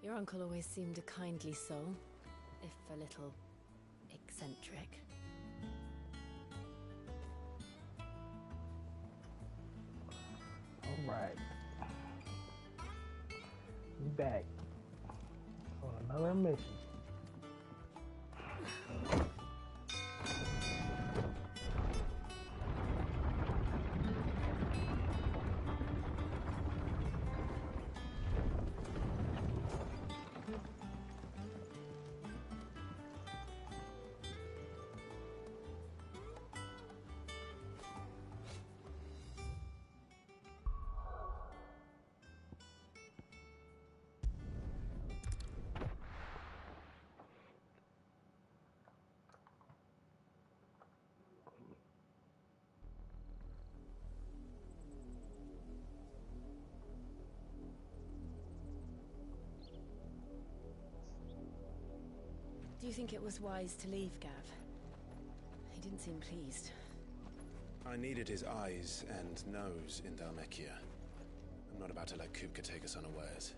Your uncle always seemed a kindly soul, if a little eccentric. Alright. We back on another mission. Do you think it was wise to leave, Gav? He didn't seem pleased. I needed his eyes and nose in Dhalmekia. I'm not about to let Kupka take us unawares.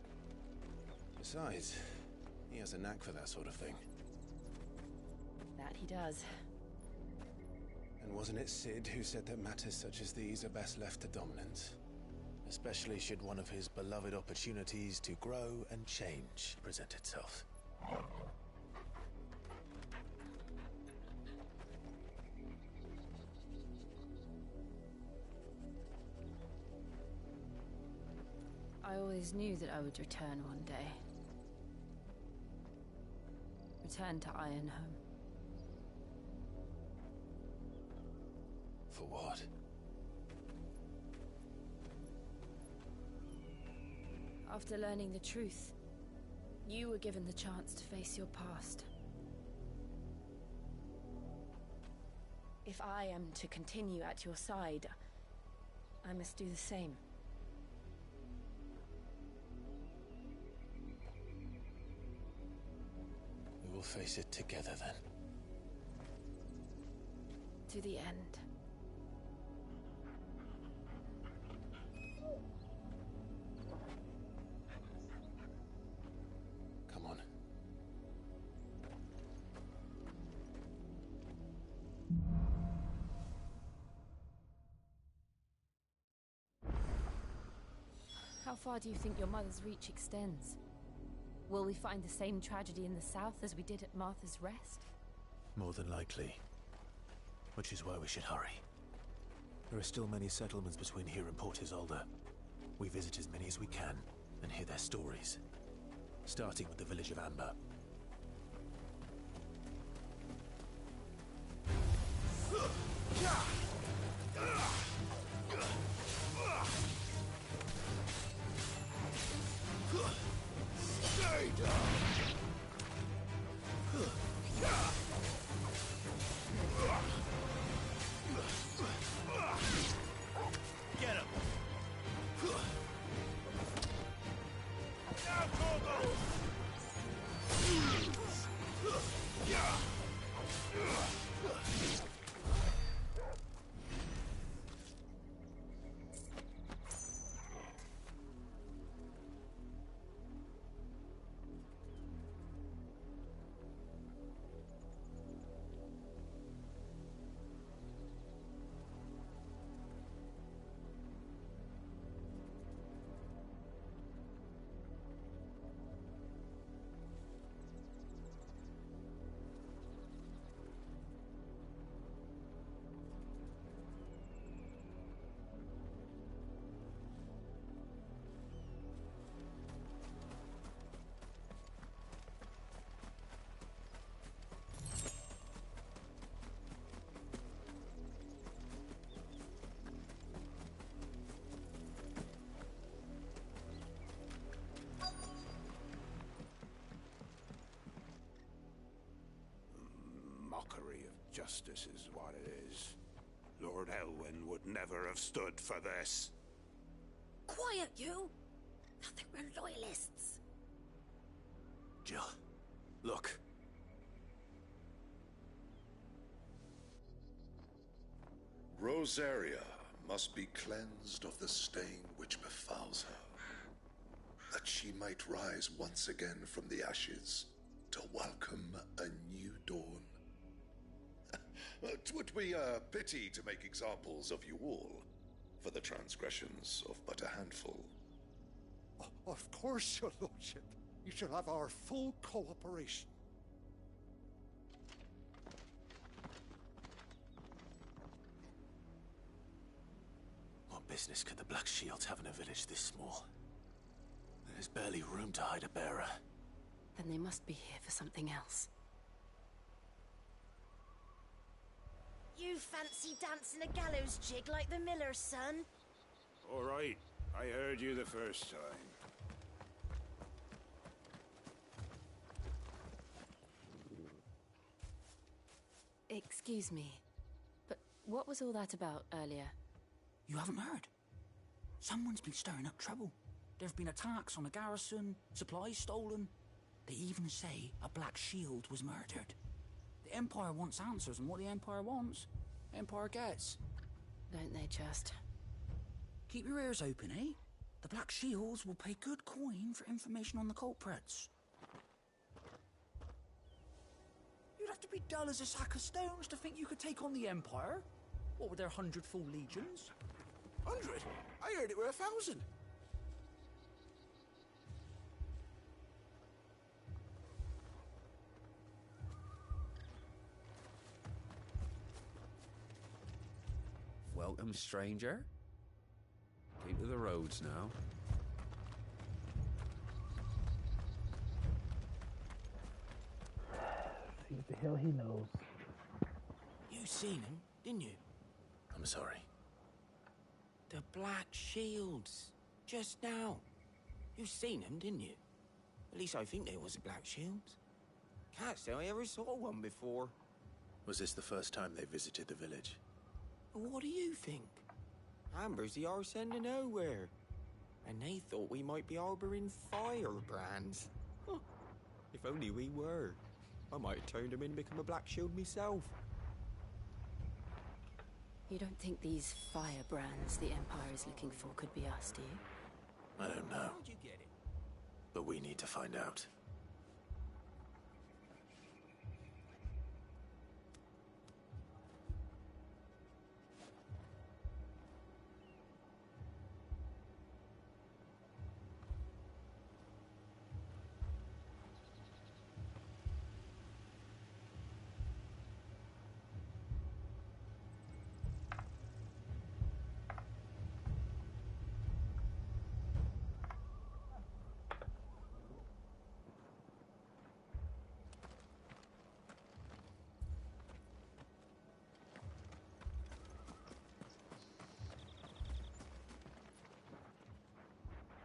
Besides, he has a knack for that sort of thing. That he does. And wasn't it Sid who said that matters such as these are best left to dominance? Especially should one of his beloved opportunities to grow and change present itself. I always knew that I would return one day. Return to Ironhome. For what? After learning the truth, you were given the chance to face your past. If I am to continue at your side, I must do the same. We will face it together then. To the end. Come on. How far do you think your mother's reach extends? Will we find the same tragedy in the south as we did at Martha's Rest? More than likely. Which is why we should hurry. There are still many settlements between here and Port Isolde. We visit as many as we can and hear their stories. Starting with the village of Amber. Stay down! Get him! Now, Corvo! Mockery of justice is what it is. Lord Elwyn would never have stood for this. Quiet, you! Nothing, we're loyalists. Jill, look. Rosaria must be cleansed of the stain which befouls her. that she might rise once again from the ashes to welcome a new dawn. 'Twould be a pity to make examples of you all for the transgressions of but a handful. Of course, your lordship. You shall have our full cooperation. What business could the Black Shields have in a village this small? There's barely room to hide a bearer. Then they must be here for something else. You fancy dancing a gallows jig like the miller's son? All right, I heard you the first time. Excuse me, but what was all that about earlier? You haven't heard? Someone's been stirring up trouble. There have been attacks on the garrison, supplies stolen. They even say a Black Shield was murdered. The Empire wants answers, and what the Empire wants, Empire gets. Don't they just? Keep your ears open, eh? The Black Shields will pay good coin for information on the culprits. You'd have to be dull as a sack of stones to think you could take on the Empire. What with their 100 full legions? 100? I heard it were 1,000. Welcome, stranger. Keep to the roads now. See what the hell he knows. You seen him, didn't you? I'm sorry. The Black Shields. Just now. You seen him, didn't you? At least I think there was a Black Shields. Can't say I ever saw one before. Was this the first time they visited the village? What do you think? Amber's the arse end of nowhere. And they thought we might be harboring firebrands. Huh. If only we were. I might have turned them in and become a Black Shield myself. You don't think these firebrands the Empire is looking for could be us, do you? I don't know, How'd you get it? but we need to find out.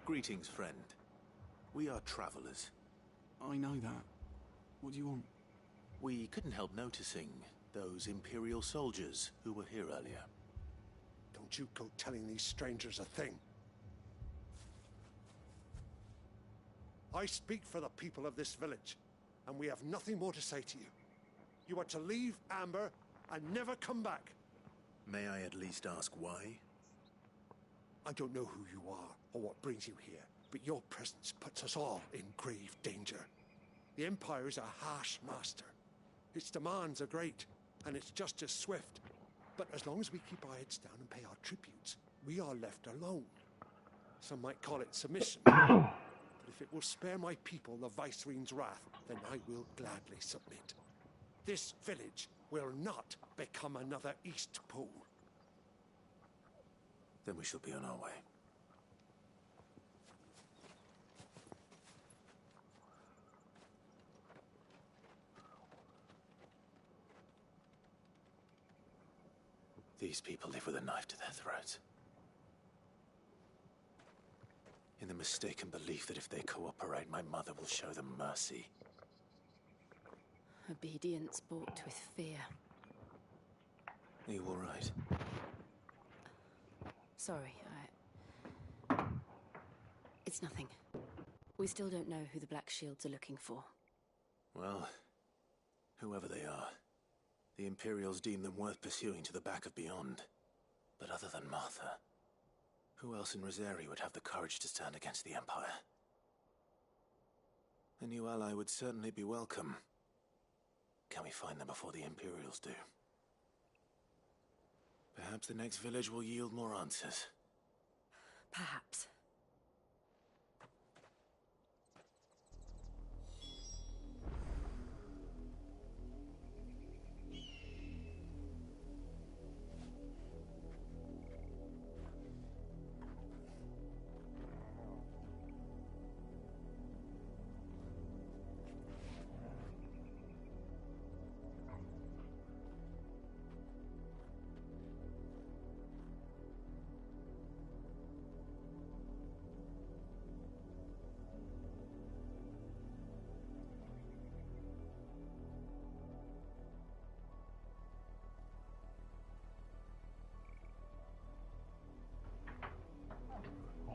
Greetings, friend. We are travelers. I know that. What do you want? We couldn't help noticing those Imperial soldiers who were here earlier. Don't you go telling these strangers a thing. I speak for the people of this village, and we have nothing more to say to you. You are to leave Amber and never come back. May I at least ask why? I don't know who you are or what brings you here, but your presence puts us all in grave danger. The Empire is a harsh master. Its demands are great, and its justice swift. But as long as we keep our heads down and pay our tributes, we are left alone. Some might call it submission. But if it will spare my people the Viceroy's wrath, then I will gladly submit. This village will not become another East Pool. Then we shall be on our way. These people live with a knife to their throats. In the mistaken belief that if they cooperate, my mother will show them mercy. Obedience bought with fear. Are you all right? Sorry, It's nothing. We still don't know who the Black Shields are looking for. Well, whoever they are, the Imperials deem them worth pursuing to the back of beyond. But other than Martha, who else in Rosari would have the courage to stand against the Empire? A new ally would certainly be welcome. Can we find them before the Imperials do? Perhaps the next village will yield more answers. Perhaps.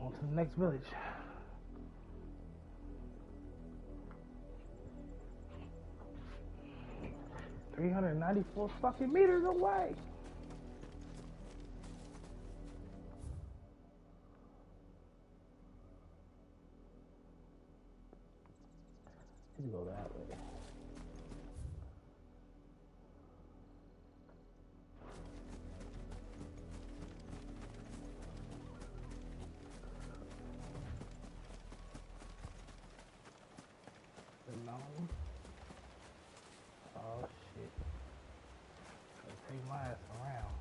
On to the next village. $394 fucking meters away. Let's go that way. No. Oh shit. Gotta take my ass around.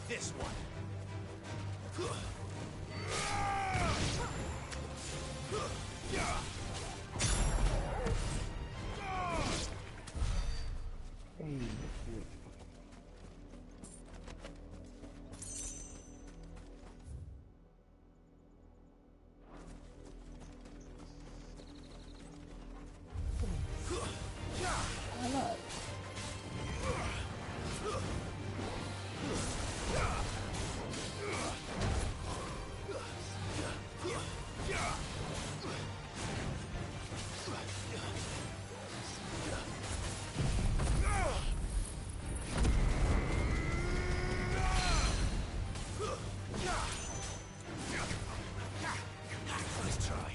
This one. Hey, shit. Why not? Nice try.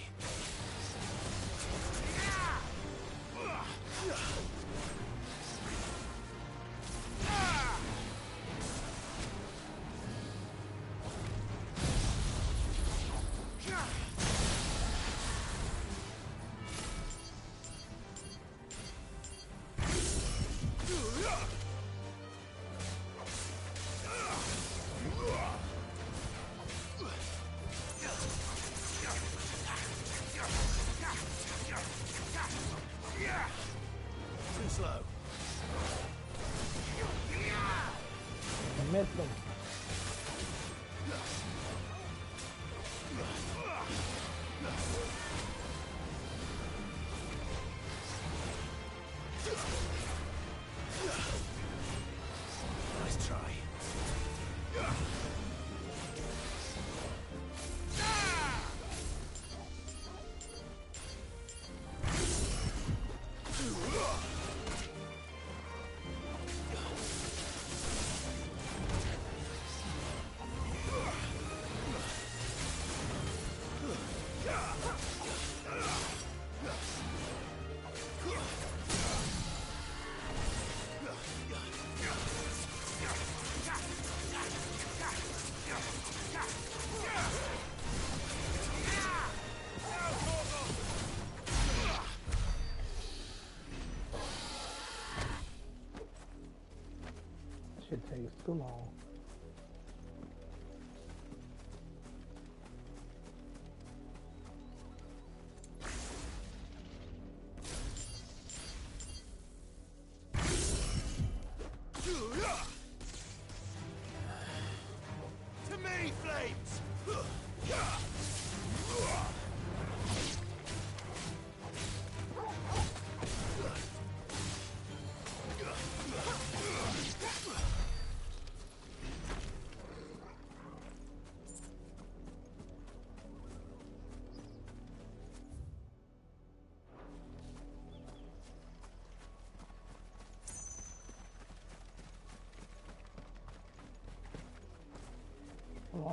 Too slow. I missed him. Nice try. Shit takes too long.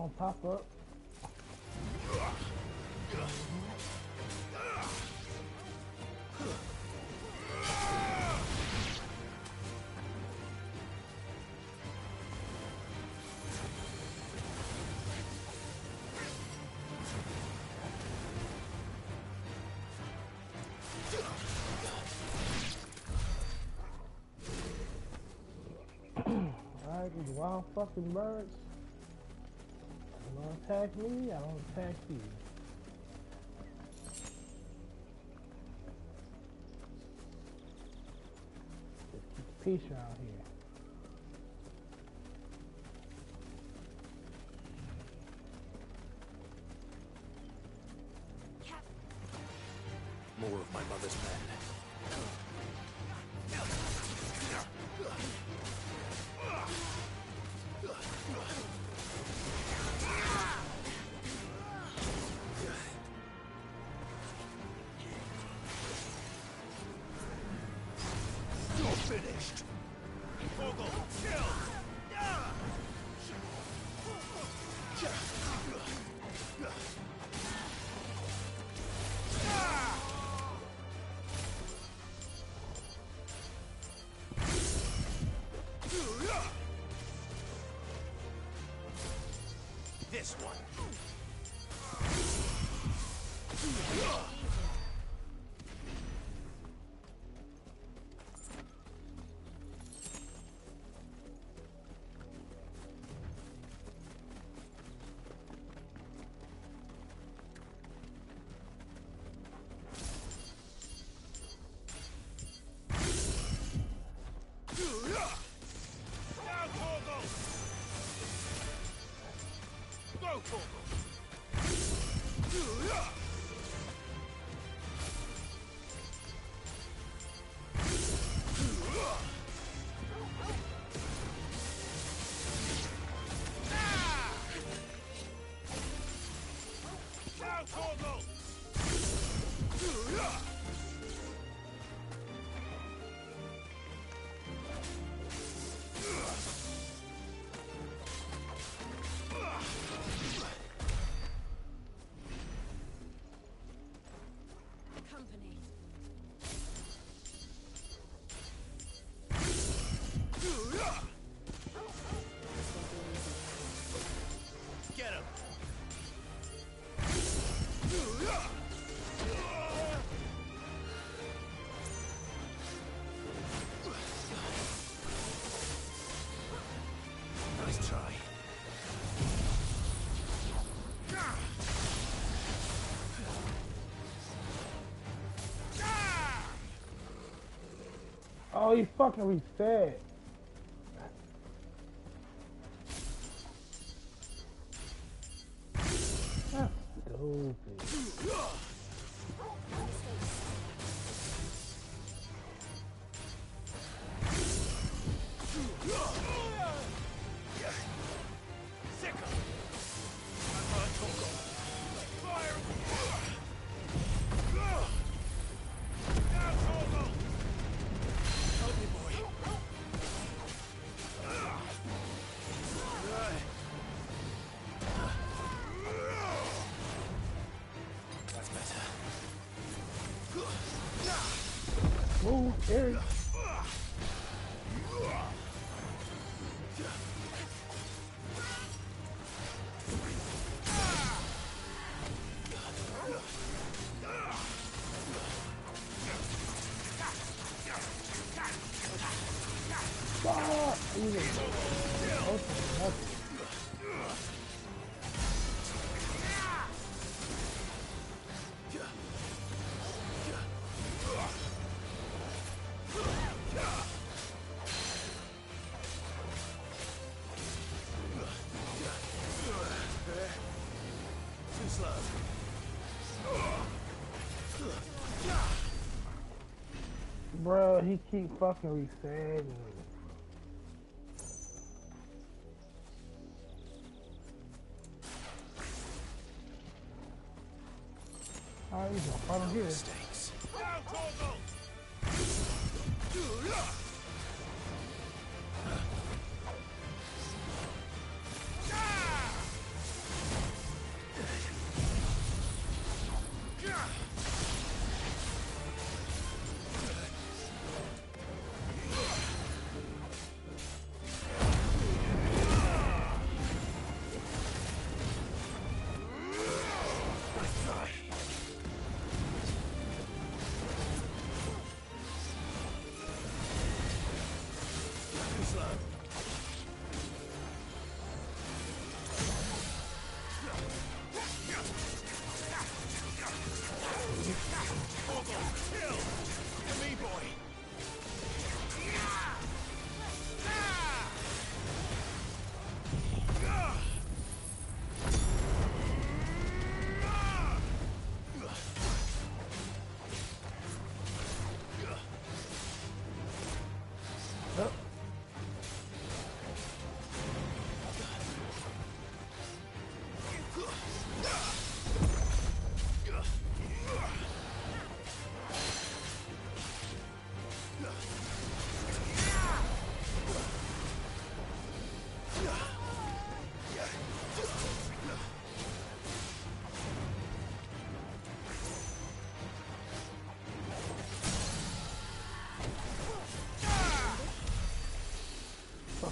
don't pop up. Alright, these wild fucking birds. You don't attack me, I don't attack you. Just keep the peace around here. More of my mother's men. Finished. Vogel, kill! This one. Oh, he fucking reset. That's stupid. Move, Eric. Bro, he keep fucking resetting. Alright, he's gonna follow here. Mistakes.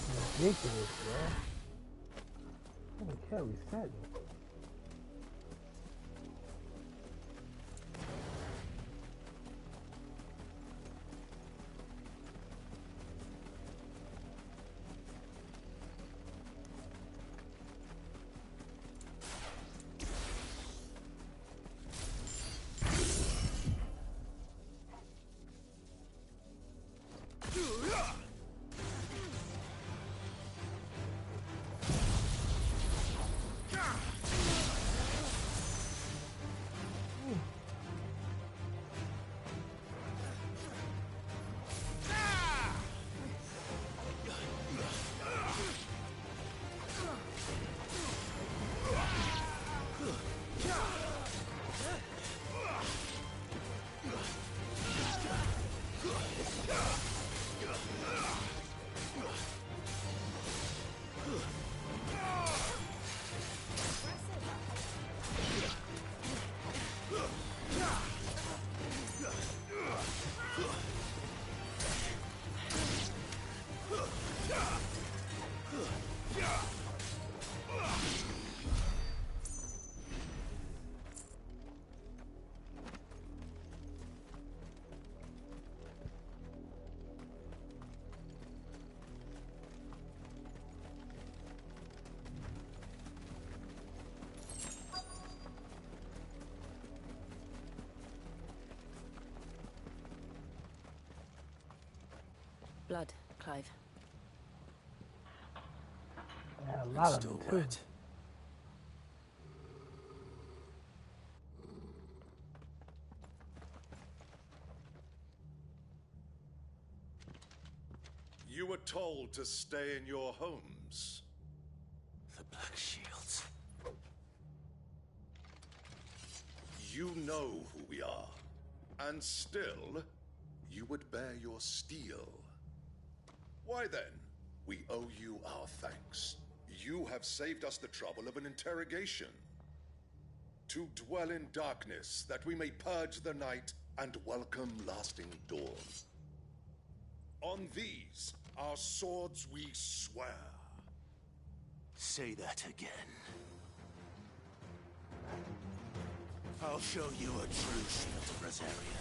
Fucking ridiculous, bro. I don't care, reset me. Blood, Clive. Yeah, a lot of Still them, too. wet. You were told to stay in your homes. The Black Shields. You know who we are. And still, you would bear your steel. Why then, we owe you our thanks. You have saved us the trouble of an interrogation. To dwell in darkness, that we may purge the night and welcome lasting dawn. On these, our swords we swear. Say that again. I'll show you a true shield of Rosaria.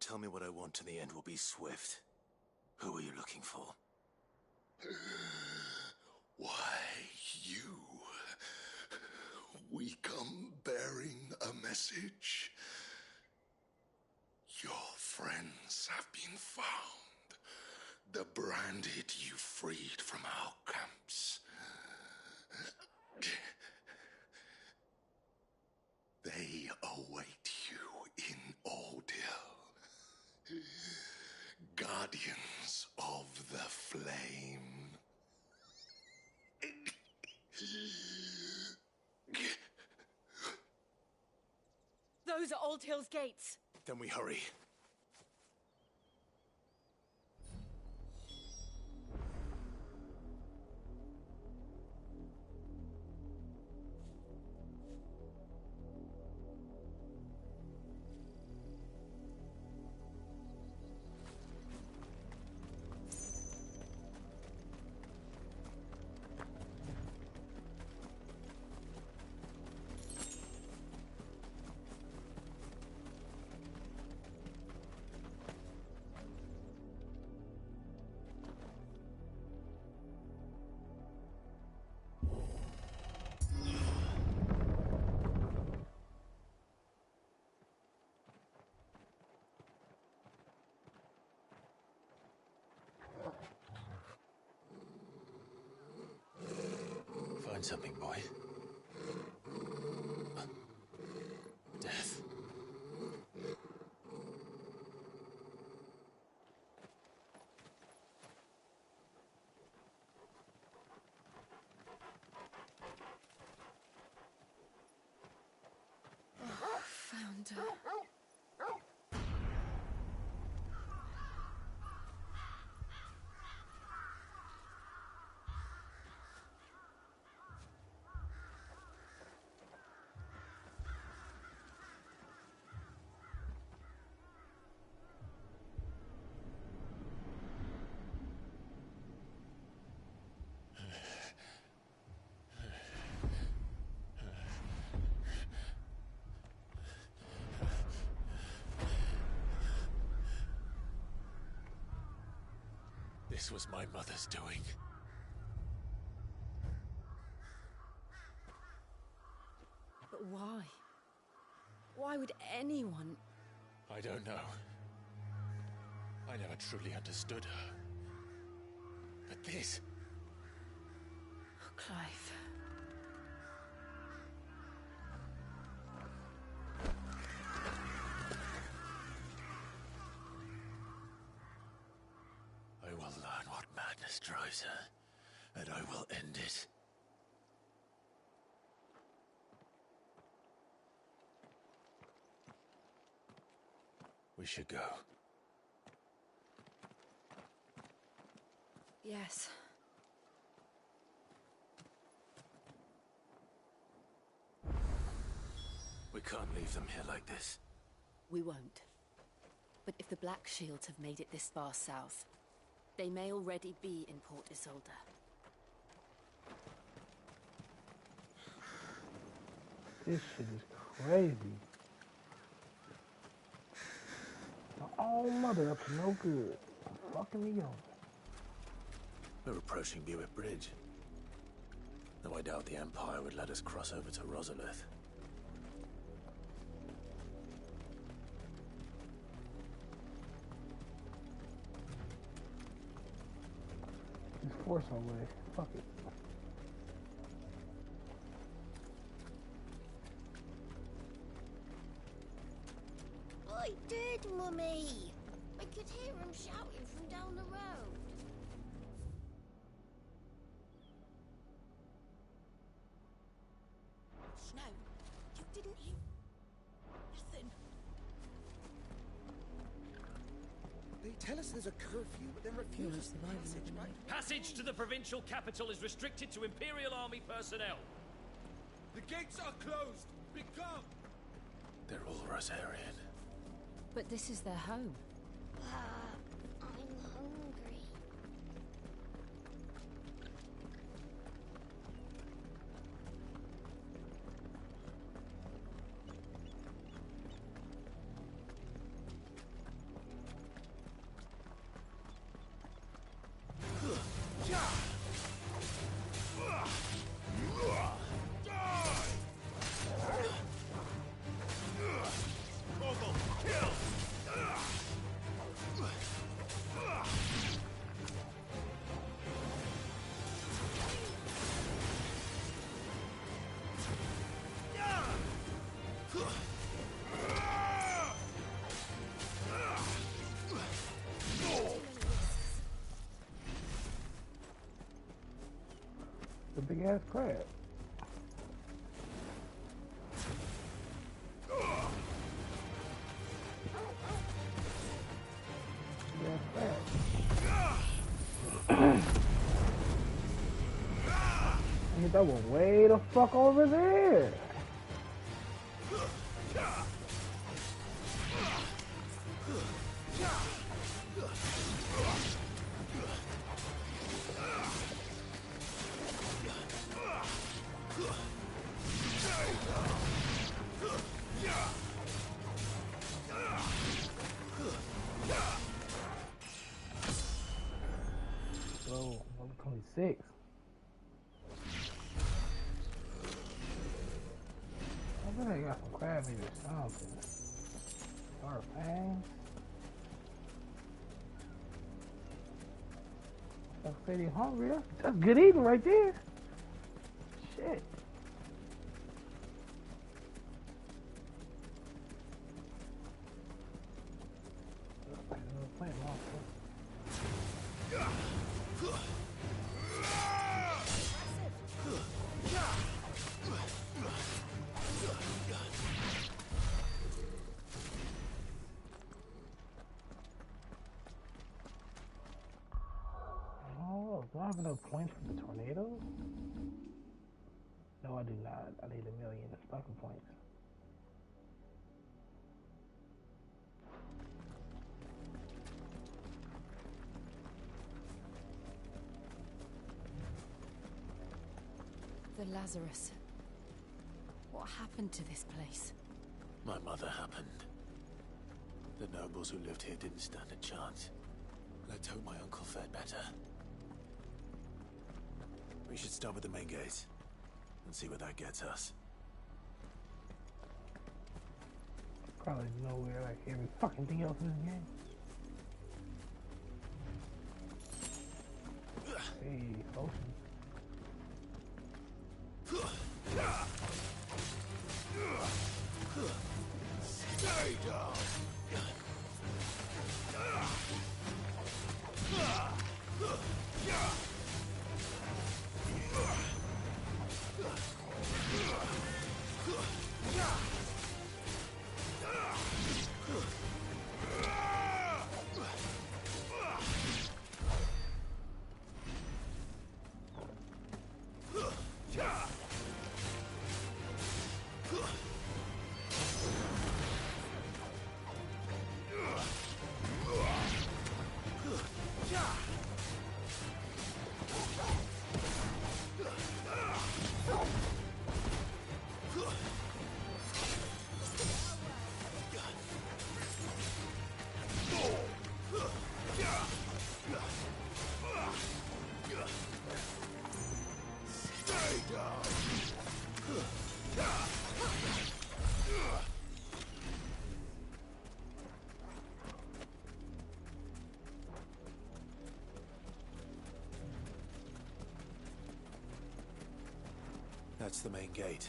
Tell me what I want and the end will be swift. Who are you looking for? Why, you. We come bearing a message. Your friends have been found. The branded you freed from our camps. They await you in Ordeal. Guardians of the flame. Those are Old Hill's gates. Then we hurry. Find something, boy. Death. Found her. This was my mother's doing. But why? Why would anyone... I don't know. I never truly understood her. But this... Oh, Clive. I will learn what madness drives her, and I will end it. We should go. Yes. We can't leave them here like this. We won't. But if the Black Shields have made it this far south, they may already be in Port Isolde. This shit is crazy. My own mother up to no good. Fucking me over. We're approaching Buick Bridge. Though I doubt the Empire would let us cross over to Rosalith. Just force our way. Fuck it. I did, Mummy. I could hear him shouting from down the road. Snow, you didn't hear nothing. They tell us there's a curfew, but then refuse us the passage, right? Passage to the provincial capital is restricted to Imperial Army personnel. The gates are closed. Become. They're all Rosarian. But this is their home. I'm hungry. a big ass crab. I that one way the fuck over there. Whoa, level 26. I bet I got some crab meat or something. Star fangs. I'm feeling hungry. That's good eating right there. Shit. Plant monster. Oh, do I have enough points for the tornado? No, I do not. I need 1,000,000 fucking points. The Lazarus. What happened to this place? My mother happened. The nobles who lived here didn't stand a chance. Let's hope my uncle fared better. We should start with the main gate and see where that gets us. Probably nowhere like every fucking thing else in this game. Hey, ocean. Stay down! That's the main gate.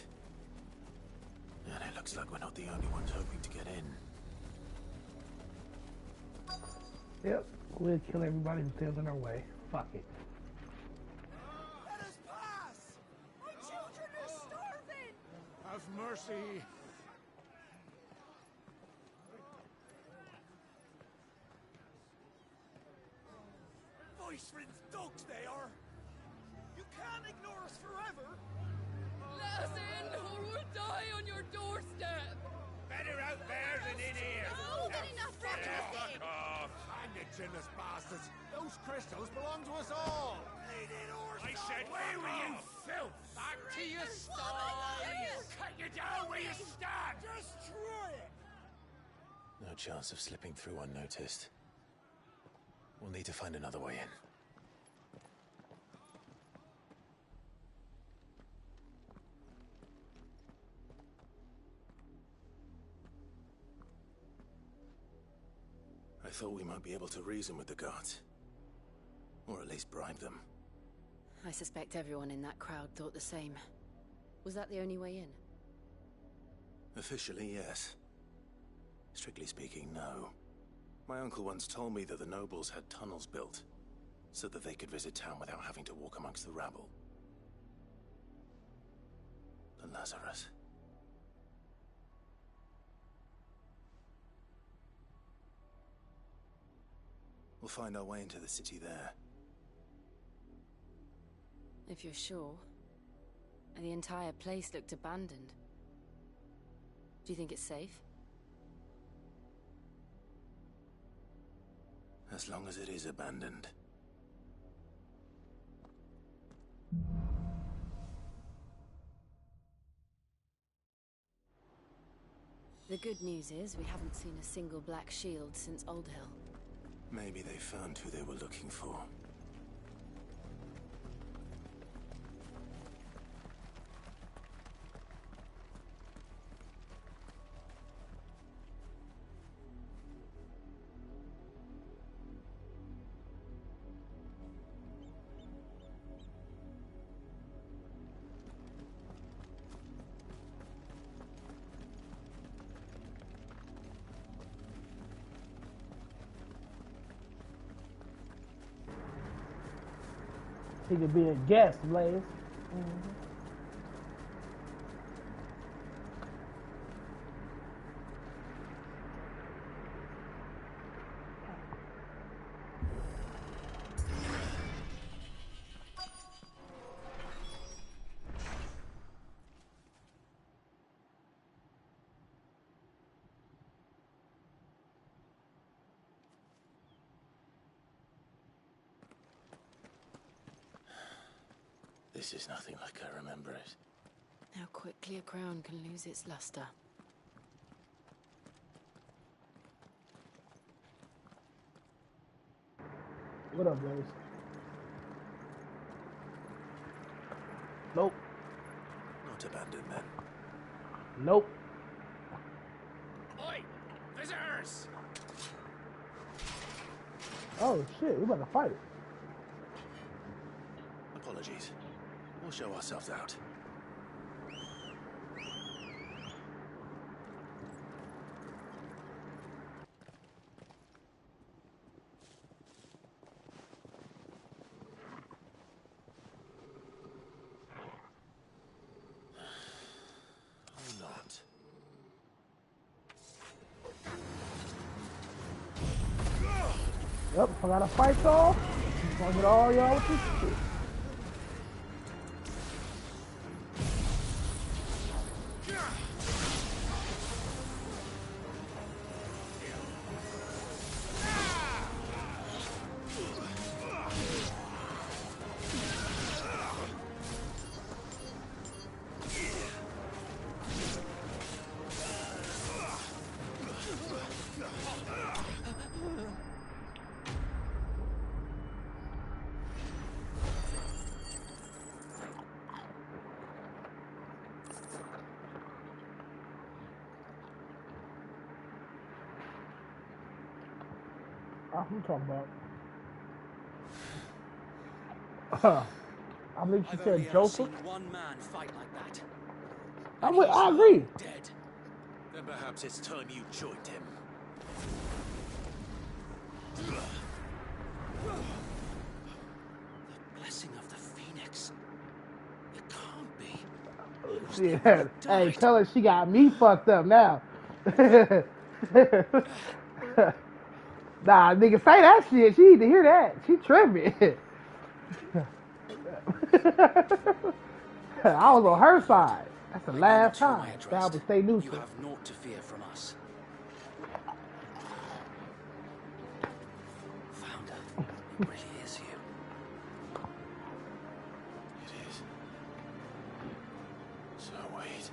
And it looks like we're not the only ones hoping to get in. Yep, we'll kill everybody who stands in our way. Fuck it. Let us pass! My children are starving! Have mercy! Voice-friends dogs they are! You can't ignore us forever! Let us in, or we'll die on your doorstep! Better out there than in here! More than enough for Fuck off! Hang it, chinless bastards! Those crystals belong to us all! I said away with you, filth! Back to your stalls! Cut you down where you stand! Destroy it! No chance of slipping through unnoticed. We'll need to find another way in. I thought we might be able to reason with the guards. Or at least bribe them. I suspect everyone in that crowd thought the same. Was that the only way in? Officially, yes. Strictly speaking, no. My uncle once told me that the nobles had tunnels built, so that they could visit town without having to walk amongst the rabble. The Lazarus. We'll find our way into the city there. If you're sure. The entire place looked abandoned. Do you think it's safe? As long as it is abandoned. The good news is we haven't seen a single black shield since Old Hill. Maybe they found who they were looking for. He could be a guest, Blaze. This is nothing like I remember it. How quickly a crown can lose its luster. What up, Blaze? Nope. Not abandoned then. Nope. Oi! Visitors! Oh shit, we about to fight. Apologies. We'll show ourselves out. Or not. Yep, I gotta fight y'all. I'm gonna get all y'all with this shit. I'm talking about. I believe she said Joseph. I've only ever seen one man fight like that. I agree. Dead. Then perhaps it's time you joined him. The blessing of the Phoenix. It can't be. Yeah. Hey, tell her she got me fucked up now. Nah, nigga, say that shit. She need to hear that. She tripping. I was on her side. That's the last time. That would stay neutral. You have naught to fear from us. Founder, it really is you. It is. So wait.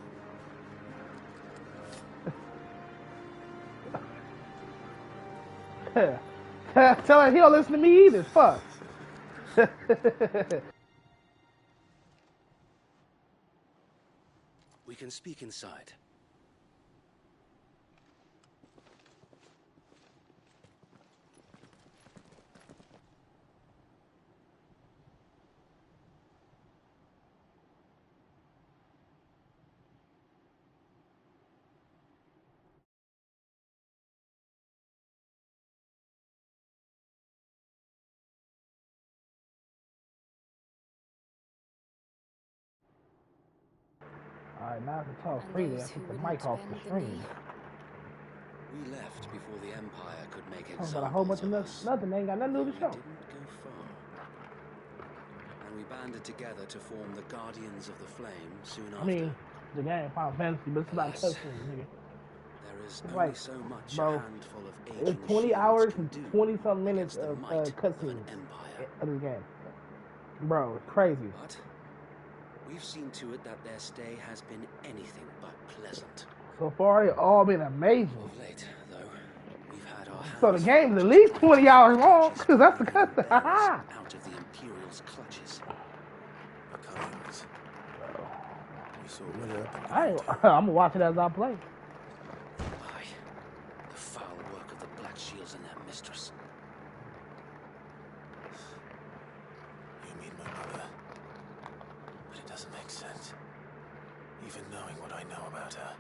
Tell her he don't listen to me either. Fuck. We can speak inside. Alright, now I can talk And freely. I those who took the wouldn't mic off the bend the screen. knee. We left before the Empire could make Talking about a whole bunch examples of of us. nothing. They ain't got nothing to do with the We show. didn't go far. And we banded together to form the Guardians of the Flame soon after. I mean, the game Final Fantasy, but it's about Alas, cutscenes, nigga. there is It's only like, so much bro, a handful of it's aging 20 shields hours can and do 20-something minutes against the of might of an cutscenes empire. of this game. Bro, it's crazy. But we've seen to it that their stay has been anything but pleasant. So far, it's all been amazing. Of late, though, we've had our hands So the game's at least 20 hours long, because that's the cutscene. Haha! out of the Imperial's clutches. Archives. We saw what happened. I'm gonna watch it as I play. Aye, the foul work of the Black Shields and their mistress. You mean my mother? But it doesn't make sense. Even knowing what I know about her.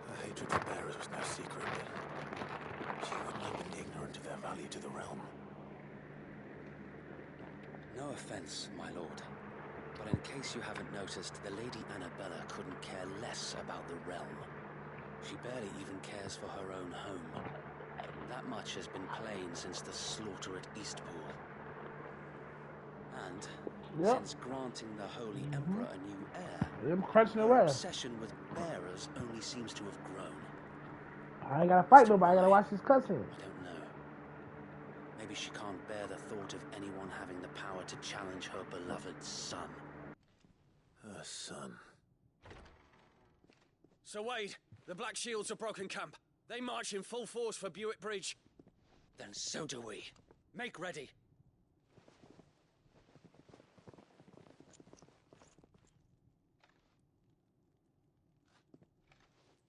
Her hatred for bearers was no secret, but she wouldn't have been ignorant of their value to the realm. No offense, my lord, but in case you haven't noticed, the Lady Annabella couldn't care less about the realm. She barely even cares for her own home. That much has been plain since the slaughter at Eastpool. And since granting the Holy Emperor a new heir, I'm crunching her away. obsession with bearers only seems to have grown. I ain't gotta fight nobody. I gotta watch this cutscene. I don't know. Maybe she can't bear the thought of anyone having the power to challenge her beloved son. Her son. Sir Wade, the Black Shields have broken camp. They march in full force for Buick Bridge. Then so do we. Make ready.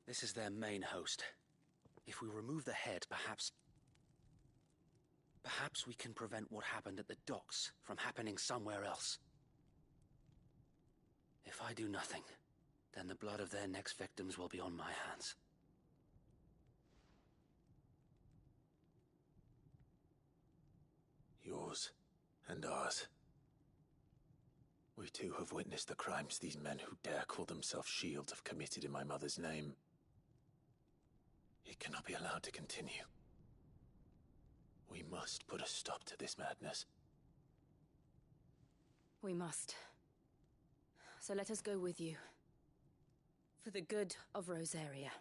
This is their main host. If we remove the head, perhaps we can prevent what happened at the docks from happening somewhere else. If I do nothing, then the blood of their next victims will be on my hands. Yours and ours. We too have witnessed the crimes these men who dare call themselves shields have committed in my mother's name. It cannot be allowed to continue. We must put a stop to this madness. We must. So let us go with you. For the good of Rosaria.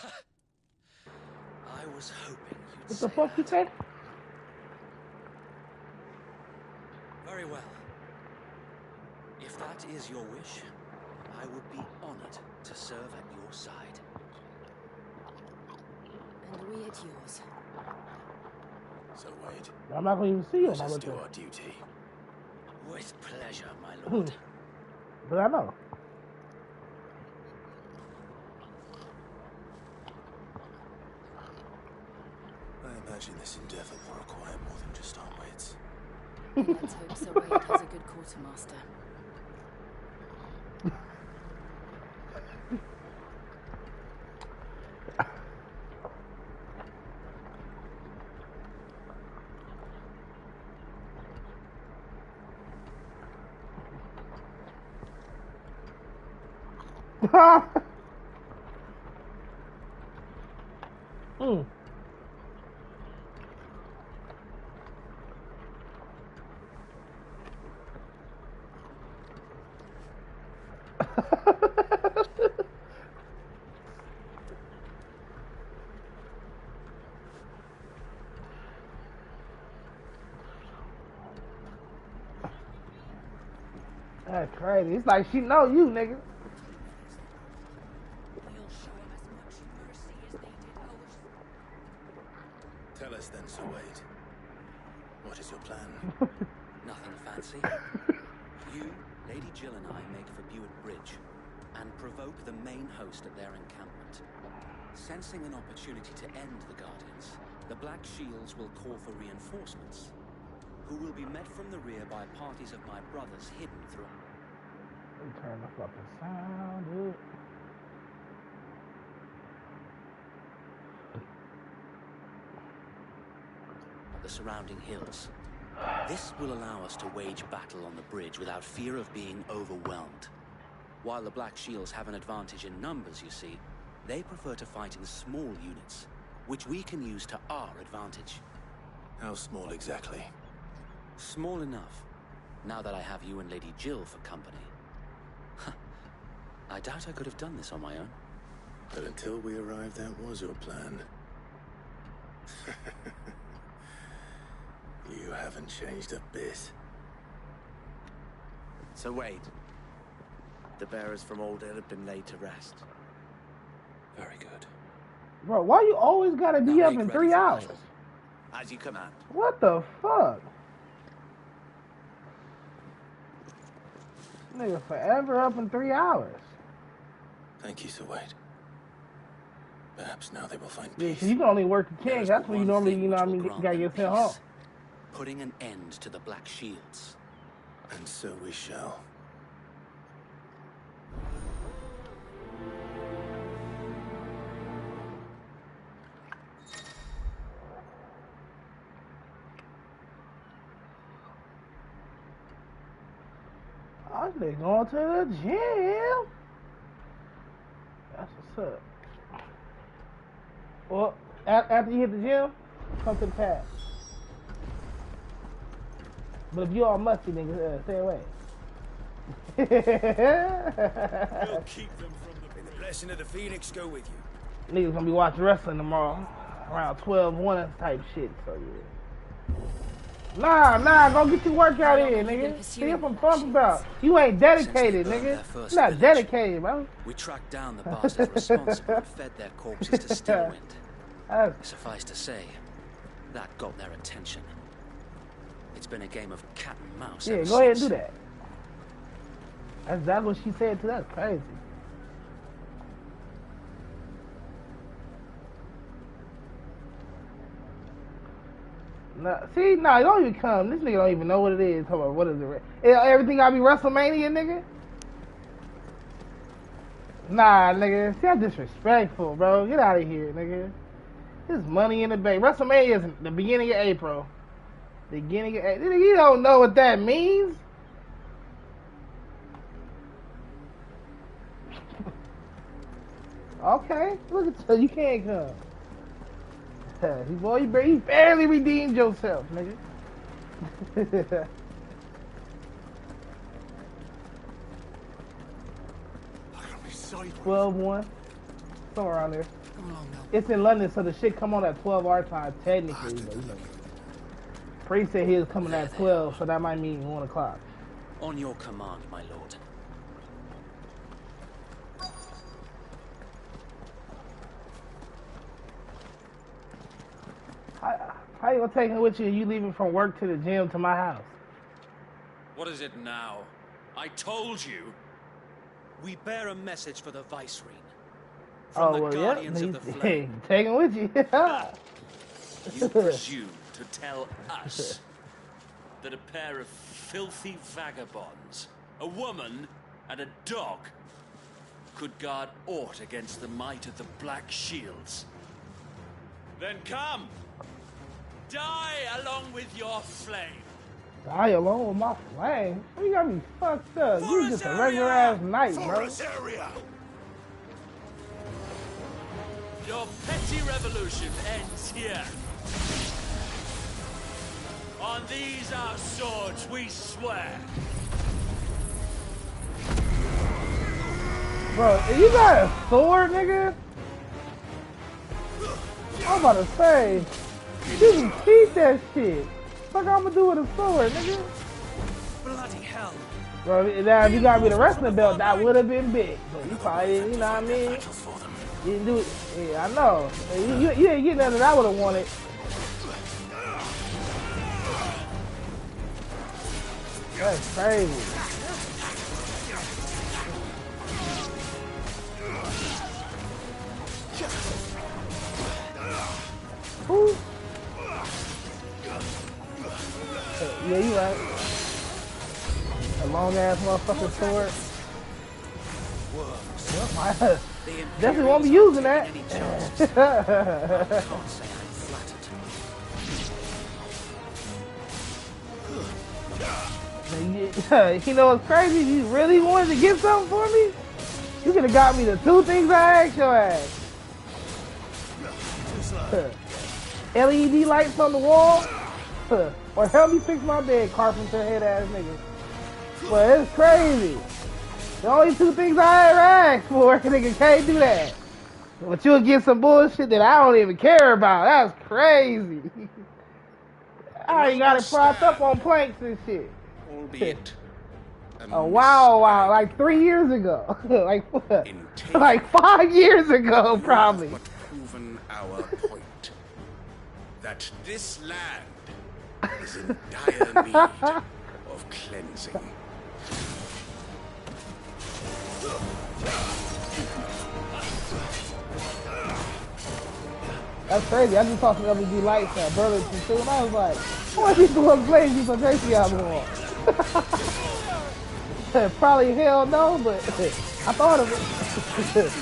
I was hoping you'd What say the fuck you that. say? Very well. If that is your wish, I would be honored to serve at your side. And we at yours. So Wade, I'm not gonna even see you. let us do our duty. With pleasure, my lord. But I know. I imagine this endeavor will require more than just our wits. Let's hope Sir Wade has a good quartermaster. That's crazy. It's like she know you, nigga. Tell us then, Sir Wade. What is your plan? Nothing fancy. You, Lady Jill and I make for Buick Bridge and provoke the main host at their encampment. Sensing an opportunity to end the Guardians, the Black Shields will call for reinforcements, who will be met from the rear by parties of my brothers hidden through... Turn the fucking sound, dude. the surrounding hills. This will allow us to wage battle on the bridge without fear of being overwhelmed. While the Black Shields have an advantage in numbers, you see, they prefer to fight in small units, which we can use to our advantage. How small exactly? Small enough, now that I have you and Lady Jill for company. I doubt I could have done this on my own. But until we arrived, that was your plan. You haven't changed a bit. So wait. The bearers from Old Hill have been laid to rest. Very good. Bro, why you always gotta be up in 3 hours? As you command. What the fuck? Nigga forever up in 3 hours. Thank you, Sir Wade. Perhaps now they will find Yeah, peace. so you can only work the king. That's when you normally, you know what I mean, you gotta get sent home. Putting an end to the Black Shields. And so we shall. Oh, they going to the gym. That's what's up. Well, after you hit the gym, come to the pad. But if you all musty, niggas, stay away. We'll keep them from the... May the blessing of the Phoenix go with you. Niggas gonna be watching wrestling tomorrow. Around 12-1 type shit, so yeah. Nah, go get your workout in, nigga. See what I'm talking about. You ain't dedicated, nigga. You're not dedicated, bro. We tracked down the bastards responsible and fed their corpses to Stillwind. Suffice to say, that got their attention. It's been a game of cat and mouse. Yeah, go ahead and do that. That's what she said too. That's crazy. Nah, see, nah, don't even come. This nigga don't even know what it is. Hold on, what is it? Everything gotta be WrestleMania, nigga? Nah, nigga. See, I'm disrespectful, bro. Get out of here, nigga. This money in the bank. WrestleMania is the beginning of April. Beginning of April. You don't know what that means? Okay, look at you. You can't come. Boy, you barely redeemed yourself, nigga. 12-1, somewhere around there. It's in London, so the shit come on at 12 our time, technically. But, you know. Priest said he was coming at 12, so that might mean 1 o'clock. On your command, my lord. How you gonna take him with you and you leaving from work to the gym to my house? What is it now? I told you. We bear a message for the Viceroy. From the Guardians of the Flame. Take him with you. You presume to tell us that a pair of filthy vagabonds, a woman and a dog, could guard aught against the might of the Black Shields? Then come! Die along with your flame! Die along with my flame? You got me fucked up. You just a regular ass knight, bro. Your petty revolution ends here. On these our swords we swear. Bro, you got a sword, nigga? I'm about to say, you can keep that shit. What I'm gonna do with a sword, nigga? Bloody hell. Bro, now if you got me the wrestling belt, that would have been big. But you probably didn't, you know what I mean? You didn't do it. Yeah, I know. You didn't get nothing that I would have wanted. That's crazy. Who? Yeah, you right. A long ass motherfucking sword. Well, definitely won't be using that. You know what's crazy? If you really wanted to get something for me, you could have got me the two things I asked your ass. LED lights on the wall, or help me fix my bed, carpenter head ass nigga. But it's crazy. The only two things I ever asked for, nigga can't do that. But you'll get some bullshit that I don't even care about. That's crazy. I already got it propped up on planks and shit. Albeit wow, like 3 years ago. like what? Like 5 years ago, probably. But proven our point that this land is in dire need of cleansing. That's crazy. I just saw some LED lights at Burlington too, and I was like, why are these doing crazy so crazy out there? Probably hell no, but I thought of it.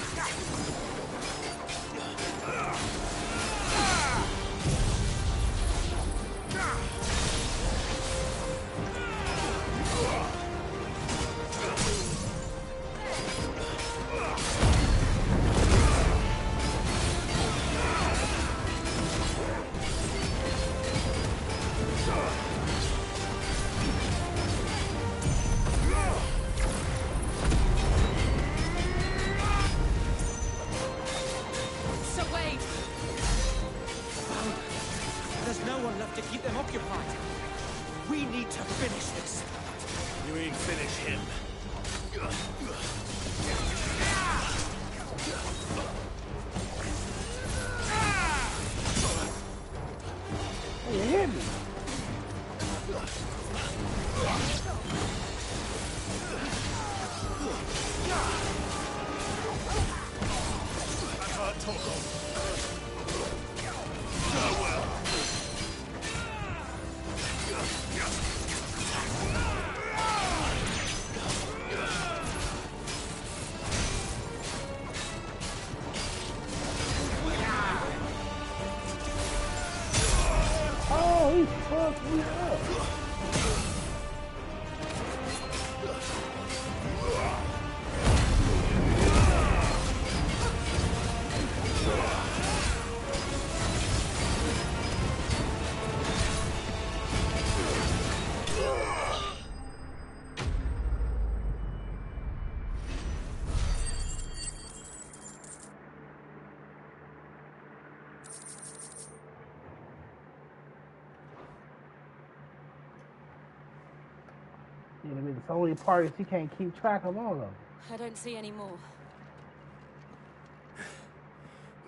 You know, there's so many parties you can't keep track of all of them. I don't see any more.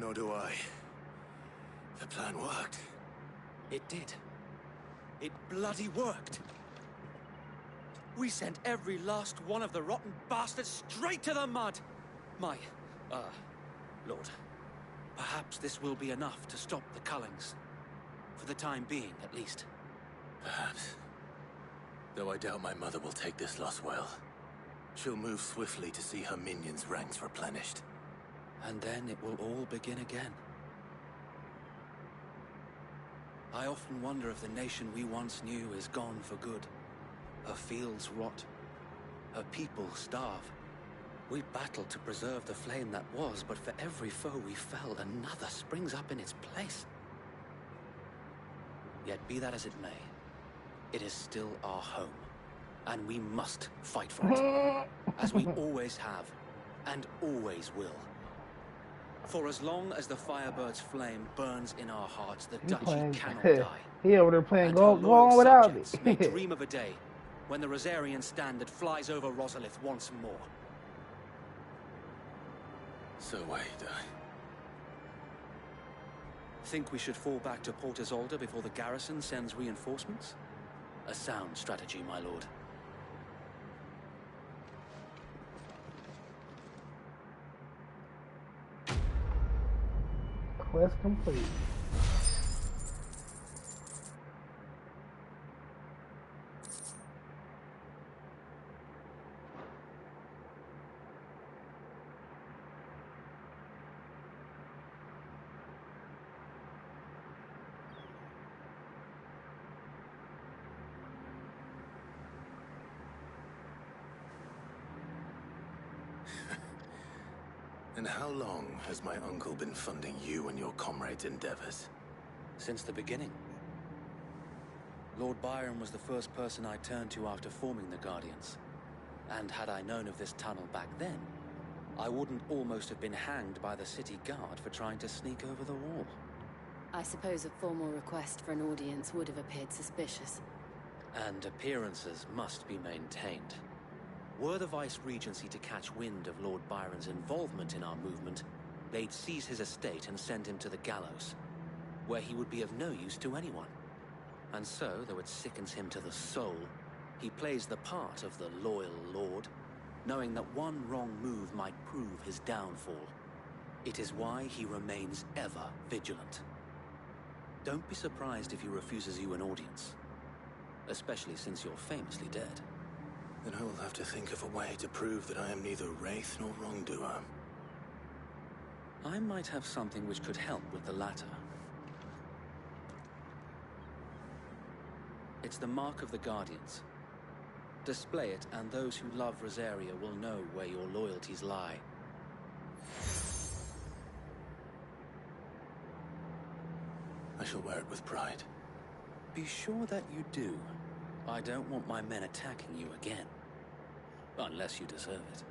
Nor do I. The plan worked. It did. It bloody worked. We sent every last one of the rotten bastards straight to the mud. My, Lord, perhaps this will be enough to stop the Cullings. For the time being, at least. Perhaps. Though I doubt my mother will take this loss well. She'll move swiftly to see her minions' ranks replenished. And then it will all begin again. I often wonder if the nation we once knew is gone for good. Her fields rot. Her people starve. We battled to preserve the flame that was, but for every foe we fell, another springs up in its place. Yet be that as it may, it is still our home, and we must fight for it, as we always have, and always will. For as long as the Firebird's flame burns in our hearts, the duchy cannot die. He over there playing and go on without me. may dream of a day when the Rosarian standard flies over Rosalith once more. So wait, Think we should fall back to Port Isolde before the garrison sends reinforcements? A sound strategy, my lord. Quest complete. And how long has my uncle been funding you and your comrades' endeavors? Since the beginning. Lord Byron was the first person I turned to after forming the Guardians. And had I known of this tunnel back then, I wouldn't almost have been hanged by the city guard for trying to sneak over the wall. I suppose a formal request for an audience would have appeared suspicious. And appearances must be maintained. Were the Vice-Regency to catch wind of Lord Byron's involvement in our movement, they'd seize his estate and send him to the gallows, where he would be of no use to anyone. And so, though it sickens him to the soul, he plays the part of the loyal lord, knowing that one wrong move might prove his downfall. It is why he remains ever vigilant. Don't be surprised if he refuses you an audience, especially since you're famously dead. Then I will have to think of a way to prove that I am neither wraith nor wrongdoer. I might have something which could help with the latter. It's the mark of the Guardians. Display it, and those who love Rosaria will know where your loyalties lie. I shall wear it with pride. Be sure that you do. I don't want my men attacking you again. Unless you deserve it.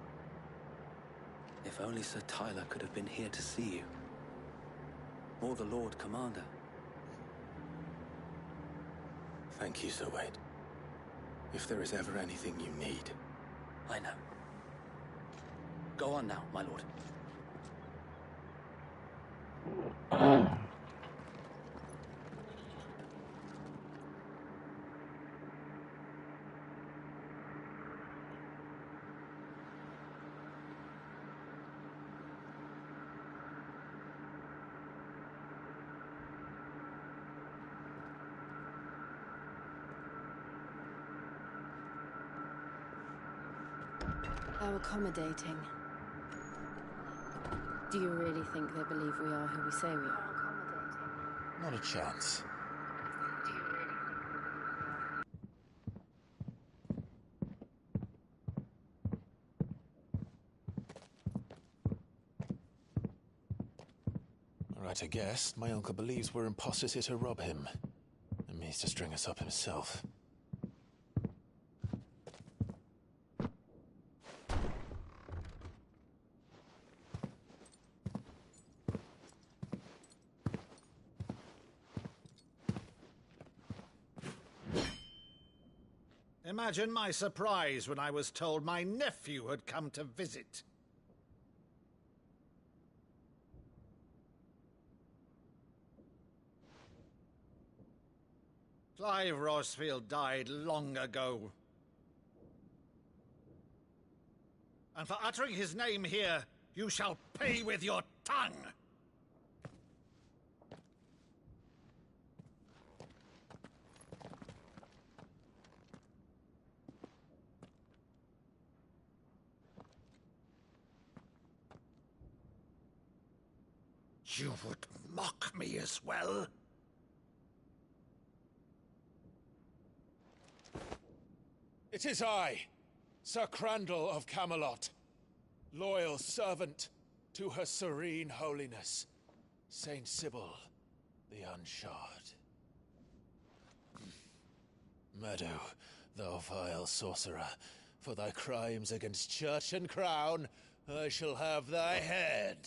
If only Sir Tyler could have been here to see you. Or the Lord Commander. Thank you, Sir Wade. If there is ever anything you need... I know. Go on now, my lord. How accommodating. Do you really think they believe we are who we say we are? Not a chance. Right, I guess. My uncle believes we're imposters here to rob him. And means to string us up himself. Imagine my surprise when I was told my nephew had come to visit. Clive Rosfield died long ago. And for uttering his name here, you shall pay with your tongue! You would mock me as well? It is I, Sir Crandall of Camelot, loyal servant to Her Serene Holiness, Saint Sybil the Unshod. Meadow, thou vile sorcerer, for thy crimes against church and crown, I shall have thy head.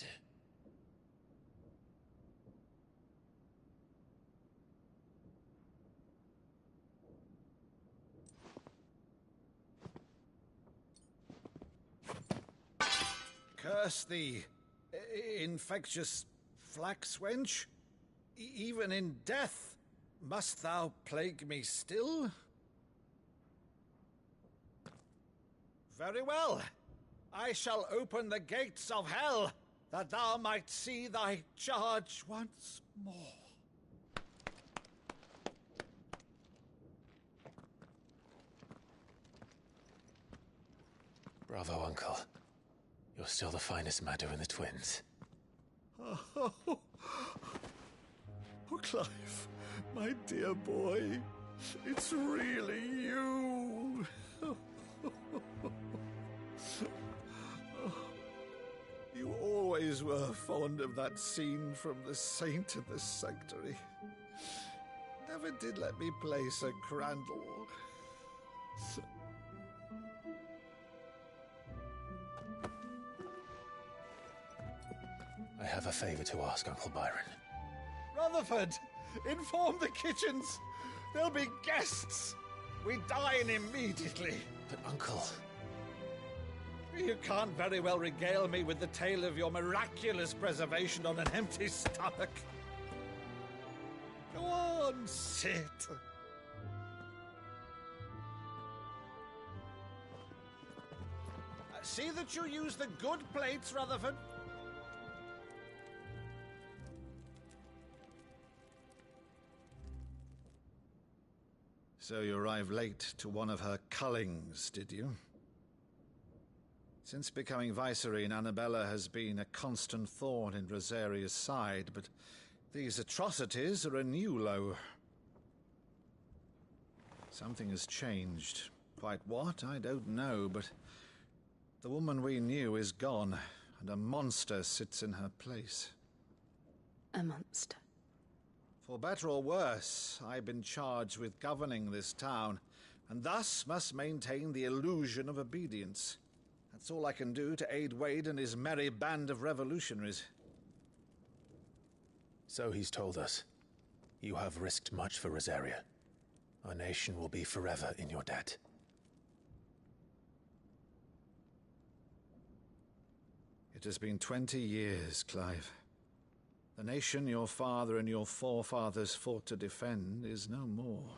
Curse thee, infectious flax wench. Even in death, must thou plague me still? Very well. I shall open the gates of hell, that thou might see thy charge once more. Bravo, Uncle. You're still the finest Meadow in the twins. Oh, Clive, my dear boy, it's really you. always were fond of that scene from The Saint and the Sanctuary. Never did let me play Sir Crandall. I have a favor to ask, Uncle Byron. Rutherford, inform the kitchens. There'll be guests. We dine immediately. But, Uncle... You can't very well regale me with the tale of your miraculous preservation on an empty stomach. Go on, sit. See that you use the good plates, Rutherford. So you arrived late to one of her cullings, did you? Since becoming Vicereine, Annabella has been a constant thorn in Rosaria's side, but these atrocities are a new low. Something has changed. Quite what, I don't know, but the woman we knew is gone, and a monster sits in her place. A monster? For better or worse, I've been charged with governing this town, and thus must maintain the illusion of obedience. That's all I can do to aid Wade and his merry band of revolutionaries. So he's told us. You have risked much for Rosaria. Our nation will be forever in your debt. It has been 20 years, Clive. The nation your father and your forefathers fought to defend is no more.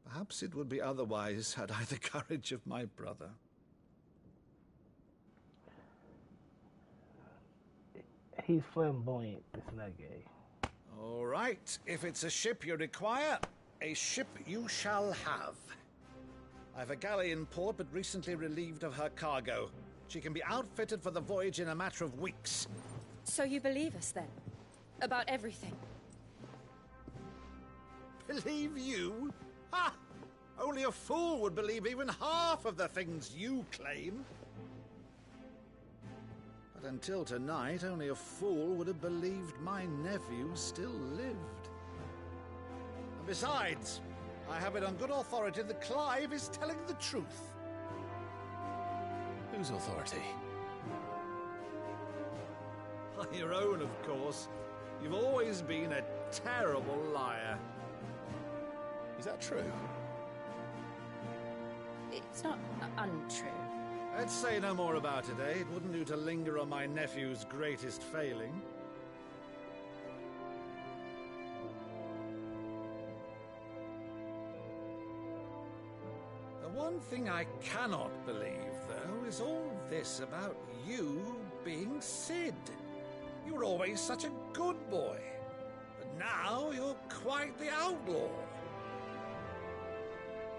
Perhaps it would be otherwise had I the courage of my brother. He's flamboyant, it's not gay. All right, if it's a ship you require, a ship you shall have. I've a galley in port, but recently relieved of her cargo. She can be outfitted for the voyage in a matter of weeks. So you believe us, then? About everything? Believe you? Ha! Only a fool would believe even half of the things you claim. But until tonight, only a fool would have believed my nephew still lived. And besides, I have it on good authority that Clive is telling the truth. Whose authority? Your own, of course. You've always been a terrible liar. Is that true? It's not untrue. Let's say no more about it, eh? It wouldn't do to linger on my nephew's greatest failing. The one thing I cannot believe, though, is all this about you being Sid. You were always such a good boy, but now you're quite the outlaw.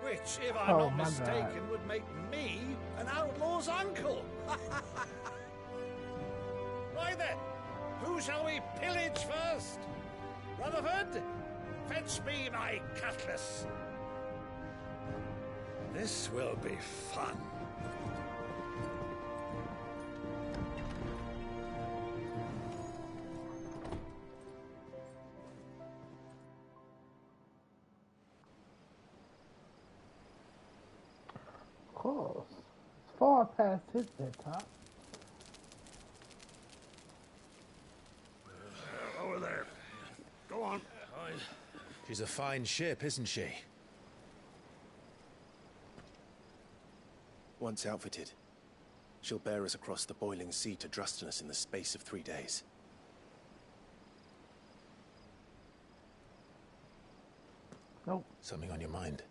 Which, if I'm not mistaken, would make me an outlaw's uncle. Right then, who shall we pillage first? Rutherford, fetch me my cutlass. This will be fun. Of course. It's far past his bedtime. Over there. Go on. She's a fine ship, isn't she? Once outfitted, she'll bear us across the boiling sea to Drustinus in the space of 3 days. Nope. Something on your mind?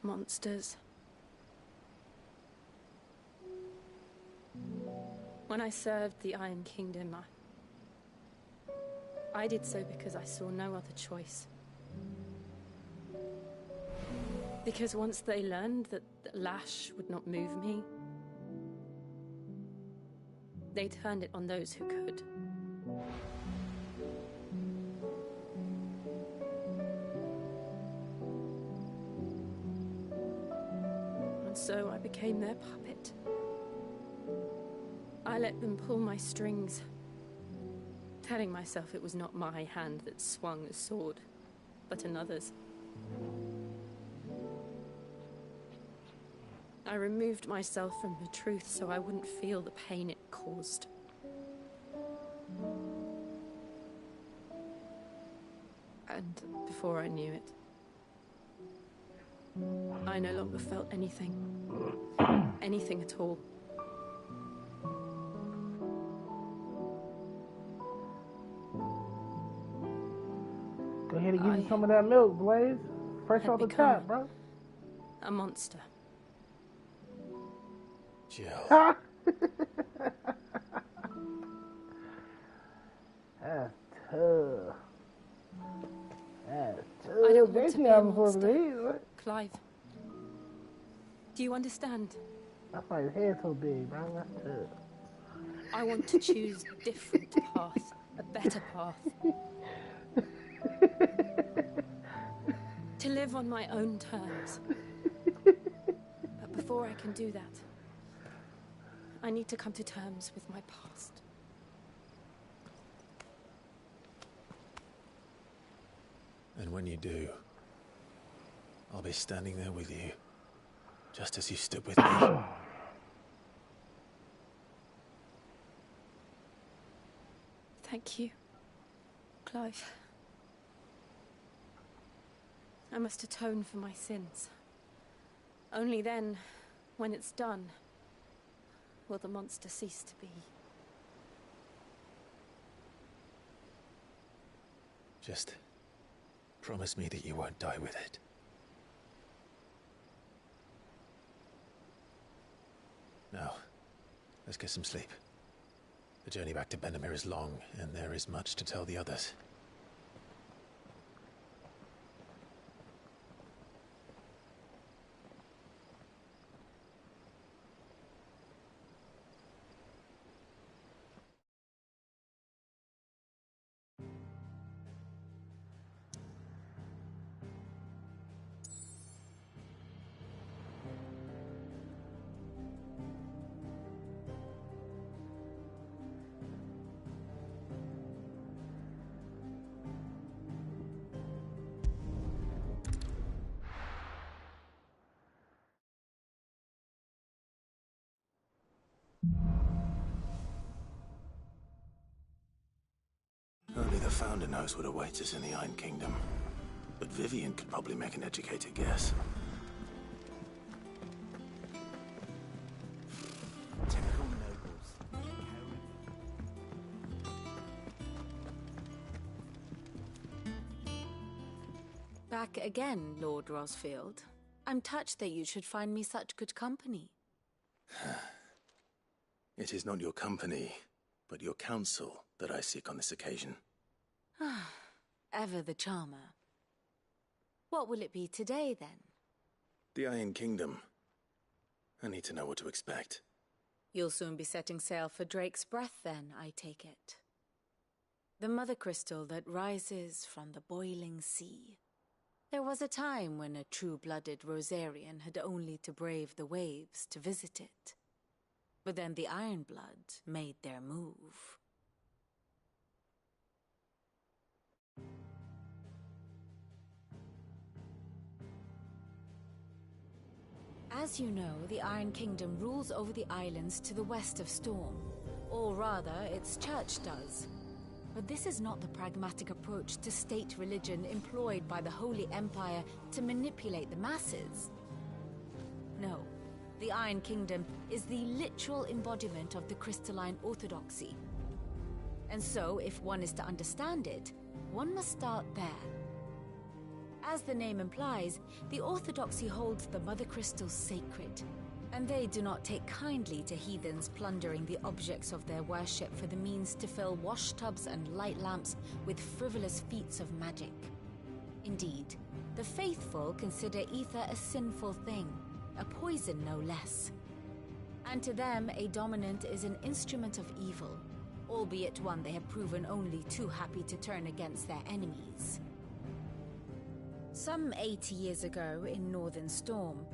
Monsters. When I served the Iron Kingdom, I did so because I saw no other choice. Because once they learned that the lash would not move me, they turned it on those who could. so I became their puppet. I let them pull my strings, telling myself it was not my hand that swung the sword, but another's. I removed myself from the truth so I wouldn't feel the pain it caused. And before I knew it, I no longer felt anything. Anything at all. Go ahead and give you some of that milk, Blaze. Fresh off the tap, bro. A monster. Jill. That's tough. That's tough. I don't want to be a before monster. me, Clive. Do you understand? That's why his head's so big, bro. That's tough. I want to choose a different path. A better path. To live on my own terms. But before I can do that, I need to come to terms with my past. And when you do, I'll be standing there with you, just as you stood with me. Thank you, Clive. I must atone for my sins. Only then, when it's done, will the monster cease to be. Just promise me that you won't die with it. Now, let's get some sleep. The journey back to Benamir is long, and there is much to tell the others. Only the Founder knows what awaits us in the Iron Kingdom. But Vivian could probably make an educated guess. Typical nobles. Back again, Lord Rosfield. I'm touched that you should find me such good company. It is not your company, but your counsel that I seek on this occasion. Ever the charmer. What will it be today, then? The Iron Kingdom. I need to know what to expect. You'll soon be setting sail for Drake's Breath, then, I take it. The mother crystal that rises from the boiling sea. There was a time when a true-blooded Rosarian had only to brave the waves to visit it. But then the Ironblood made their move. As you know, the Iron Kingdom rules over the islands to the west of Storm. Or rather, its church does. But this is not the pragmatic approach to state religion employed by the Holy Empire to manipulate the masses. No, the Iron Kingdom is the literal embodiment of the crystalline orthodoxy. And so, if one is to understand it, one must start there. As the name implies, the orthodoxy holds the Mother Crystals sacred, and they do not take kindly to heathens plundering the objects of their worship for the means to fill washtubs and light lamps with frivolous feats of magic. Indeed, the faithful consider ether a sinful thing, a poison no less. And to them, a dominant is an instrument of evil, albeit one they have proven only too happy to turn against their enemies. Some 80 years ago in Northern Storm,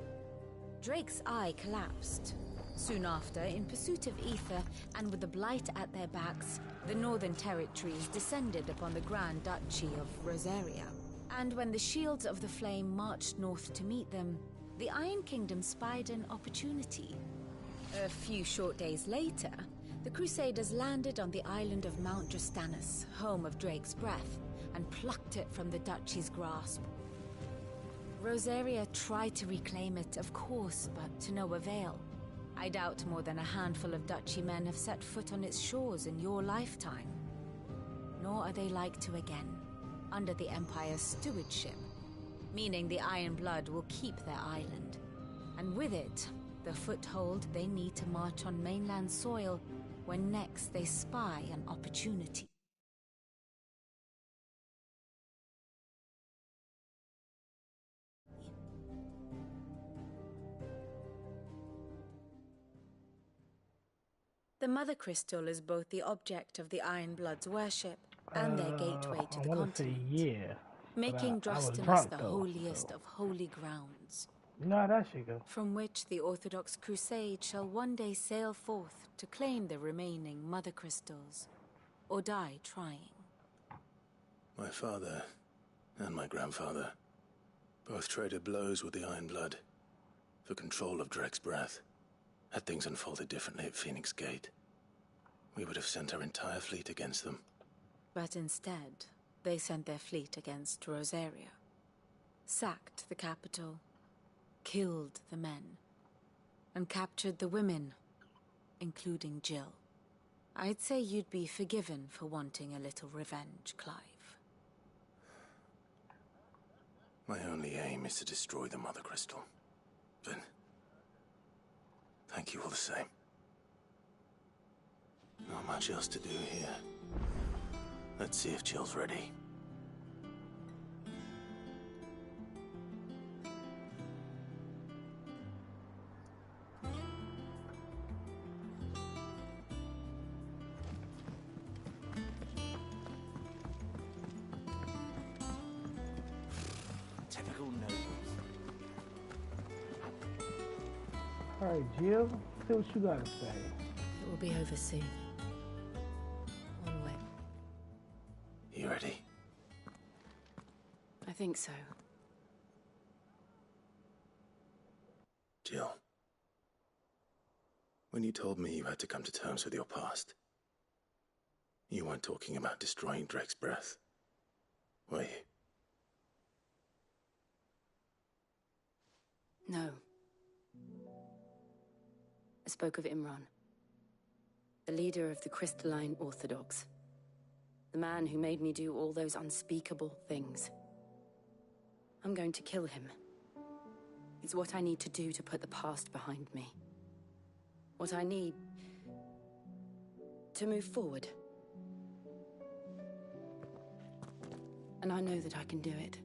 Drake's eye collapsed. Soon after, in pursuit of ether and with the Blight at their backs, the Northern Territories descended upon the Grand Duchy of Rosaria. And when the Shields of the Flame marched north to meet them, the Iron Kingdom spied an opportunity. A few short days later, the Crusaders landed on the island of Mount Justanus, home of Drake's breath, and plucked it from the Duchy's grasp. Rosaria tried to reclaim it, of course, but to no avail. I doubt more than a handful of Duchy men have set foot on its shores in your lifetime. Nor are they like to again, under the Empire's stewardship, meaning the Iron Blood will keep their island, and with it, the foothold they need to march on mainland soil when next they spy an opportunity. The Mother Crystal is both the object of the Iron Blood's worship and their gateway to the continent, making Drustinus the holiest of holy grounds, That shit go. from which the Orthodox Crusade shall one day sail forth to claim the remaining Mother Crystals, or die trying. My father and my grandfather both traded blows with the Iron Blood for control of Drake's breath. Had things unfolded differently at Phoenix Gate, we would have sent our entire fleet against them. But instead, they sent their fleet against Rosaria, sacked the capital, killed the men, and captured the women, including Jill. I'd say you'd be forgiven for wanting a little revenge, Clive. My only aim is to destroy the Mother Crystal. But thank you all the same. Not much else to do here. Let's see if Jill's ready. Typical nobles. Alright, Jill, see what you gotta say. It will be over soon. Onward. You ready? I think so. Jill, when you told me you had to come to terms with your past, you weren't talking about destroying Drake's breath, were you? No. I spoke of Imran, the leader of the Crystalline Orthodox. The man who made me do all those unspeakable things. I'm going to kill him. It's what I need to do to put the past behind me. What I need to move forward. And I know that I can do it.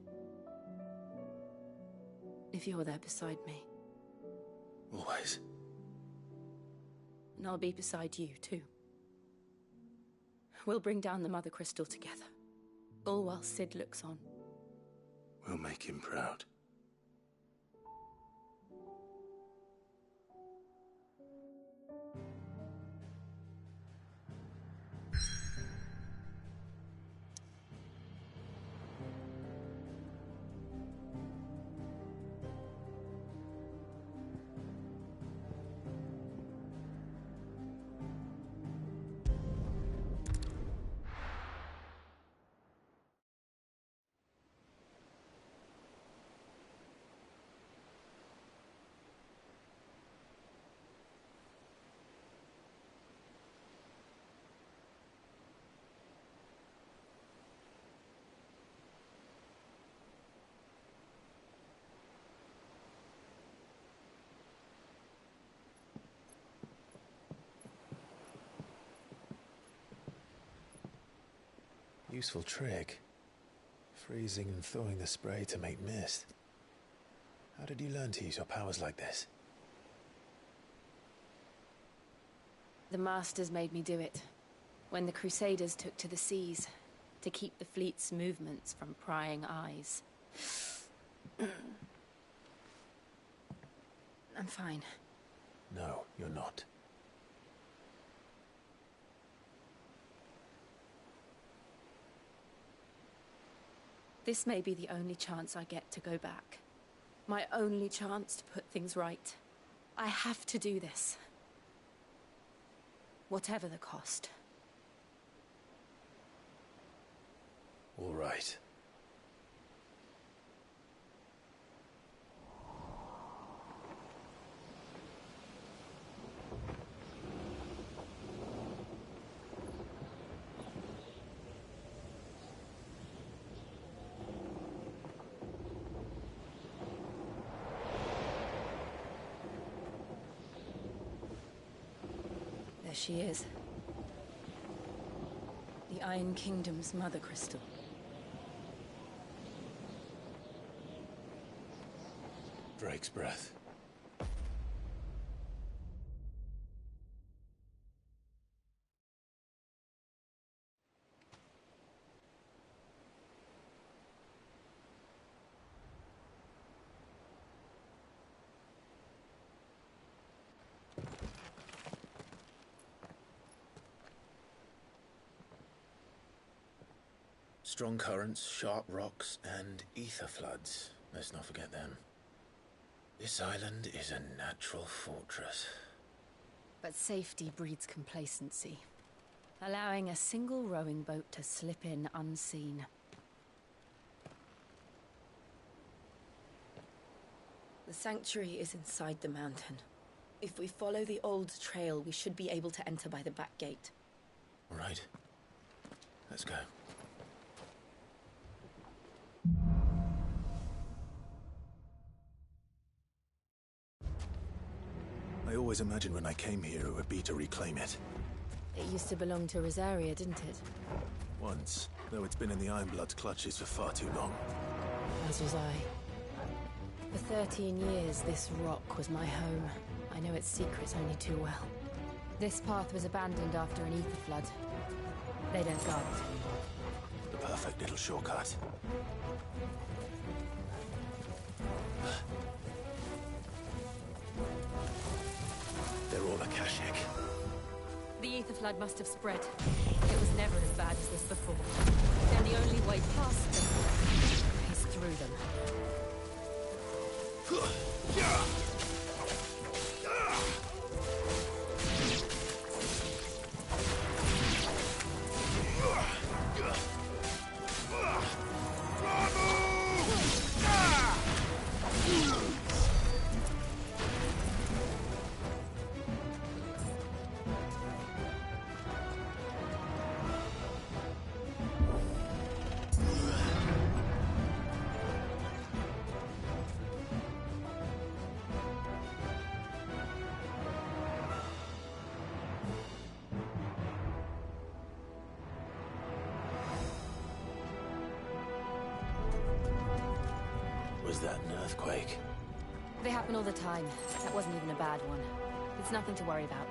If you're there beside me. Always. And I'll be beside you, too. We'll bring down the Mother Crystal together. All while Sid looks on. We'll make him proud. Useful trick. Freezing and thawing the spray to make mist. How did you learn to use your powers like this? The Masters made me do it. When the Crusaders took to the seas, to keep the fleet's movements from prying eyes. I'm fine. No, you're not. This may be the only chance I get to go back. My only chance to put things right. I have to do this. Whatever the cost. All right. There she is. The Iron Kingdom's mother crystal. Drake's breath. Strong currents, sharp rocks, and ether floods. Let's not forget them. This island is a natural fortress. But safety breeds complacency, allowing a single rowing boat to slip in unseen. The sanctuary is inside the mountain. If we follow the old trail, we should be able to enter by the back gate. All right. Let's go. I always imagined when I came here it would be to reclaim it. It used to belong to Rosaria, didn't it? Once, though it's been in the Ironblood's clutches for far too long. As was I. For 13 years, this rock was my home. I know its secrets only too well. This path was abandoned after an ether flood. They don't guard it. The perfect little shortcut. They're all Akashic. The ether flood must have spread. It was never as bad as this before. Then the only way past them is through them. Was that an earthquake? They happen all the time. That wasn't even a bad one. It's nothing to worry about.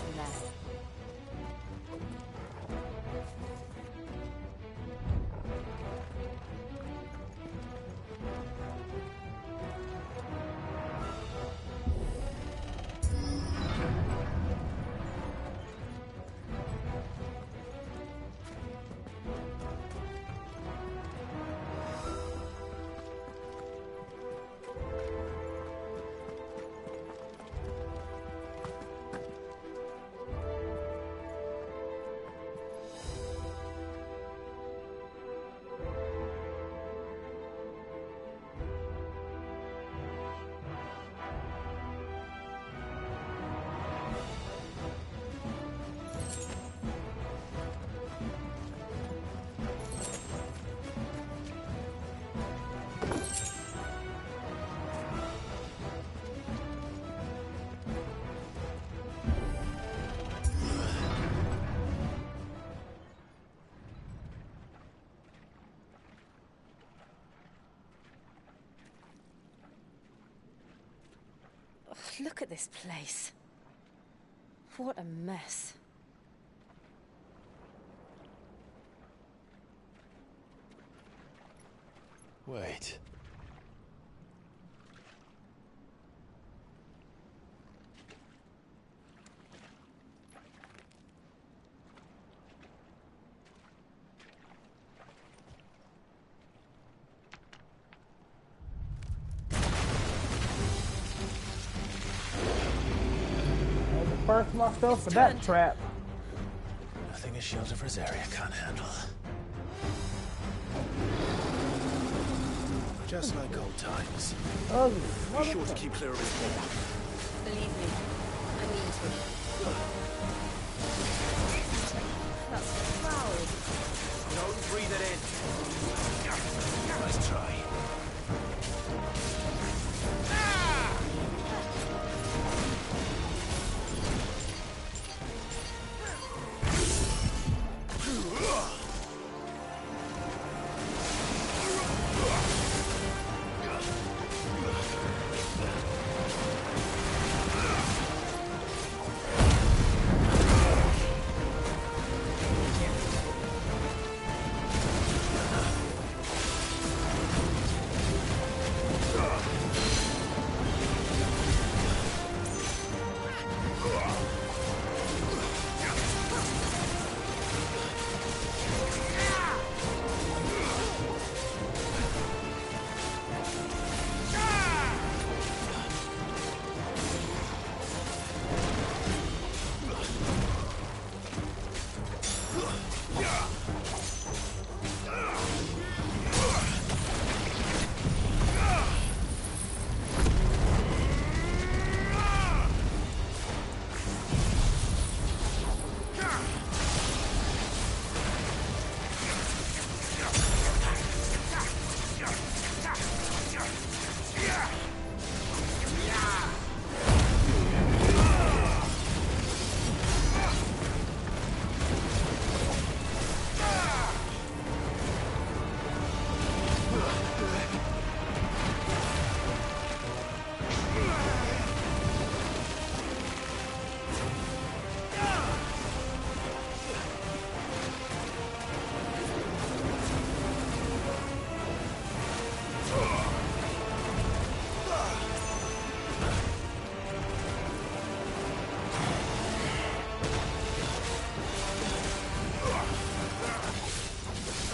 from there. Look at this place. What a mess. Wait. First myself for that trap. Nothing a shelter for Zarya can't handle. Just like old times. Be sure to keep clear of his paw. Believe me, I mean to. That's foul. Don't breathe it in. Nice try.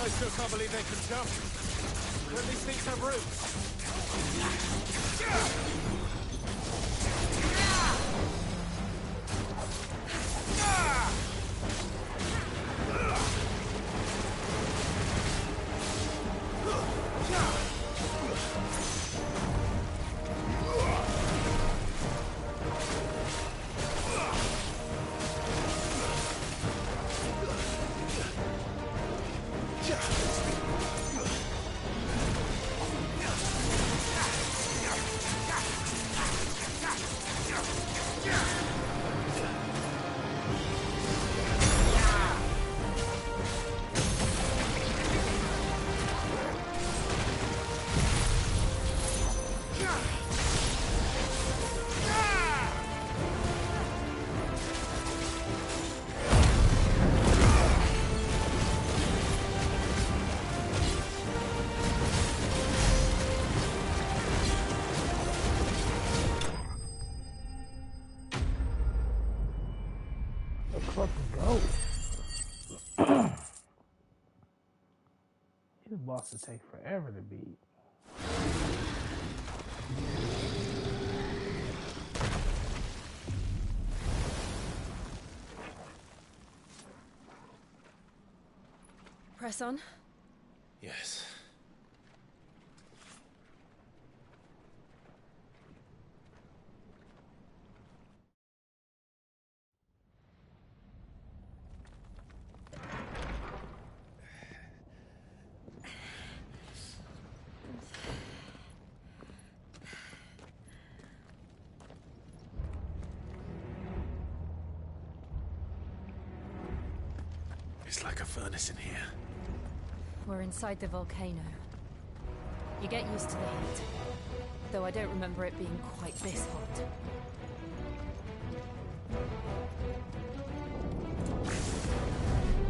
I still can't believe they can jump. But these things have roots. Let's go. These bosses take forever to beat. Press on. Yes. It's like a furnace in here. We're inside the volcano. You get used to the heat, though I don't remember it being quite this hot.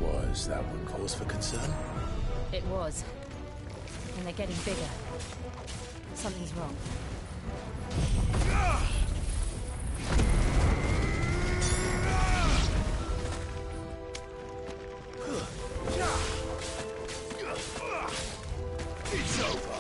Was that one cause for concern? It was. And they're getting bigger. Something's wrong. It's over.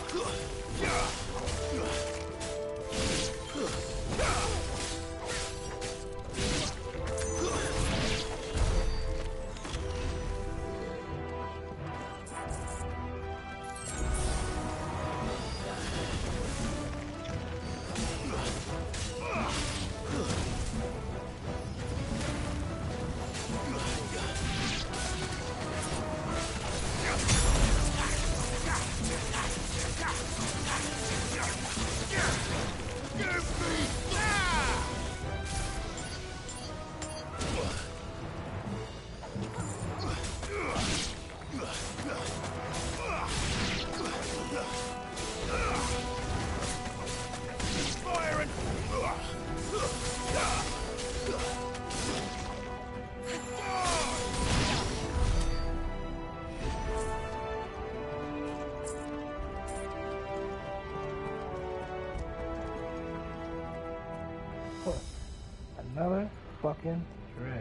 Another fucking trail.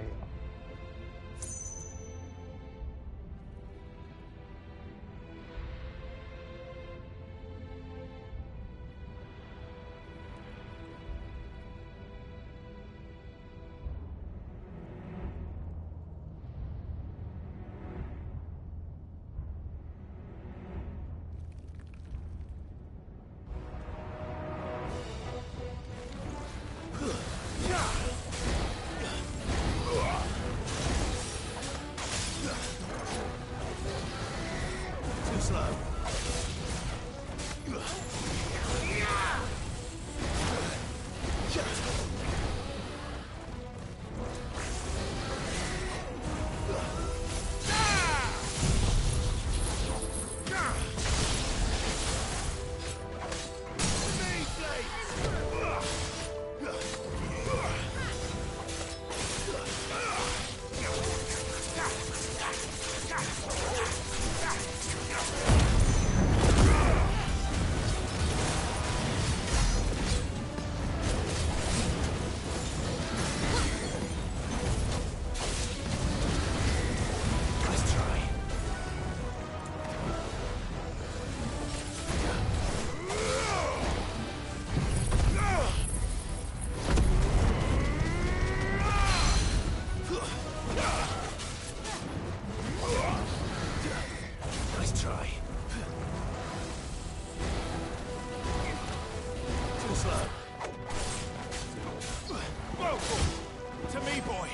Too slow. To me, boy.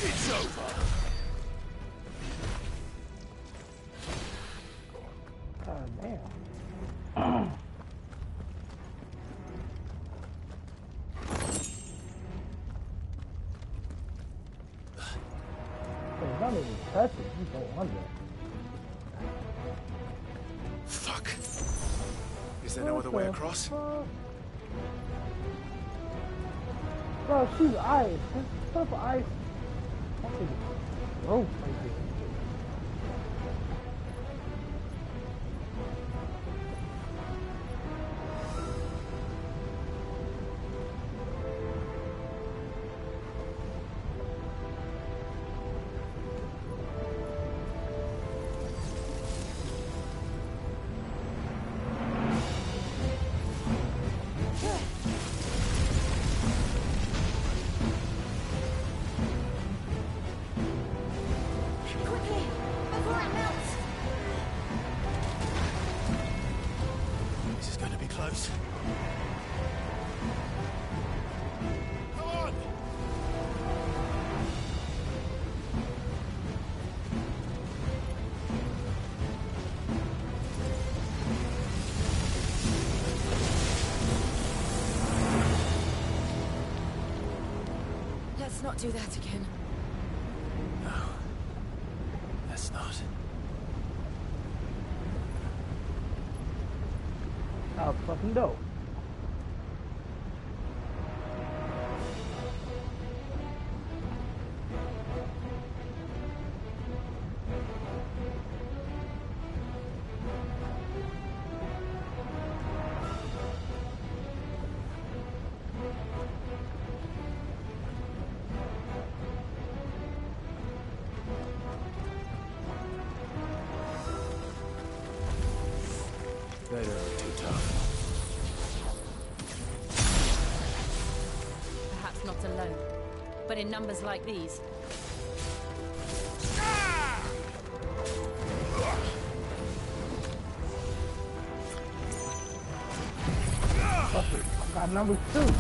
It's over. God damn. Don't even touch it, you don't wonder. there no other way across? Bro, she's ice. This stuff ice. Fucking rope right there. Let's not do that again. No. Let's not. That was fucking dope. They don't look too tough. Perhaps not alone, but in numbers like these. Fuck it. I got numbers too.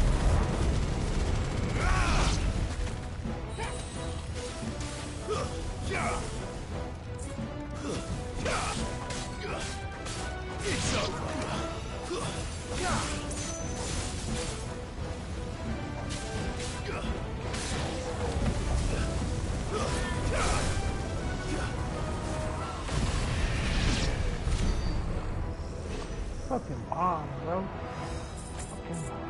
Fucking bomb, bro. Fucking bomb.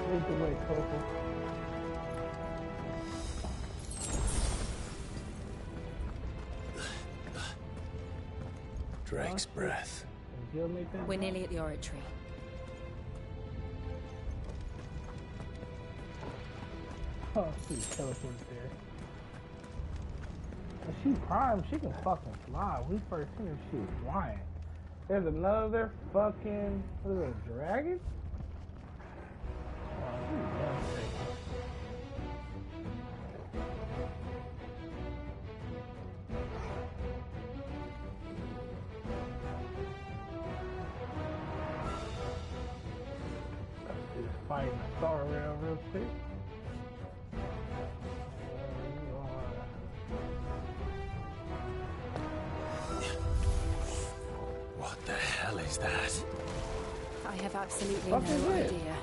Lead the way, Purple. Drake's breath. We're nearly at the oratory. Oh, she's teleport there. If she prime, she can fucking fly. We first seen her, she was flying. There's another fucking, what is it, a dragon? Oh, she's devastating. Fighting Star Rail real quick. What the hell is that? I have absolutely What no is it? idea.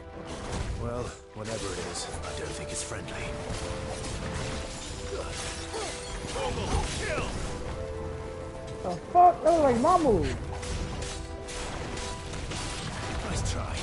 Well, whatever it is, I don't think it's friendly. The fuck? That was like my move. Nice try.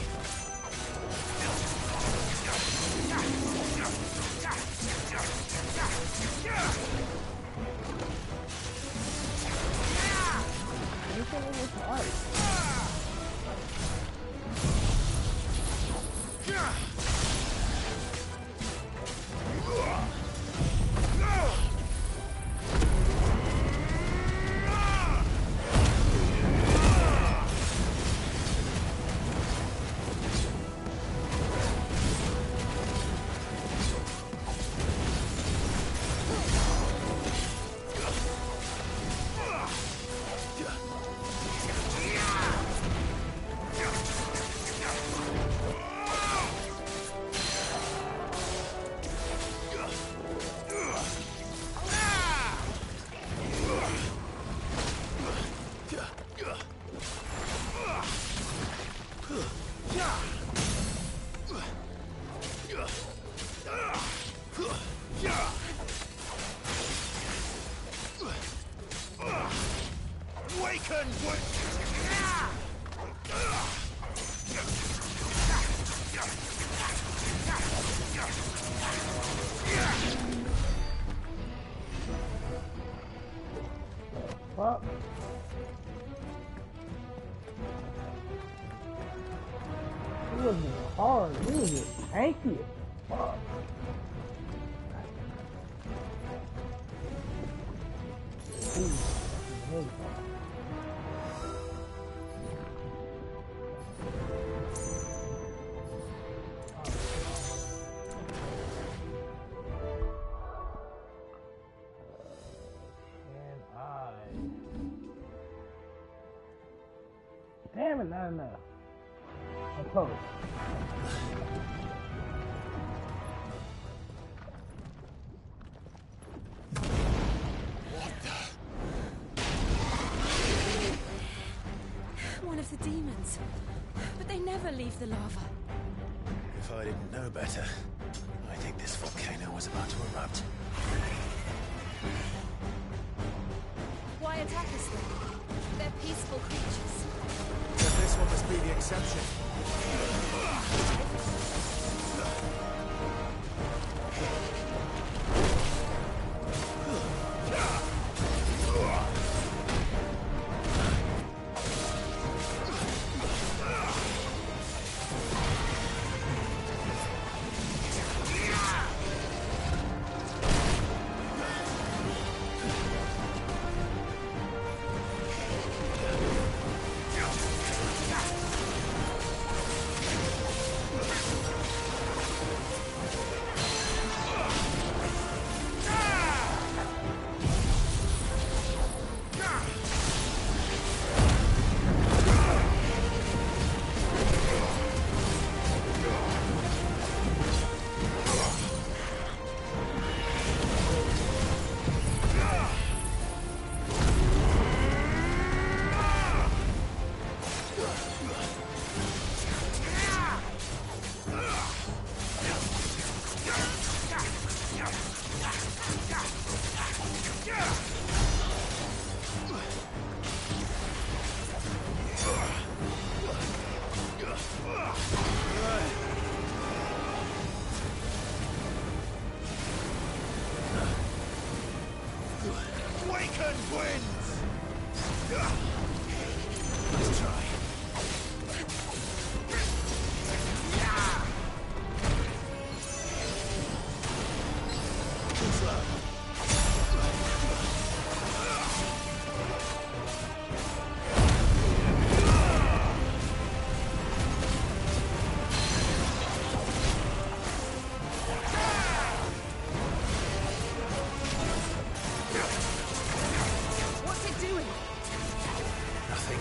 Waken! Fuck. It wasn't even hard. It was just tanky as fuck. Damn it, not enough. I'm close. One of the demons. But they never leave the lava. If I didn't know better, I think this volcano was about to erupt. Why attack us then? They're peaceful creatures. Then this one must be the exception.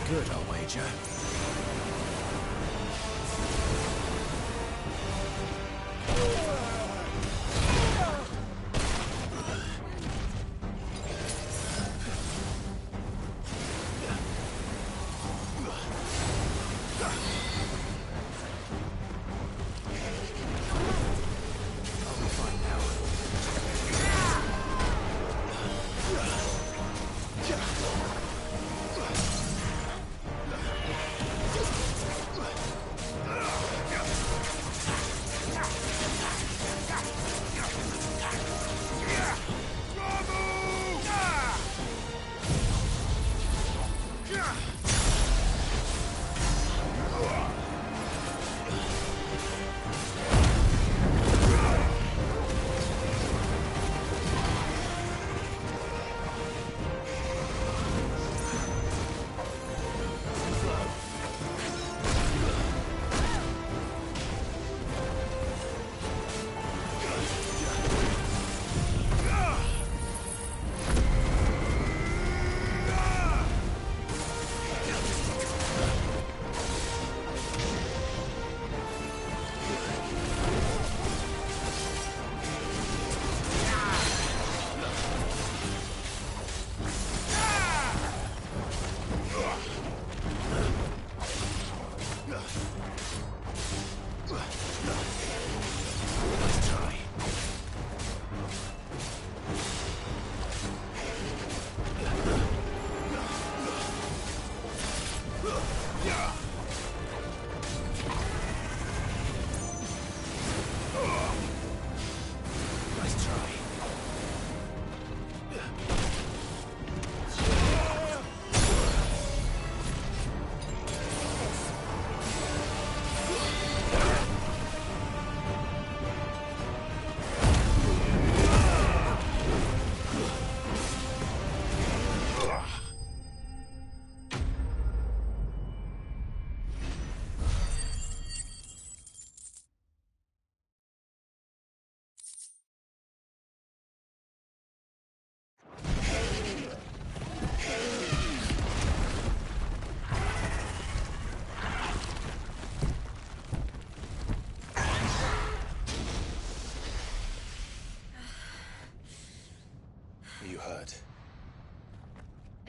Good, I'll wager.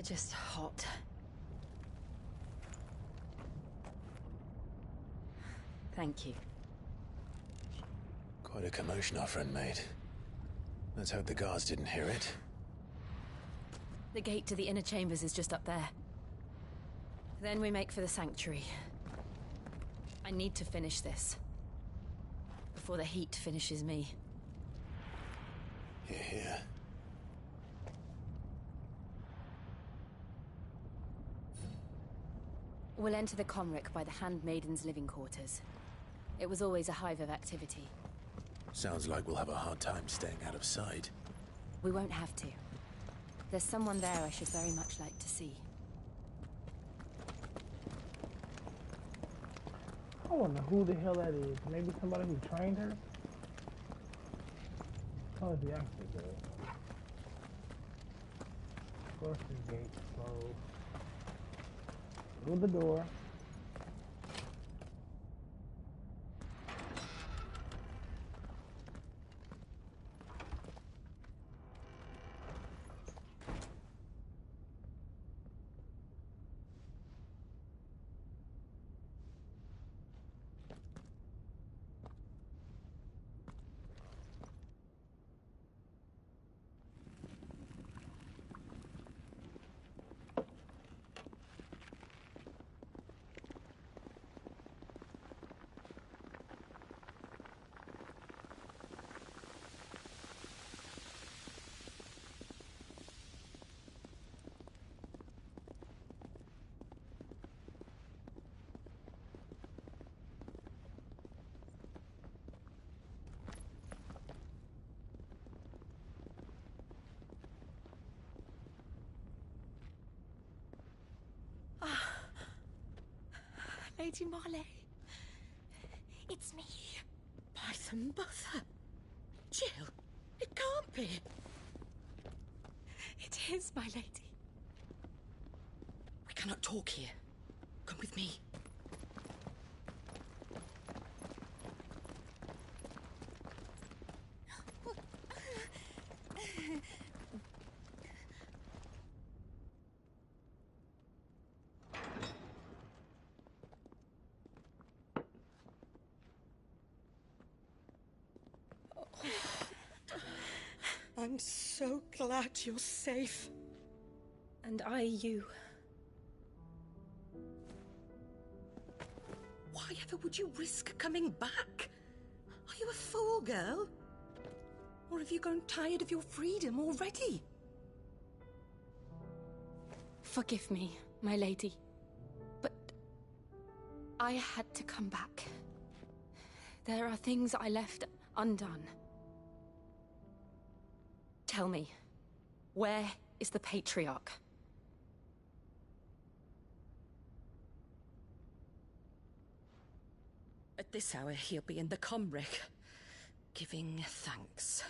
just hot. Thank you. Quite a commotion our friend made. Let's hope the guards didn't hear it. The gate to the inner chambers is just up there. Then we make for the sanctuary. I need to finish this. Before the heat finishes me. Hear, hear. We'll enter the Comric by the Handmaiden's living quarters. It was always a hive of activity. Sounds like we'll have a hard time staying out of sight. We won't have to. There's someone there I should very much like to see. I wonder who the hell that is. Maybe somebody who trained her? How is the actually good? Of course the gate's closed. Through the door. Lady Marley. It's me. Python Buffer. Jill, it can't be. It is, my lady. We cannot talk here. Come with me. I'm so glad you're safe. And I you. Why ever would you risk coming back? Are you a fool, girl? Or have you grown tired of your freedom already? Forgive me, my lady. But I had to come back. There are things I left undone. Tell me, where is the Patriarch? At this hour, he'll be in the Comric, giving thanks.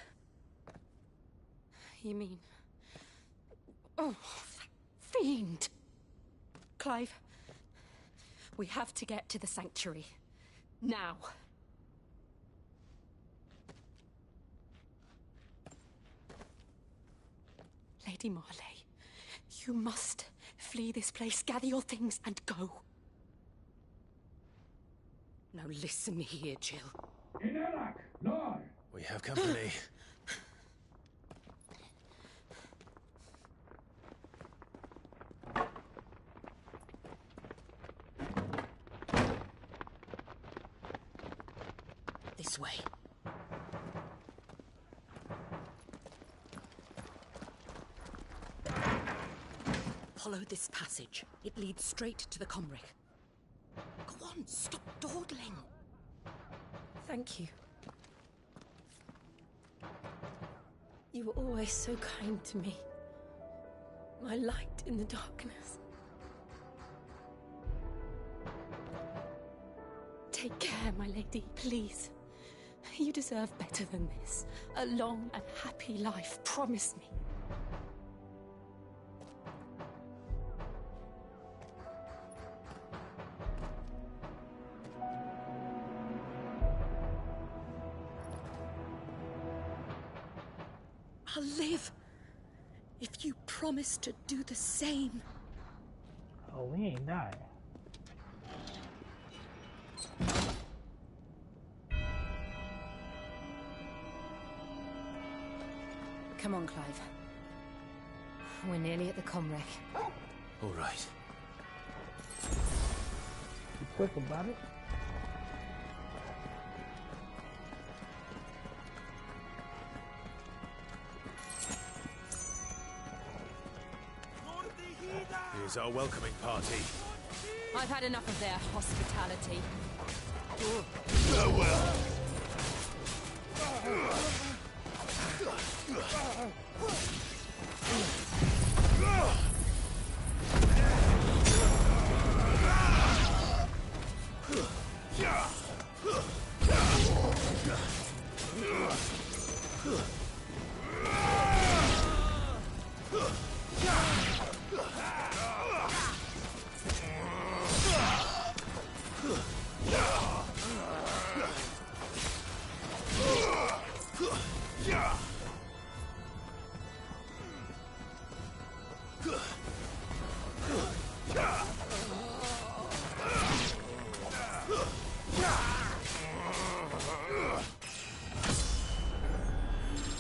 You mean... Oh, that fiend! Clive, we have to get to the sanctuary. Now. Lady Marley, you must flee this place, gather your things, and go. Now listen here, Jill. We have company. This way. Follow this passage. It leads straight to the Comric. Go on, stop dawdling. Thank you. You were always so kind to me. My light in the darkness. Take care, my lady, please. You deserve better than this. A long and happy life, promise me. I'll live if you promise to do the same. Oh, we ain't dying. Come on, Clive. We're nearly at the comwreck. All right. Be quick about it. Here's our welcoming party. I've had enough of their hospitality. Farewell.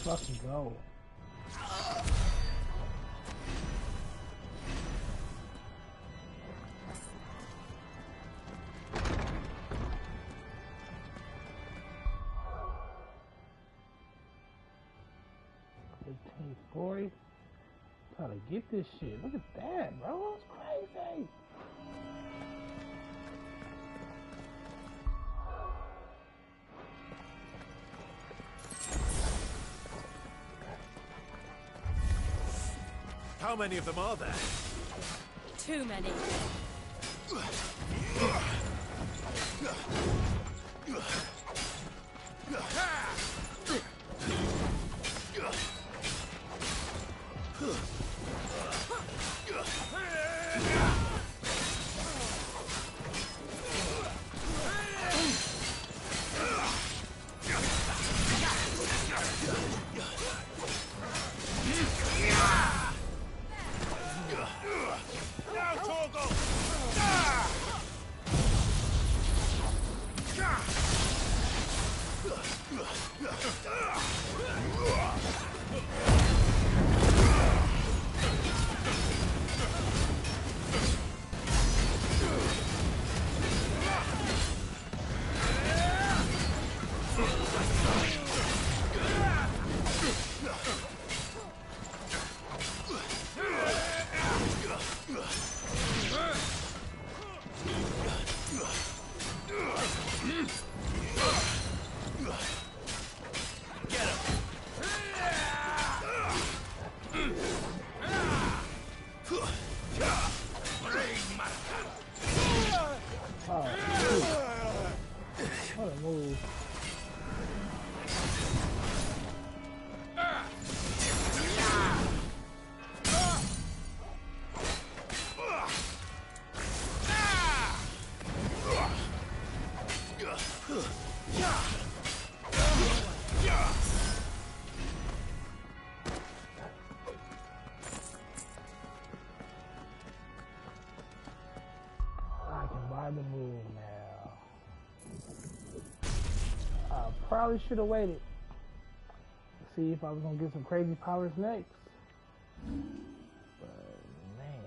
Fucking go. $15.40. Trying to get this shit. Look at that, bro. That's crazy. How many of them are there? Too many. What a move. I can buy the move now. I probably should have waited to see if I was gonna get some crazy powers next. But man.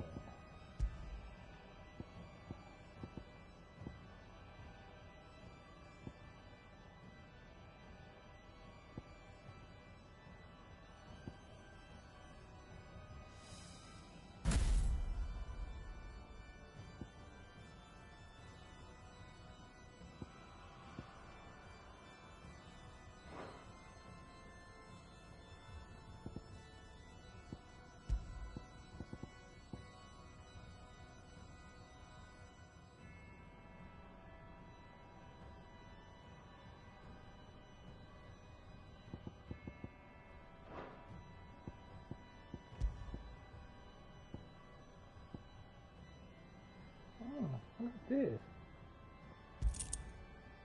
Oh, look at this.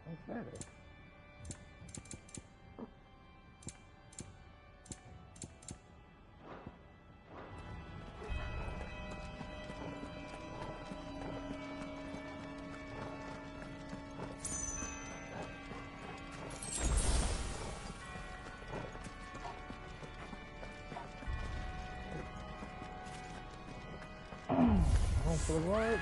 That's better. going for the road.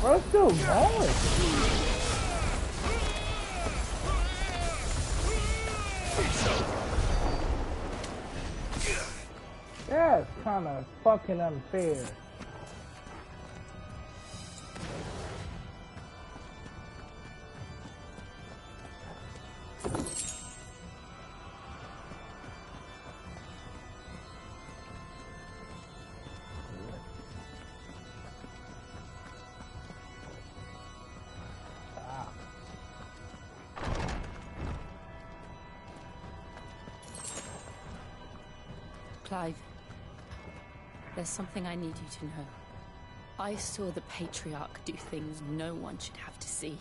Bro, it's still going. That's kind of fucking unfair. Clive, there's something I need you to know. I saw the Patriarch do things no one should have to see.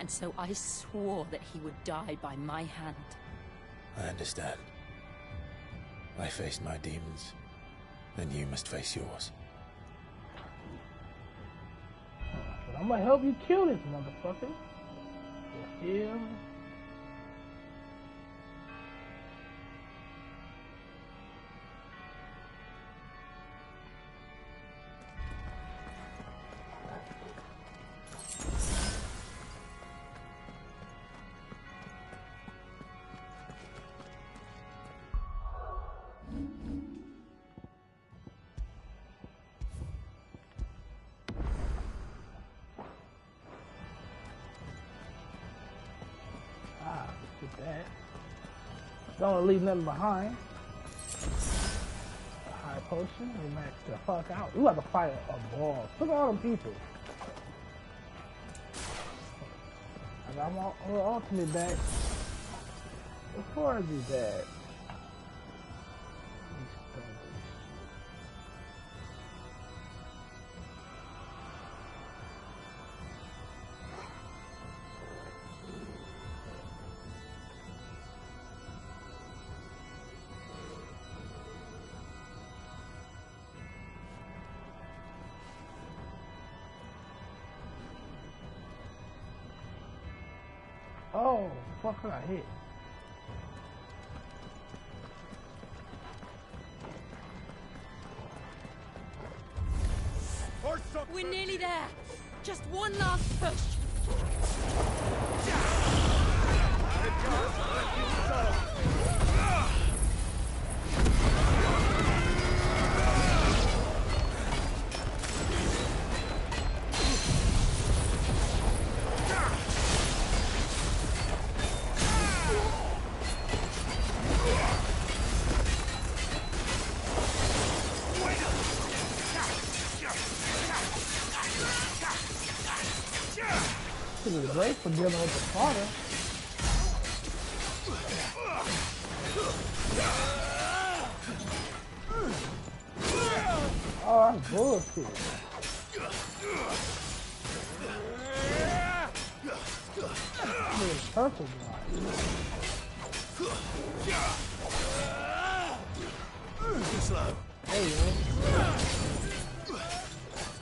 And so I swore that he would die by my hand. I understand. I faced my demons, and you must face yours. But I'm gonna help you kill this motherfucker. You feel me? Get that. Don't want to leave nothing behind. A high potion. We max the fuck out. We about to fight a boss. Look at all them people. I got my ultimate back. Before I do that, oh, fuck, I got hit. We're nearly there. Just one last push. This is great for dealing with the father. Oh, that's bullshit. Purple Too slow. There you go.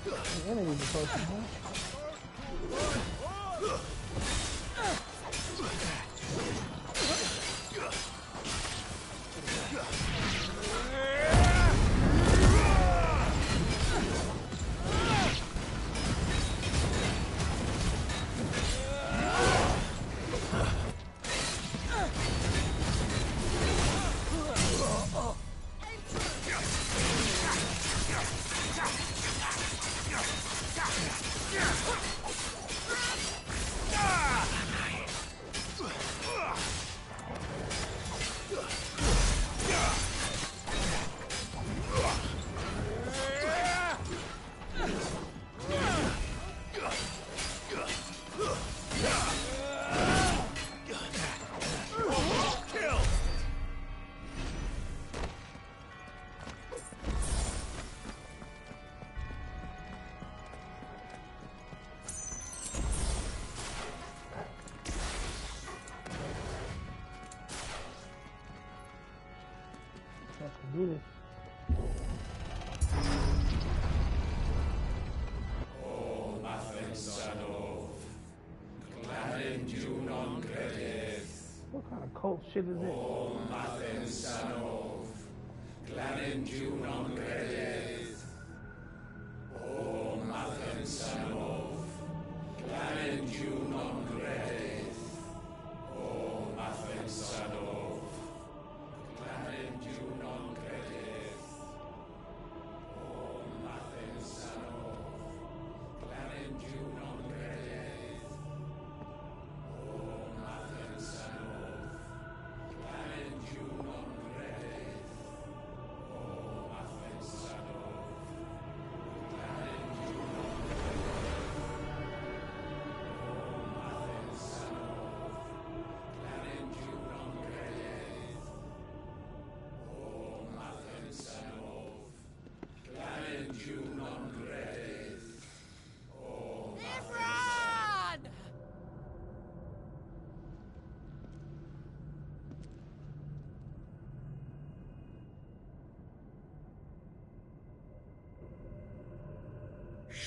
The enemy's supposed to be. Do this. What kind of cult shit is this?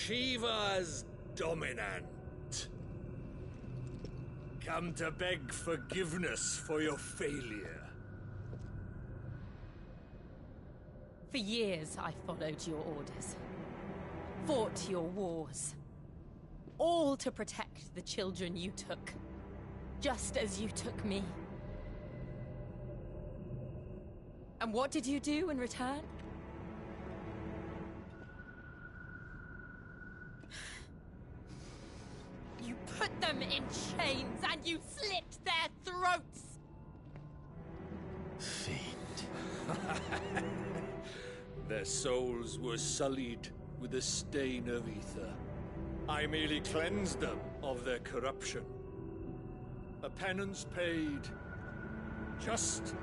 Shiva's dominant. Come to beg forgiveness for your failure. For years, I followed your orders. Fought your wars. All to protect the children you took. Just as you took me. And what did you do in return? You put them in chains and you slit their throats! Their souls were sullied with the stain of ether. I merely cleansed them of their corruption. A penance paid, just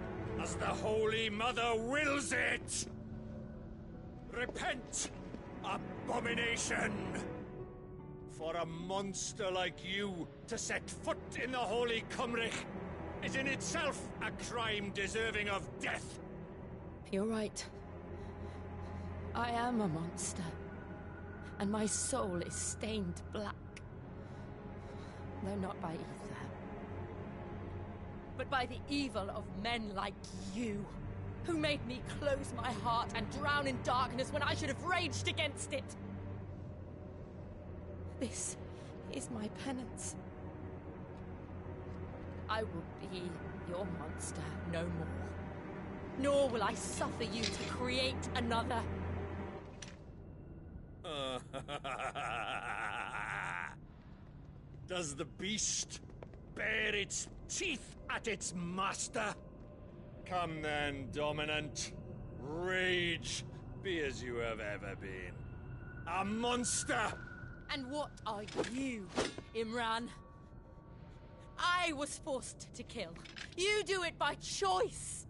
as the Holy Mother wills it! Repent, abomination! For a monster like you to set foot in the Holy Cymric is in itself a crime deserving of death. You're right. I am a monster. And my soul is stained black. Though not by ether. But by the evil of men like you, who made me close my heart and drown in darkness when I should have raged against it. This is my penance. I will be your monster no more. Nor will I suffer you to create another. Does the beast bare its teeth at its master? Come then, dominant. Rage, be as you have ever been. A monster! And what are you, Imran? I was forced to kill. You do it by choice.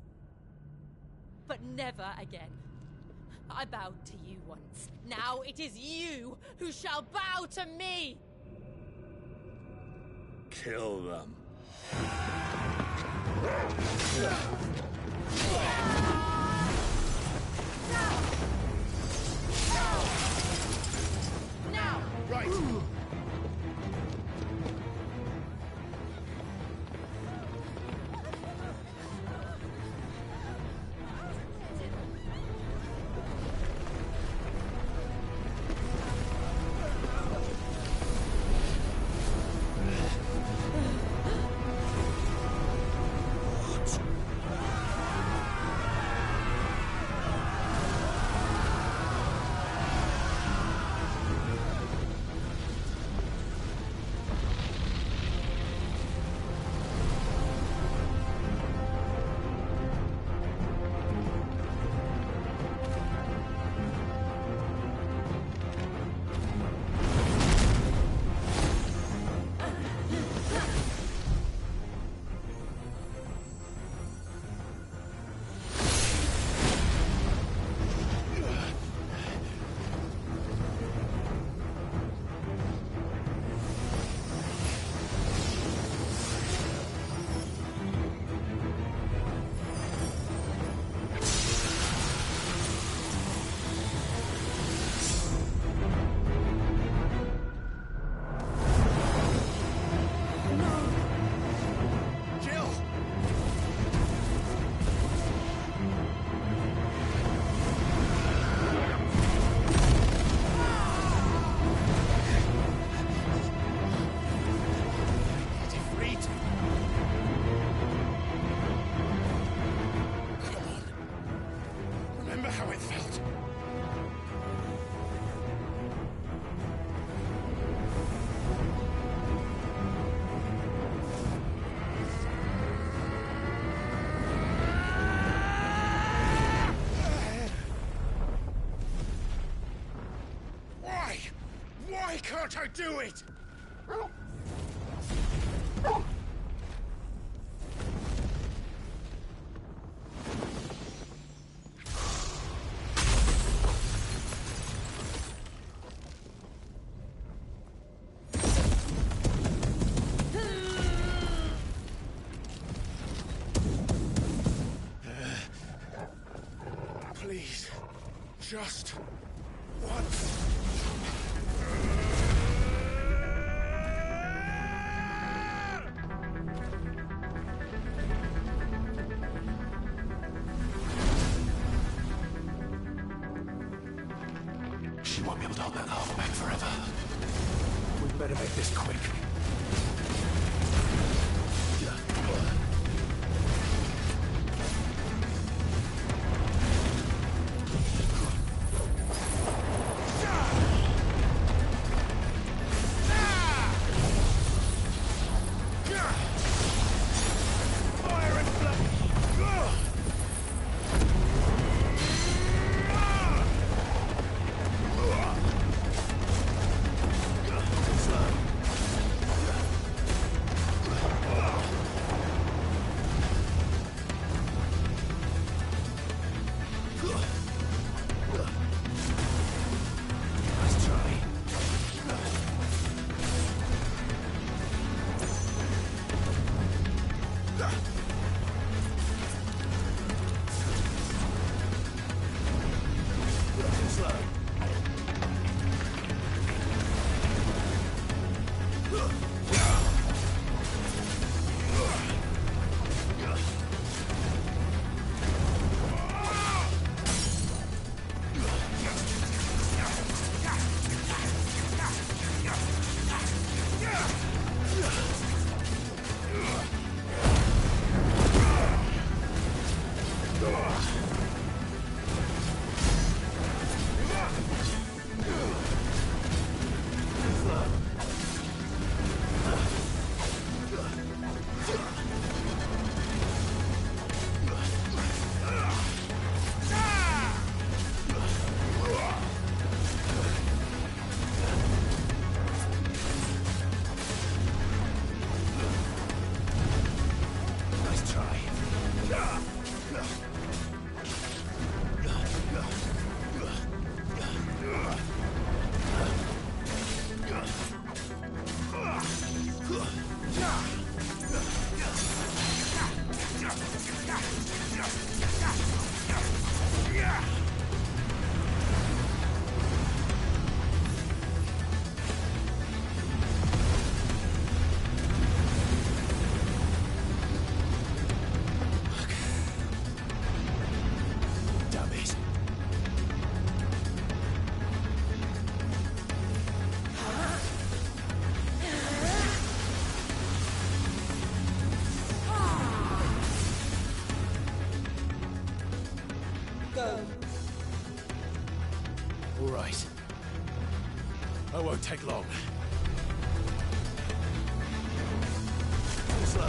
But never again. I bowed to you once. Now it is you who shall bow to me! Kill them. Now! Right! it. Why? Why can't I do it? Please, just once. She won't be able to hold that half back forever. We better make this quick. All right. I won't take long. Slow.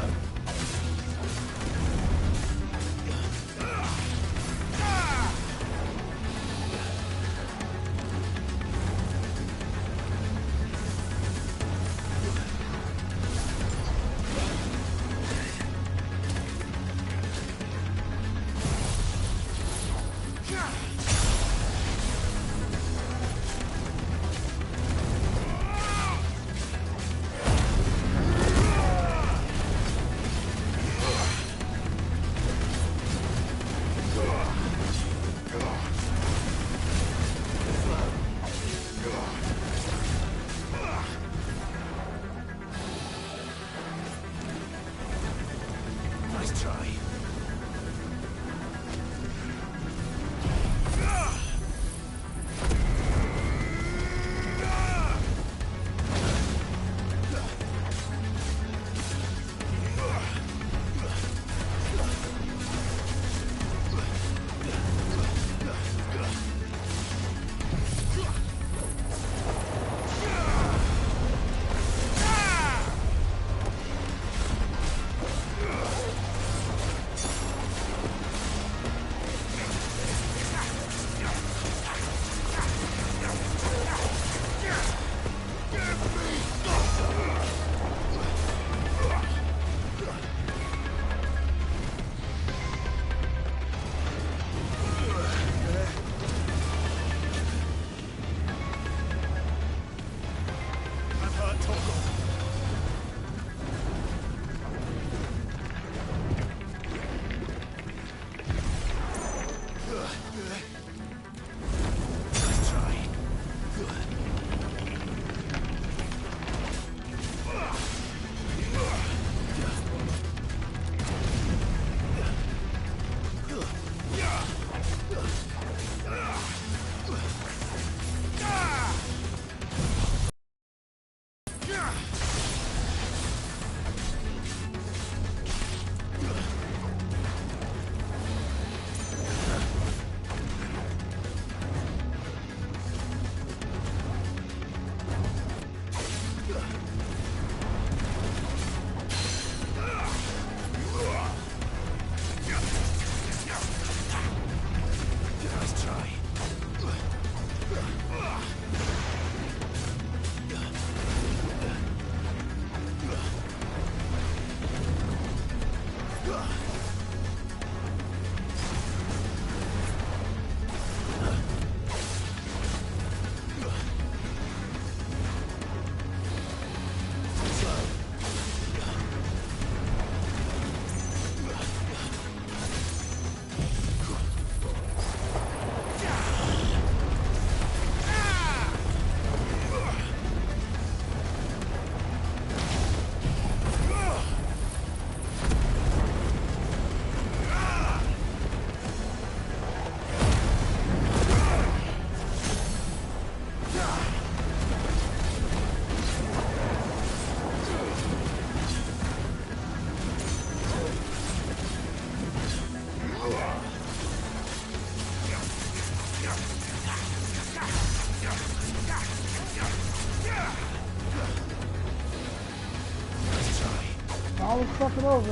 Always fucking over.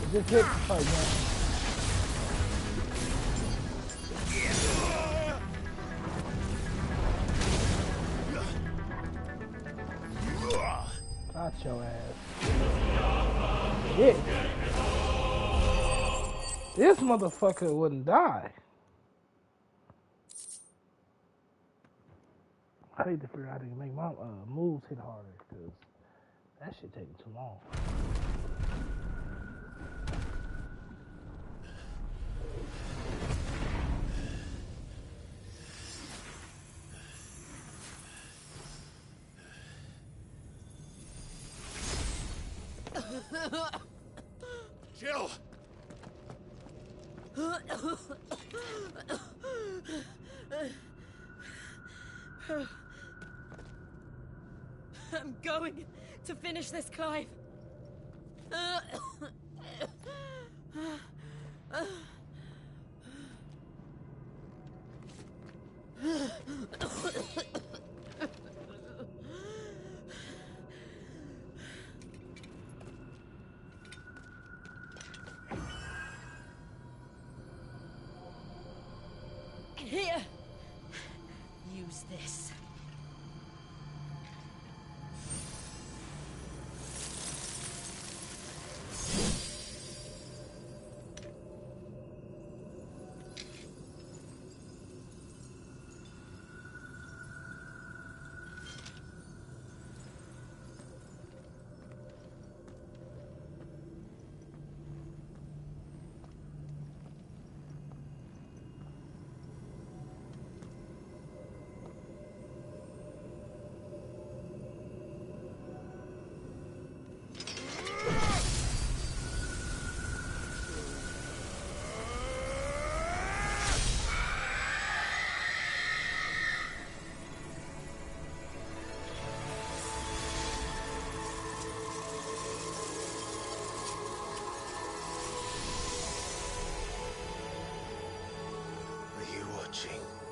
It just hit the fight, man. Got your ass. Shit. This motherfucker wouldn't die. I need to figure out how to make my moves hit harder, because that shit taking too long. Jill! I'm going to finish this, Clive. Here. Use this.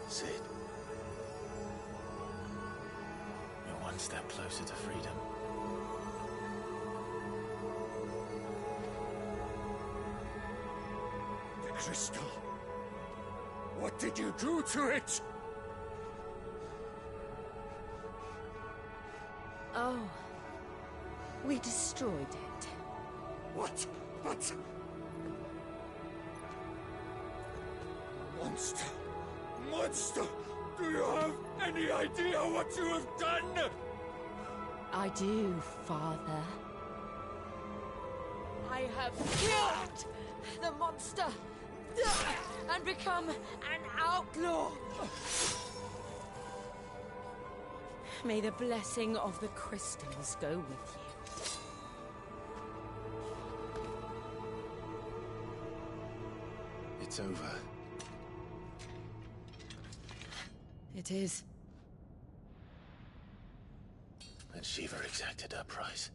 Sid. You're one step closer to freedom. The crystal. What did you do to it? Oh. We destroyed it. What? But... Monster! Monster! Do you have any idea what you have done? I do, Father. I have killed the monster and become an outlaw. May the blessing of the crystals go with you. It's over. It is. And Shiva exacted her price.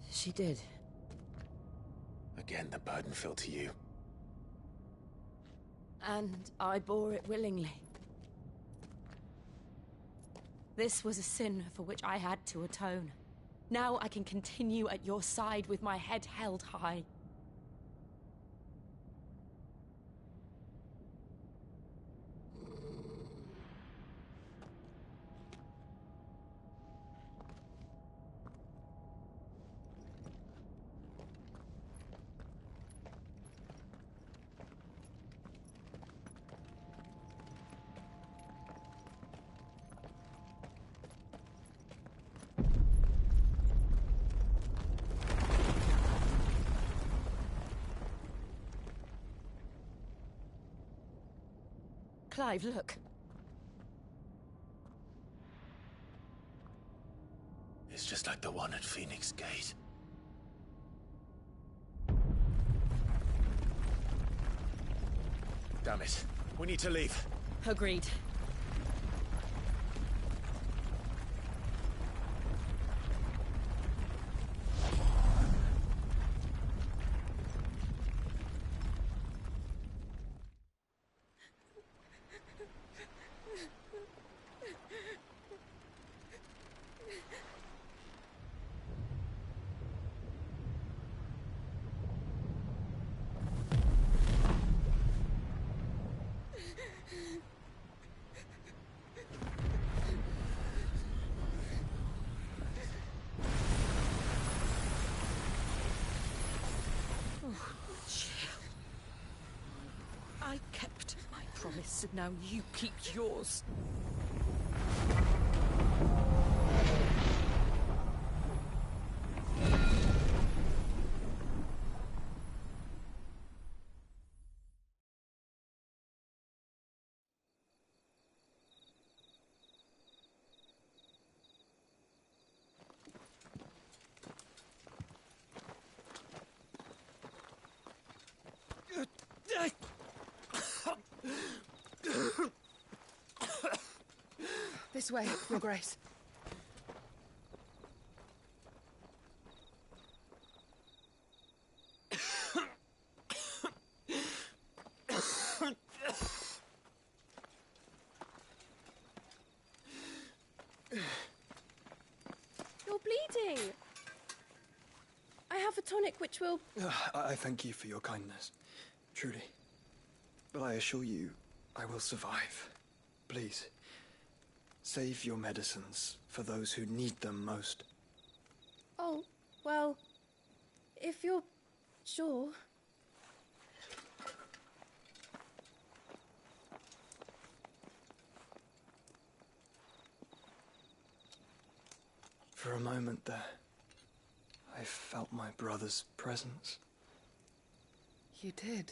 She did. Again, the burden fell to you. And I bore it willingly. This was a sin for which I had to atone. Now I can continue at your side with my head held high. Clive, look. It's just like the one at Phoenix Gate. Damn it. We need to leave. Agreed. promise, and now you keep yours. This way, Your Grace. You're bleeding. I have a tonic which will... I thank you for your kindness, truly. But I assure you, I will survive. Please, save your medicines for those who need them most. Oh, well, if you're sure. For a moment there, I felt my brother's presence. You did?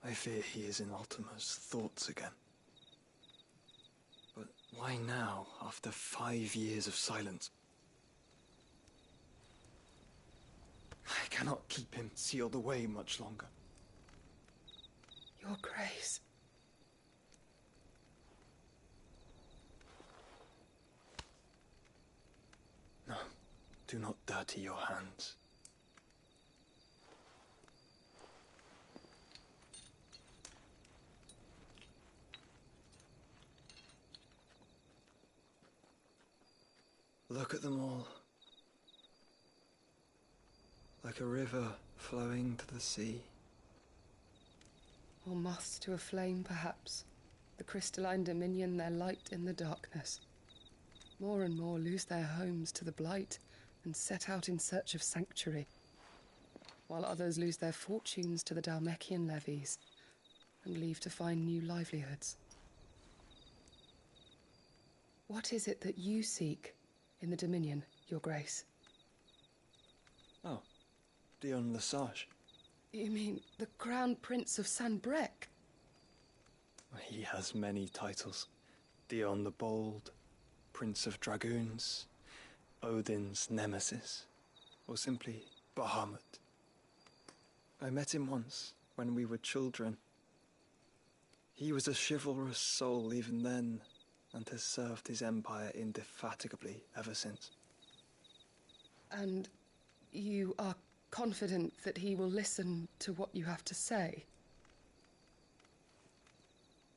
I fear he is in Ultima's thoughts again. But why now, after 5 years of silence? I cannot keep him sealed away much longer. Your Grace. No, do not dirty your hands. Look at them all. Like a river flowing to the sea. Or moths to a flame, perhaps. The crystalline dominion, their light in the darkness. More and more lose their homes to the blight and set out in search of sanctuary, while others lose their fortunes to the Dhalmekian levies and leave to find new livelihoods. What is it that you seek in the Dominion, Your Grace? Oh, Dion Lesage. You mean the Crown Prince of Sanbrec? He has many titles. Dion the Bold, Prince of Dragoons, Odin's Nemesis, or simply Bahamut. I met him once, when we were children. He was a chivalrous soul even then, and has served his empire indefatigably ever since. And you are confident that he will listen to what you have to say?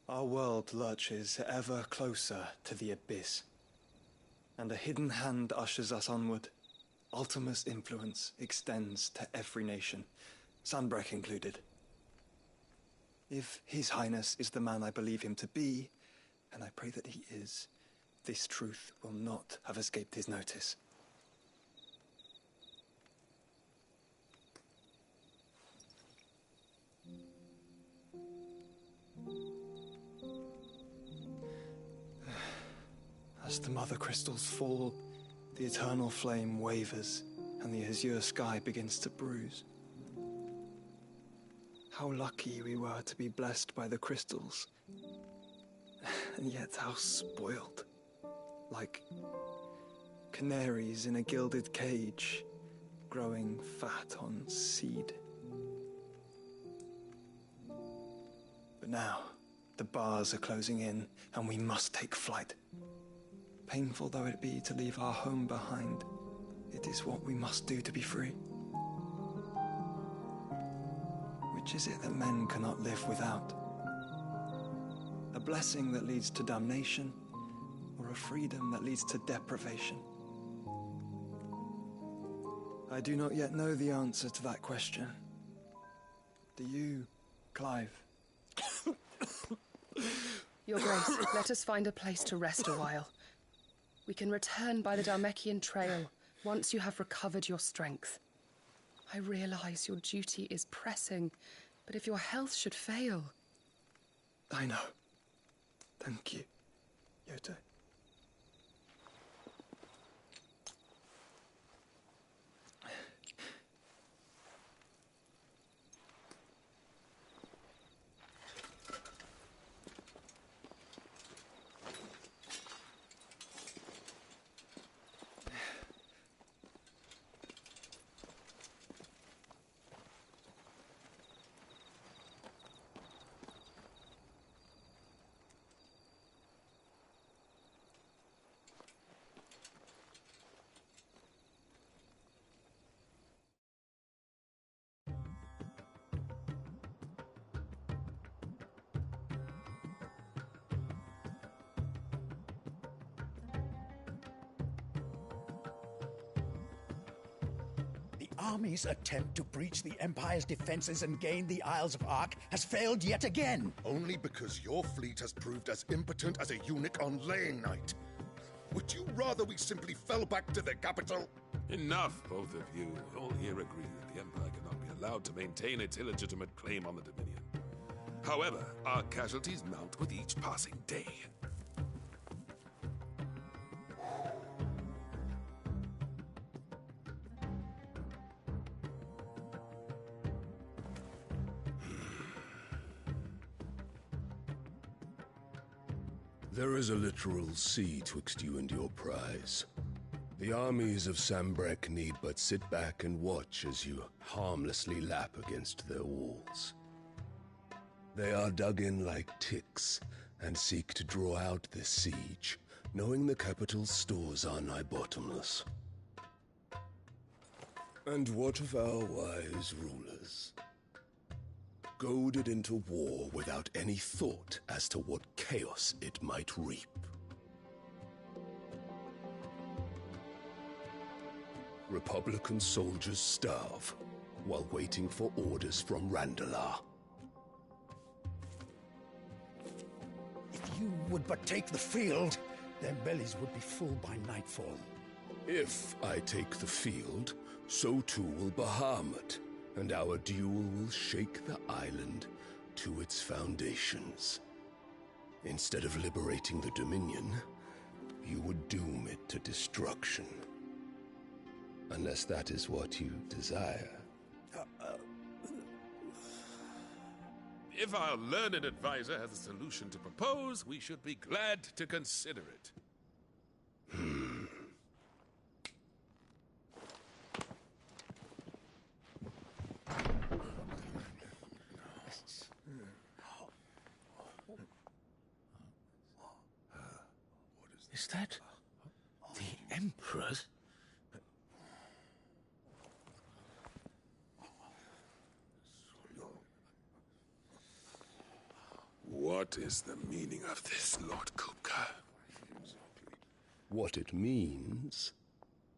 Our world lurches ever closer to the abyss, and a hidden hand ushers us onward. Ultima's influence extends to every nation, Sanbrec included. If His Highness is the man I believe him to be, and I pray that he is, this truth will not have escaped his notice. As the mother crystals fall, the eternal flame wavers, and the azure sky begins to bruise. How lucky we were to be blessed by the crystals. And yet how spoiled. Like canaries in a gilded cage, growing fat on seed. But now, the bars are closing in, and we must take flight. Painful though it be to leave our home behind, it is what we must do to be free. Which is it that men cannot live without? A blessing that leads to damnation, or a freedom that leads to deprivation? I do not yet know the answer to that question. Do you, Clive? Your Grace, let us find a place to rest a while. We can return by the Dhalmekian trail once you have recovered your strength. I realize your duty is pressing, but if your health should fail... I know. Thank you, Yote. The army's attempt to breach the Empire's defenses and gain the Isles of Ark has failed yet again. Only because your fleet has proved as impotent as a eunuch on laying night. Would you rather we simply fell back to the capital? Enough, both of you. All here agree that the Empire cannot be allowed to maintain its illegitimate claim on the Dominion. However, our casualties mount with each passing day. There is a literal sea twixt you and your prize. The armies of Sambrek need but sit back and watch as you harmlessly lap against their walls. They are dug in like ticks and seek to draw out this siege, knowing the capital's stores are nigh bottomless. And what of our wise rulers? Goaded into war without any thought as to what chaos it might reap. Republican soldiers starve while waiting for orders from Randalar. If you would but take the field, their bellies would be full by nightfall. If I take the field, so too will Bahamut, and our duel will shake the island to its foundations. Instead of liberating the Dominion, you would doom it to destruction. Unless that is what you desire. If our learned advisor has a solution to propose, we should be glad to consider it. Is that the Emperor's? What is the meaning of this, Lord Kupka? What it means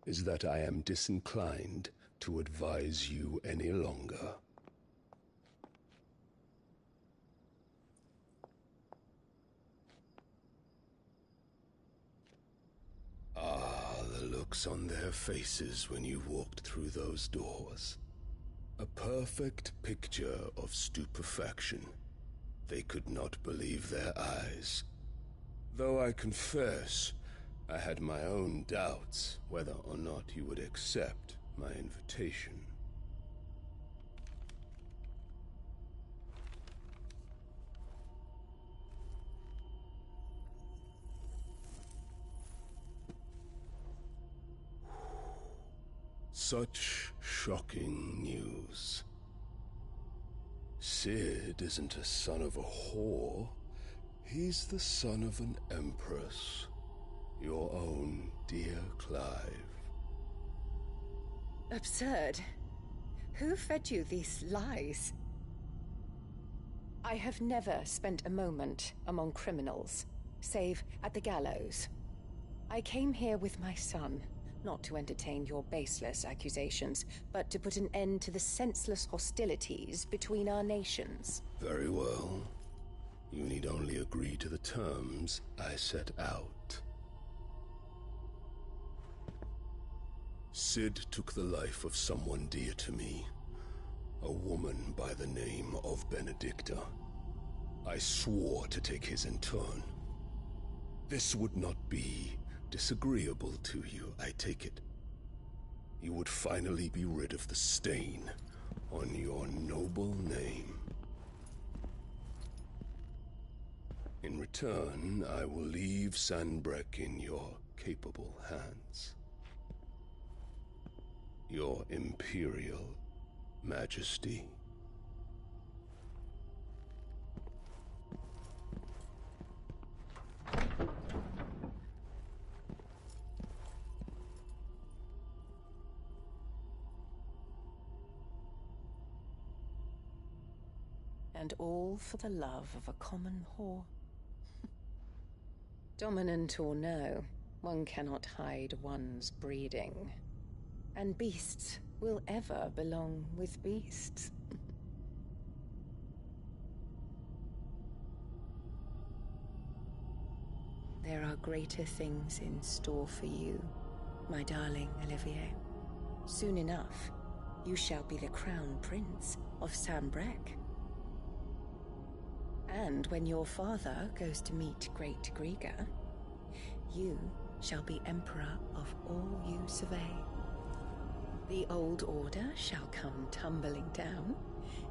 is that I am disinclined to advise you any longer. Ah, the looks on their faces when you walked through those doors. A perfect picture of stupefaction. They could not believe their eyes. Though I confess, I had my own doubts whether or not you would accept my invitation. Such shocking news. Sid isn't a son of a whore. He's the son of an empress. Your own dear Clive. Absurd. Who fed you these lies? I have never spent a moment among criminals, save at the gallows. I came here with my son, not to entertain your baseless accusations, but to put an end to the senseless hostilities between our nations. Very well. You need only agree to the terms I set out. Sid took the life of someone dear to me, a woman by the name of Benedicta. I swore to take his in turn. This would not be disagreeable to you, I take it. You would finally be rid of the stain on your noble name. In return, I will leave Sanbreque in your capable hands. Your Imperial Majesty. And all for the love of a common whore. Dominant or no, one cannot hide one's breeding. And beasts will ever belong with beasts. There are greater things in store for you, my darling Olivier. Soon enough, you shall be the crown prince of Sanbreque. And when your father goes to meet Great Griga, you shall be emperor of all you survey. The old order shall come tumbling down,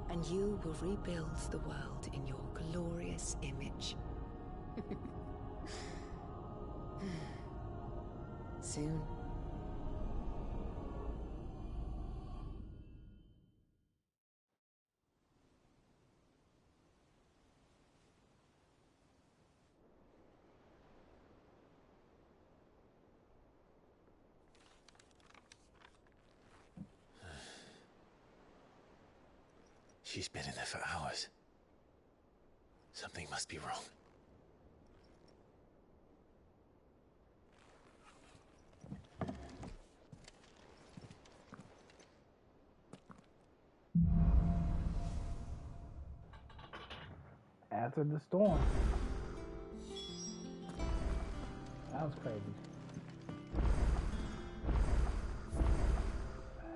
and you will rebuild the world in your glorious image. Soon. She's been in there for hours. Something must be wrong. After the storm. That was crazy.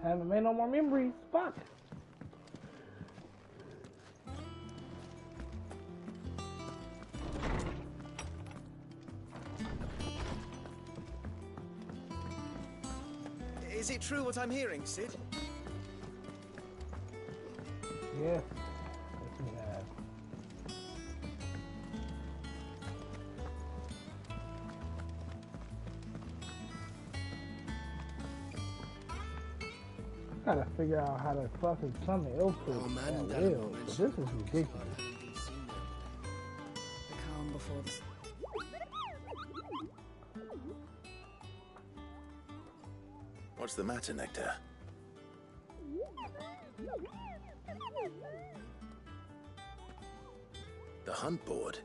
Haven't made no more memories. Fuck. Is it true what I'm hearing, Sid? Yes. Yes, we have. Gotta figure out how to fucking summon Ilford at will, but this is ridiculous. The calm before the... What's the matter, Nectar? The hunt board?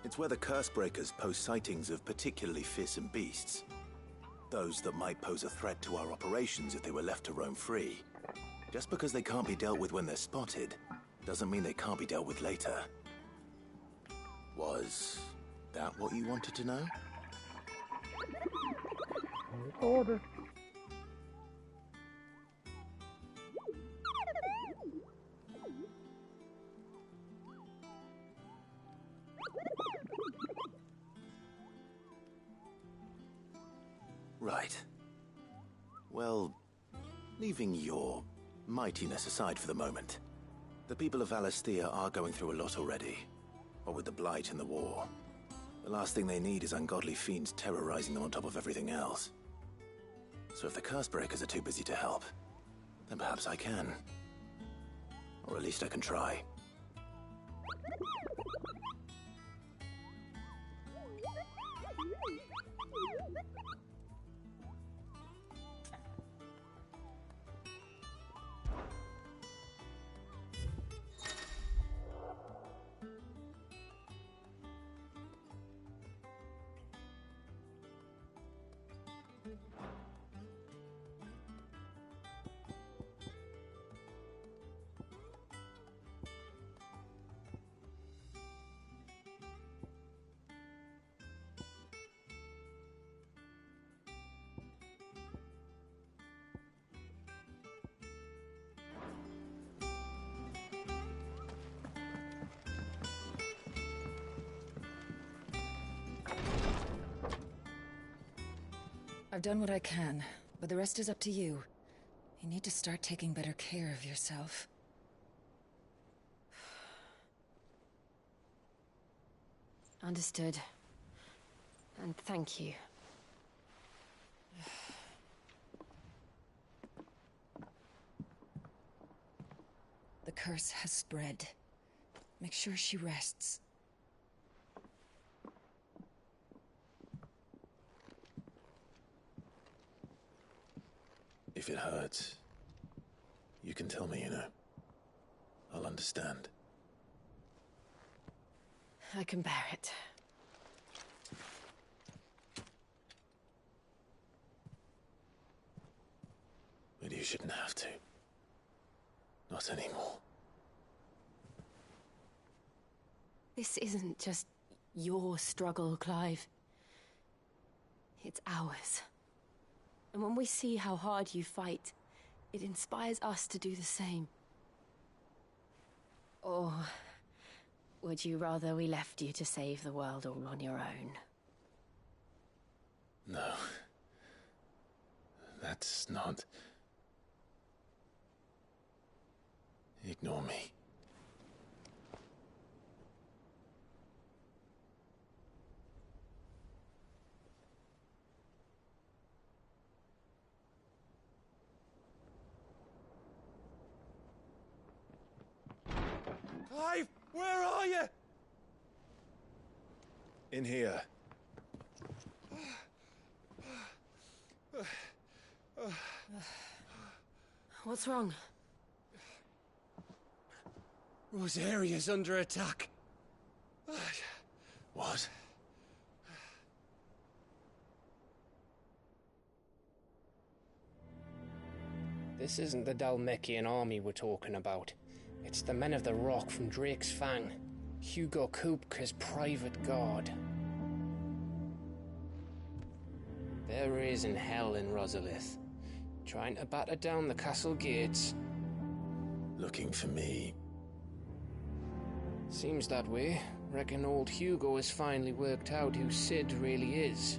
It's where the Cursebreakers post sightings of particularly fearsome beasts. Those that might pose a threat to our operations if they were left to roam free. Just because they can't be dealt with when they're spotted, doesn't mean they can't be dealt with later. Was that what you wanted to know? Order. Right. Well, leaving your mightiness aside for the moment, the people of Valisthea are going through a lot already. What with the Blight and the war. The last thing they need is ungodly fiends terrorizing them on top of everything else. So if the Cursebreakers are too busy to help, then perhaps I can. Or at least I can try. I've done what I can, but the rest is up to you. You need to start taking better care of yourself. Understood. And thank you. The curse has spread. Make sure she rests. If it hurts, you can tell me, you know. I'll understand. I can bear it. But you shouldn't have to. Not anymore. This isn't just your struggle, Clive. It's ours. And when we see how hard you fight, it inspires us to do the same. Or would you rather we left you to save the world all on your own? No. That's not... Ignore me. Clive, where are you? In here. What's wrong? Rosaria's under attack. What? This isn't the Dalmekian army we're talking about. It's the men of the Rock from Drake's Fang. Hugo Kupka's private guard. They're raising hell in Rosalith, trying to batter down the castle gates. Looking for me. Seems that way. Reckon old Hugo has finally worked out who Sid really is.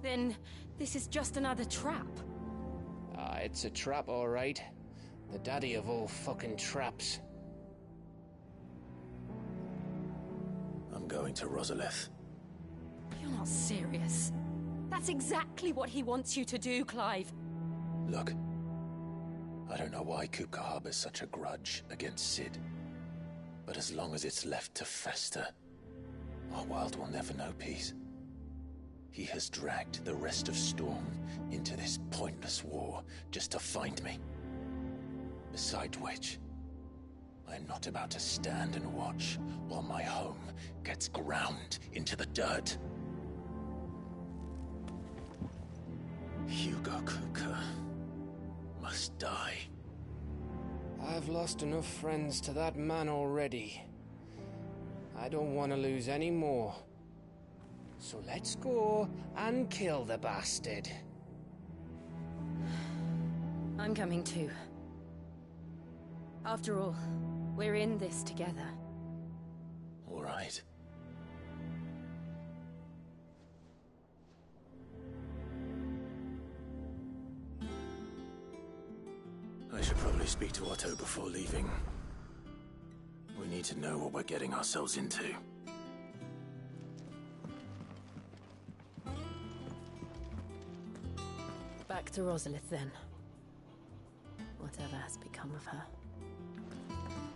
Then this is just another trap. Ah, it's a trap, all right. The daddy of all fucking traps. I'm going to Rosalith. You're not serious. That's exactly what he wants you to do, Clive. Look, I don't know why Kupka harbors such a grudge against Sid. But as long as it's left to fester, our world will never know peace. He has dragged the rest of Storm into this pointless war just to find me. Besides which, I am not about to stand and watch while my home gets ground into the dirt. Hugo Kupka must die. I've lost enough friends to that man already. I don't want to lose any more. So let's go and kill the bastard. I'm coming too. After all, we're in this together. All right. I should probably speak to Otto before leaving. We need to know what we're getting ourselves into. Back to Rosalith, then. Whatever has become of her.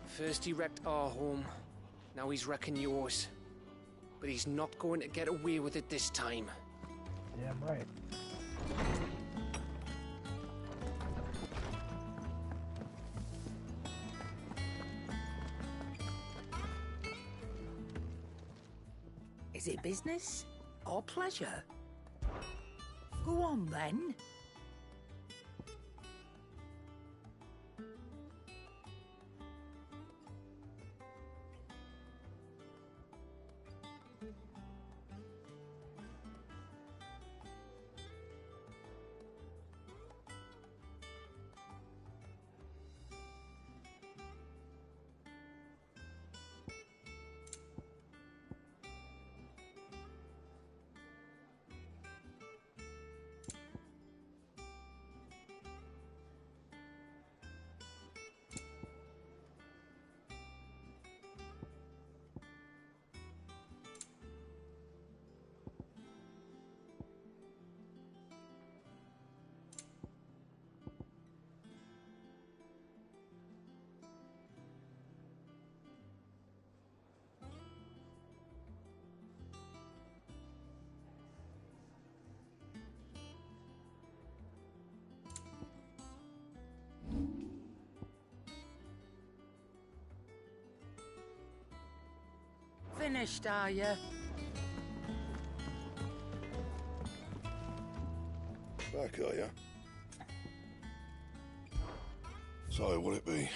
First he wrecked our home, now he's wrecking yours. But he's not going to get away with it this time. Damn right. Is it business or pleasure? Go on then. finished, are you? Back, are ya? So, will it be?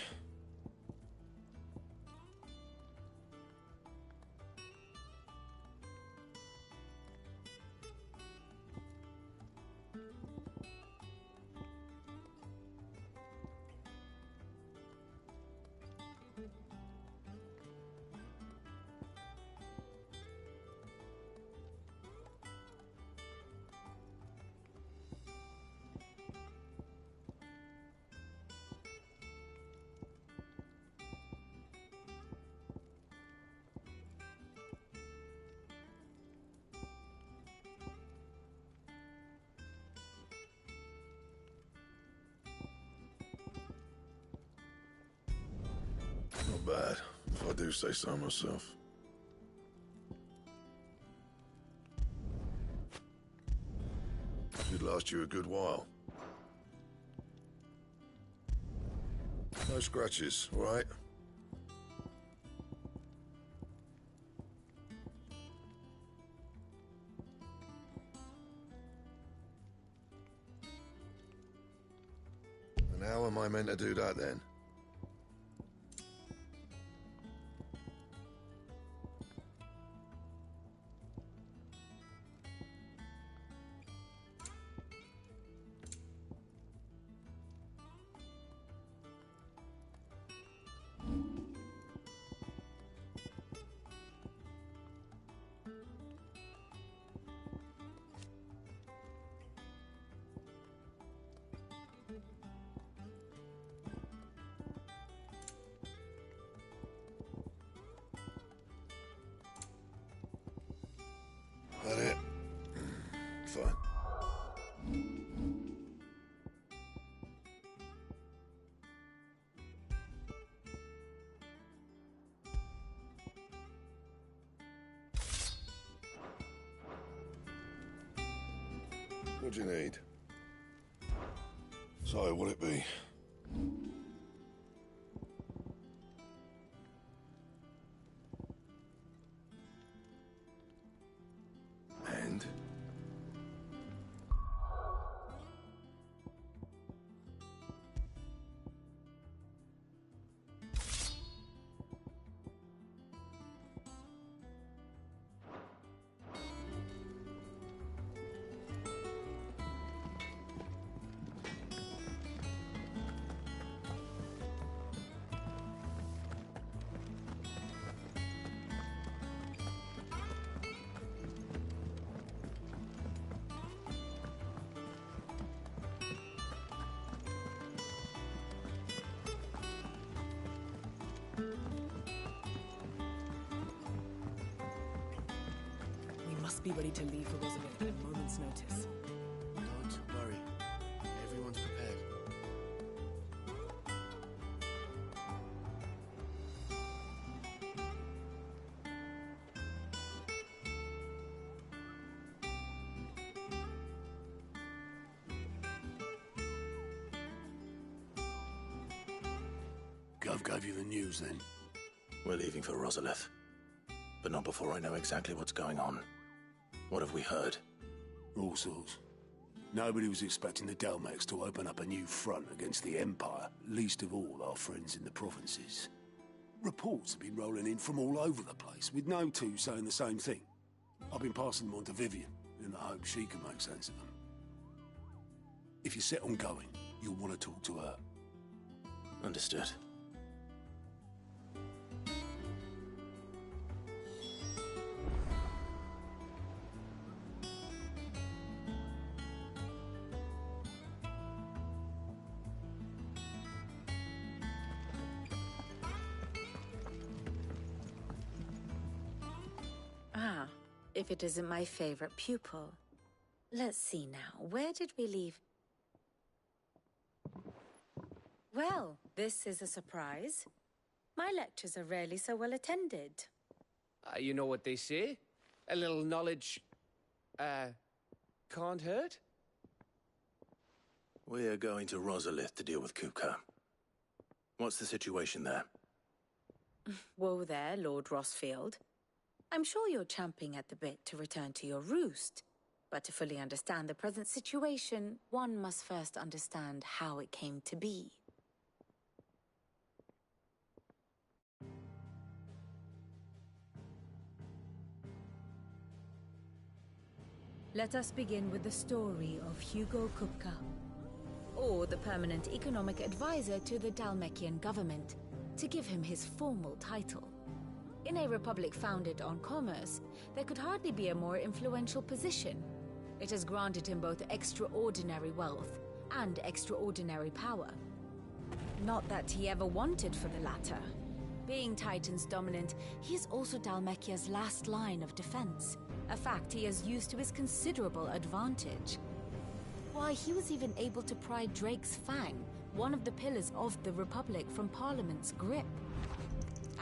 Not bad, if I do say so myself. Should last you a good while. No scratches, all right? And how am I meant to do that then? That it? Fine. What do you need? So, will it be? And? We must be ready to leave for Rosalind at a moment's notice. Don't worry. Everyone's prepared. Gov gave you the news, then? We're leaving for Rosalith. But not before I know exactly what's going on. What have we heard? All sorts. Nobody was expecting the Delmex to open up a new front against the Empire, least of all our friends in the provinces. Reports have been rolling in from all over the place, with no two saying the same thing. I've been passing them on to Vivian, in the hope she can make sense of them. If you're set on going, you'll want to talk to her. Understood. Ah, if it isn't my favorite pupil. Let's see now, where did we leave? Well, this is a surprise. My lectures are rarely so well attended. You know what they say? A little knowledge, can't hurt? We're going to Rosalith to deal with Kupka. What's the situation there? Whoa there, Lord Rossfield. I'm sure you're champing at the bit to return to your roost. But to fully understand the present situation, one must first understand how it came to be. Let us begin with the story of Hugo Kupka, or the permanent economic advisor to the Dalmekian government, to give him his formal title. In a republic founded on commerce, there could hardly be a more influential position. It has granted him both extraordinary wealth and extraordinary power. Not that he ever wanted for the latter. Being Titan's dominant, he is also Dalmekia's last line of defense, a fact he has used to his considerable advantage. Why, he was even able to pry Drake's Fang, one of the pillars of the Republic, from Parliament's grip.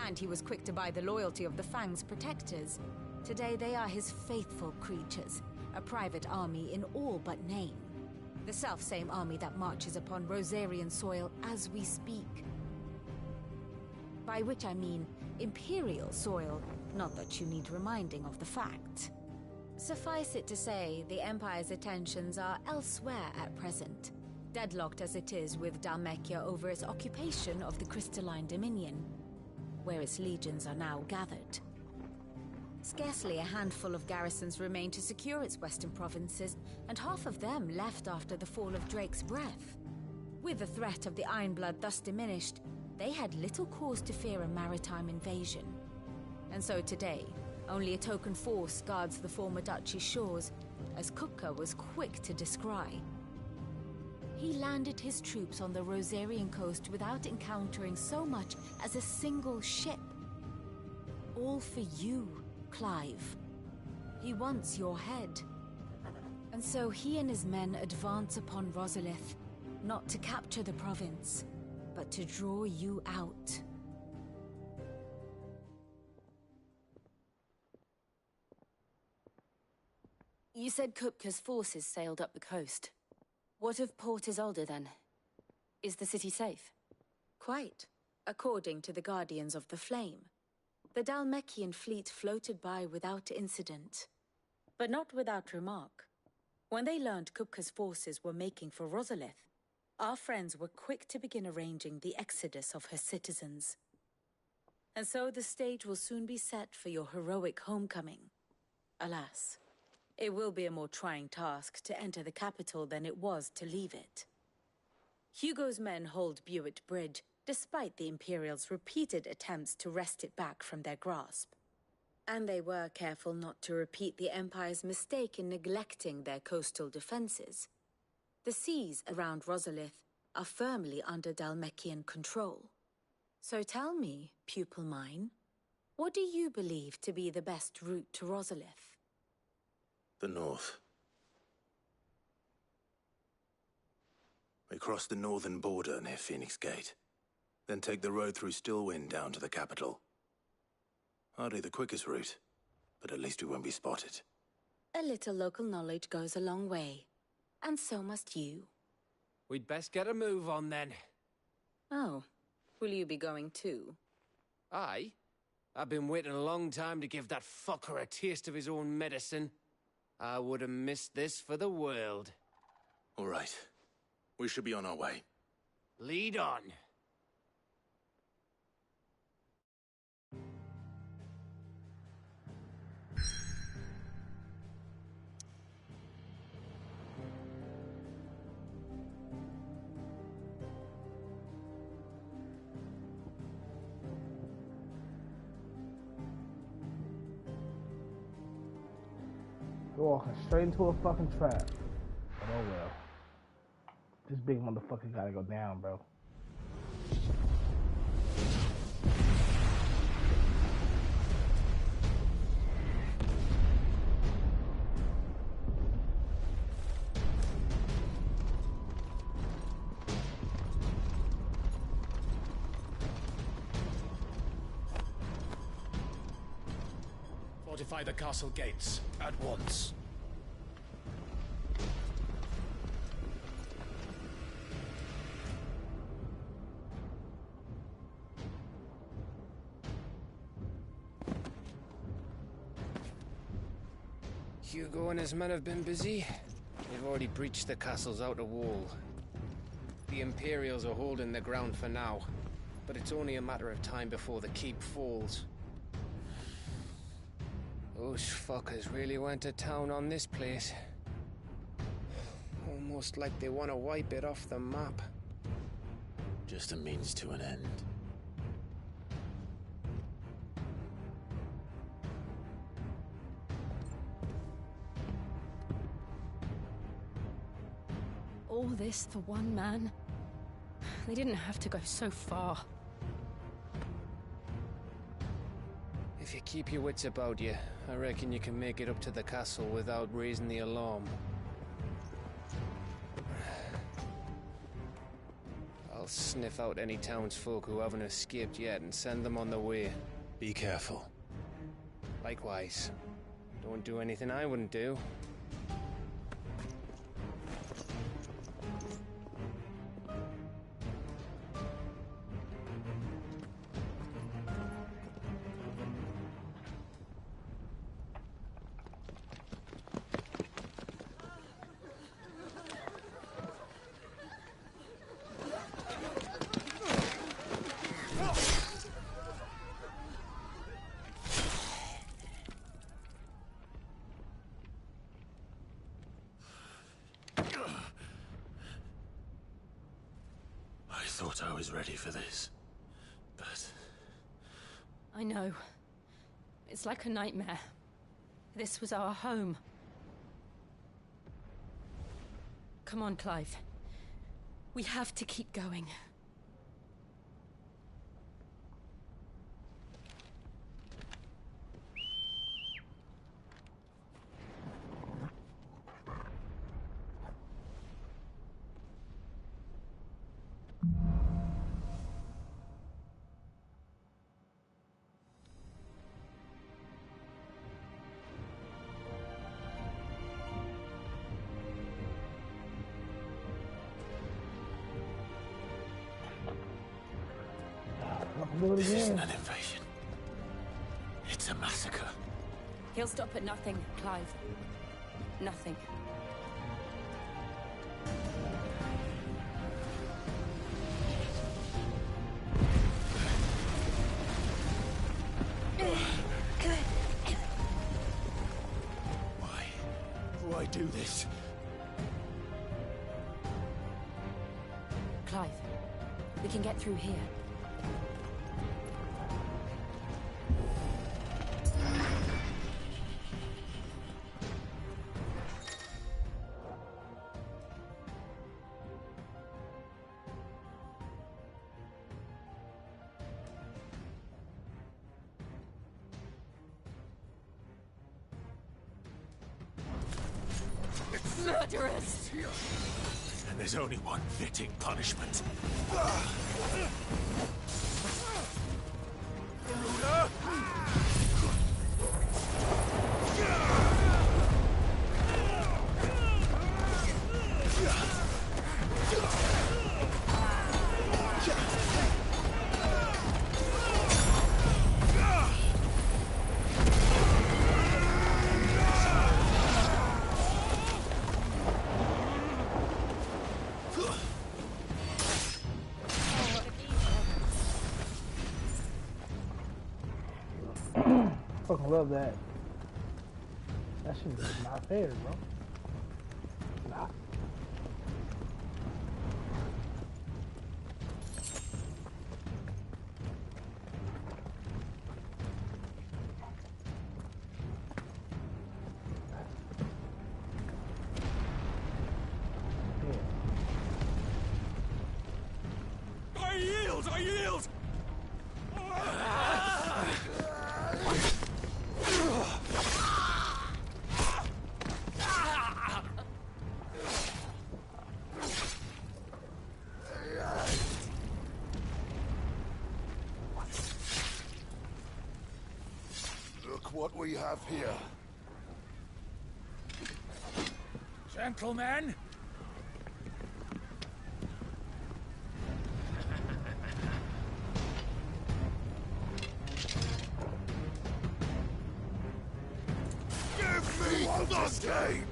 And he was quick to buy the loyalty of the Fang's protectors. Today they are his faithful creatures, a private army in all but name. The self-same army that marches upon Rosarian soil as we speak. By which I mean Imperial soil, not that you need reminding of the fact. Suffice it to say, the Empire's attentions are elsewhere at present, deadlocked as it is with Dalmekia over its occupation of the Crystalline Dominion, where its legions are now gathered. Scarcely a handful of garrisons remain to secure its western provinces, and half of them left after the fall of Drake's Breath. With the threat of the Ironblood thus diminished, they had little cause to fear a maritime invasion. And so today, only a token force guards the former duchy's shores, as Kupka was quick to descry. He landed his troops on the Rosarian coast without encountering so much as a single ship. All for you, Clive. He wants your head. And so he and his men advance upon Rosalith, not to capture the province, but to draw you out. You said Kupka's forces sailed up the coast. What of Port Isolde, then? Is the city safe? Quite, according to the Guardians of the Flame. The Dalmekian fleet floated by without incident, but not without remark. When they learned Kupka's forces were making for Rosalith, our friends were quick to begin arranging the exodus of her citizens. And so the stage will soon be set for your heroic homecoming. Alas, it will be a more trying task to enter the capital than it was to leave it. Hugo's men hold Buet Bridge, despite the Imperials' repeated attempts to wrest it back from their grasp. And they were careful not to repeat the Empire's mistake in neglecting their coastal defenses. The seas around Rosalith are firmly under Dalmekian control. So tell me, pupil mine, what do you believe to be the best route to Rosalith? The north. We cross the northern border near Phoenix Gate, then take the road through Stillwind down to the capital. Hardly the quickest route, but at least we won't be spotted. A little local knowledge goes a long way, and so must you. We'd best get a move on then. Oh, will you be going too? Aye. I've been waiting a long time to give that fucker a taste of his own medicine. I would have missed this for the world. All right. We should be on our way. Lead on. We're walking straight into a fucking trap. But oh well. This big motherfucker gotta go down, bro. Fortify the castle gates at once. Hugo and his men have been busy. They've already breached the castle's outer wall. The Imperials are holding the ground for now, but it's only a matter of time before the keep falls. Those fuckers really went to town on this place. Almost like they want to wipe it off the map. Just a means to an end. All this for one man? They didn't have to go so far. If you keep your wits about you, I reckon you can make it up to the castle without raising the alarm. I'll sniff out any townsfolk who haven't escaped yet and send them on their way. Be careful. Likewise. Don't do anything I wouldn't do. I thought I was ready for this, but... I know. It's like a nightmare. This was our home. Come on, Clive. We have to keep going. This isn't an invasion. It's a massacre. He'll stop at nothing, Clive. Nothing. Why do this? Clive, we can get through here. Murderers! And there's only one fitting punishment. Garuda! Fucking love that. That shit is not fair, bro. Nah. I yield! I yield! Look what we have here. Gentlemen! Give me won't escape!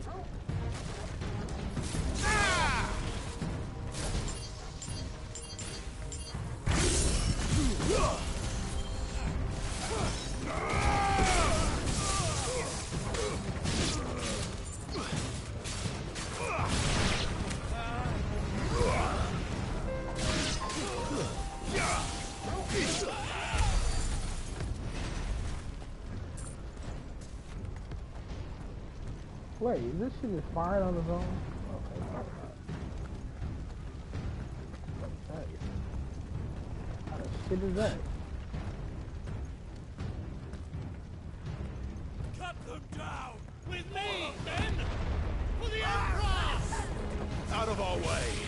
Wait, this shit is fine on its own? Okay. How the shit is that? Cut them down! With me, men! For the Emperor! Out of our way!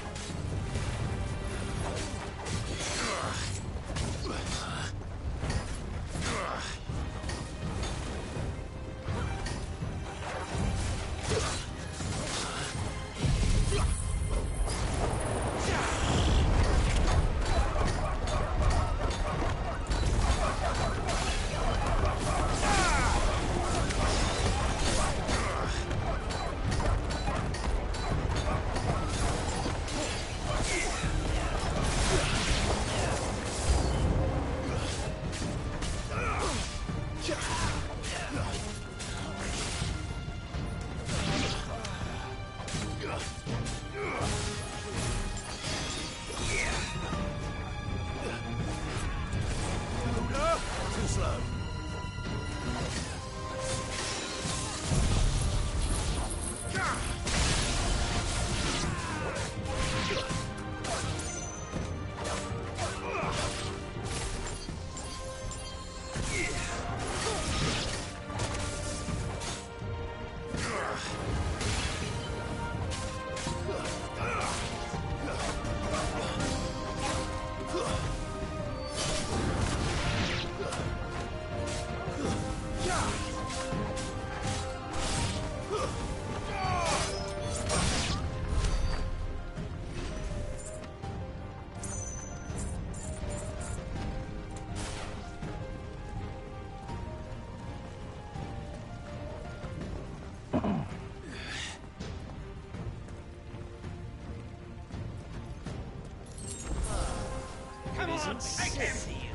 Come on, I can see you.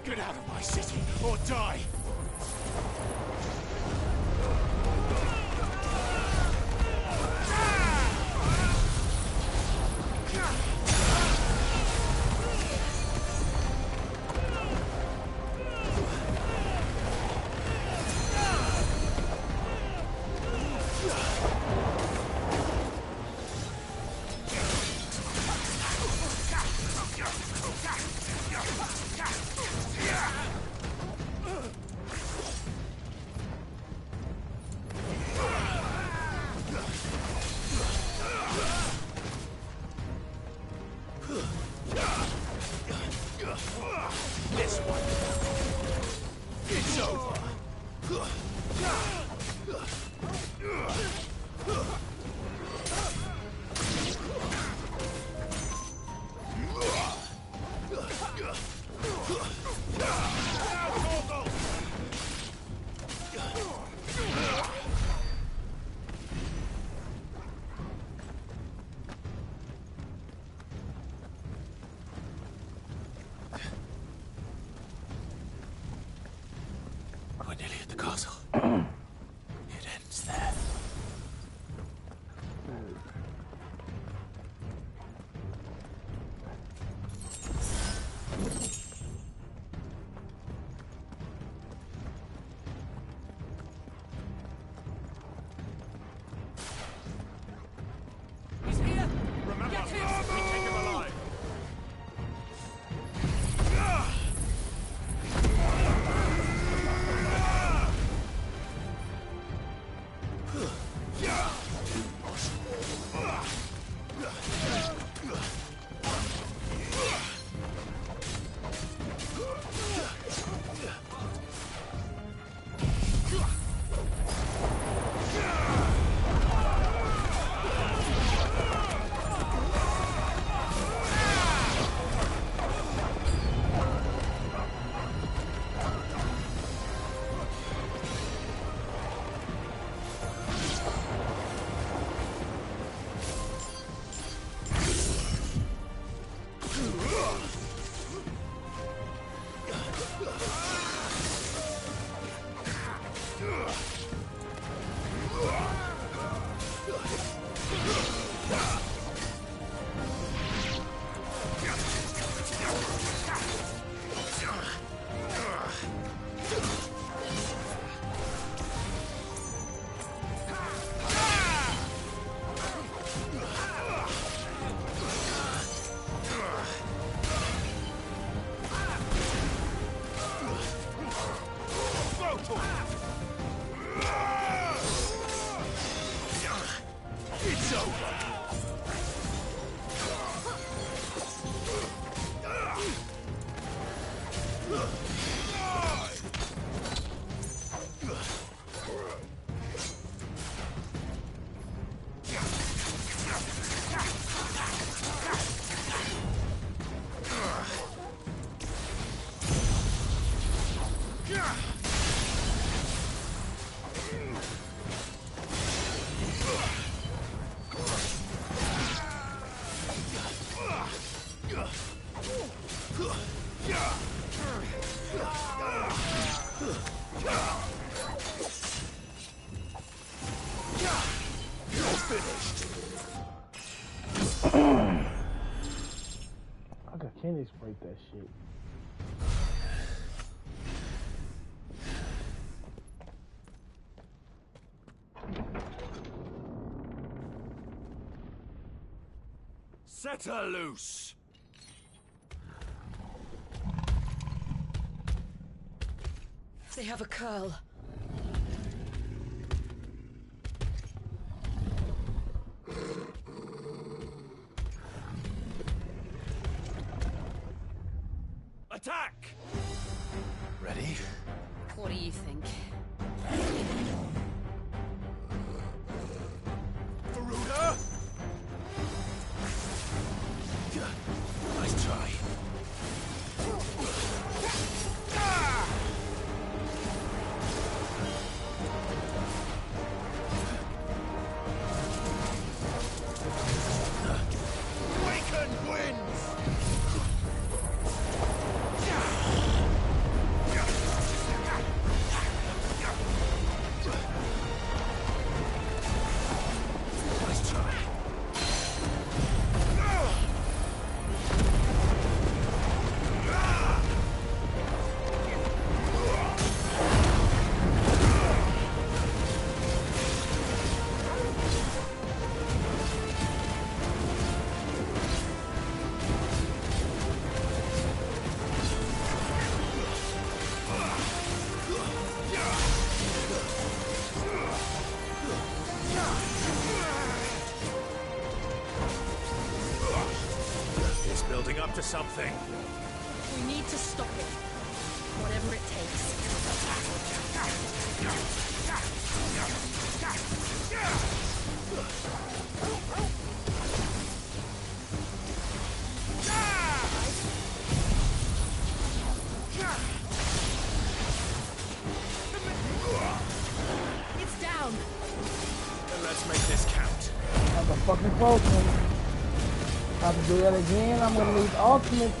Get out of my city, or die! This one. It's over. We're nearly at the castle. It ends there. He's here! Remember, Get him! we take him alive! It's over. I could finish break that shit. Set her loose! They have a curl. Attack! Ready? What do you think? Faruda! Nice try. Awaken winds! after something. We need to stop it. Whatever it takes. It's down. Then let's make this count. That's a fucking close one. Have to do that again. I'm gonna need ultimate.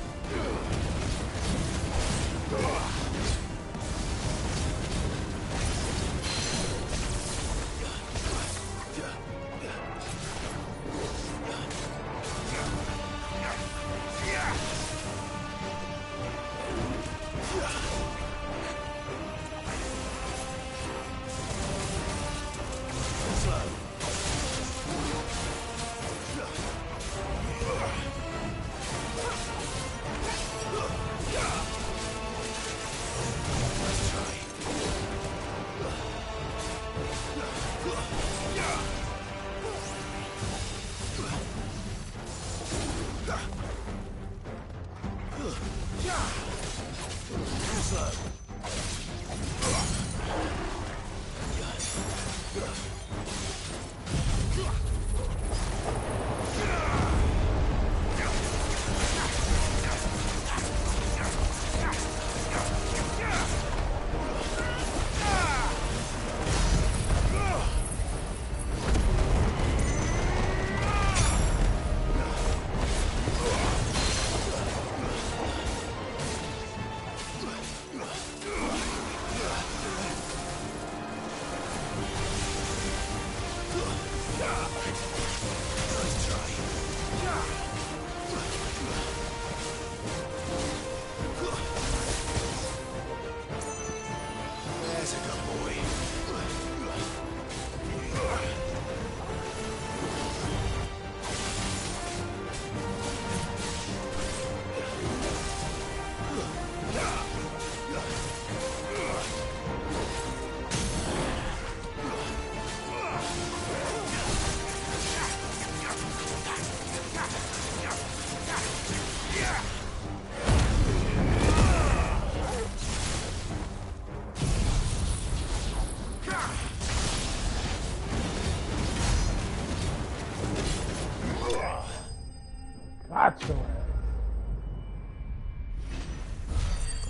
Got your ass.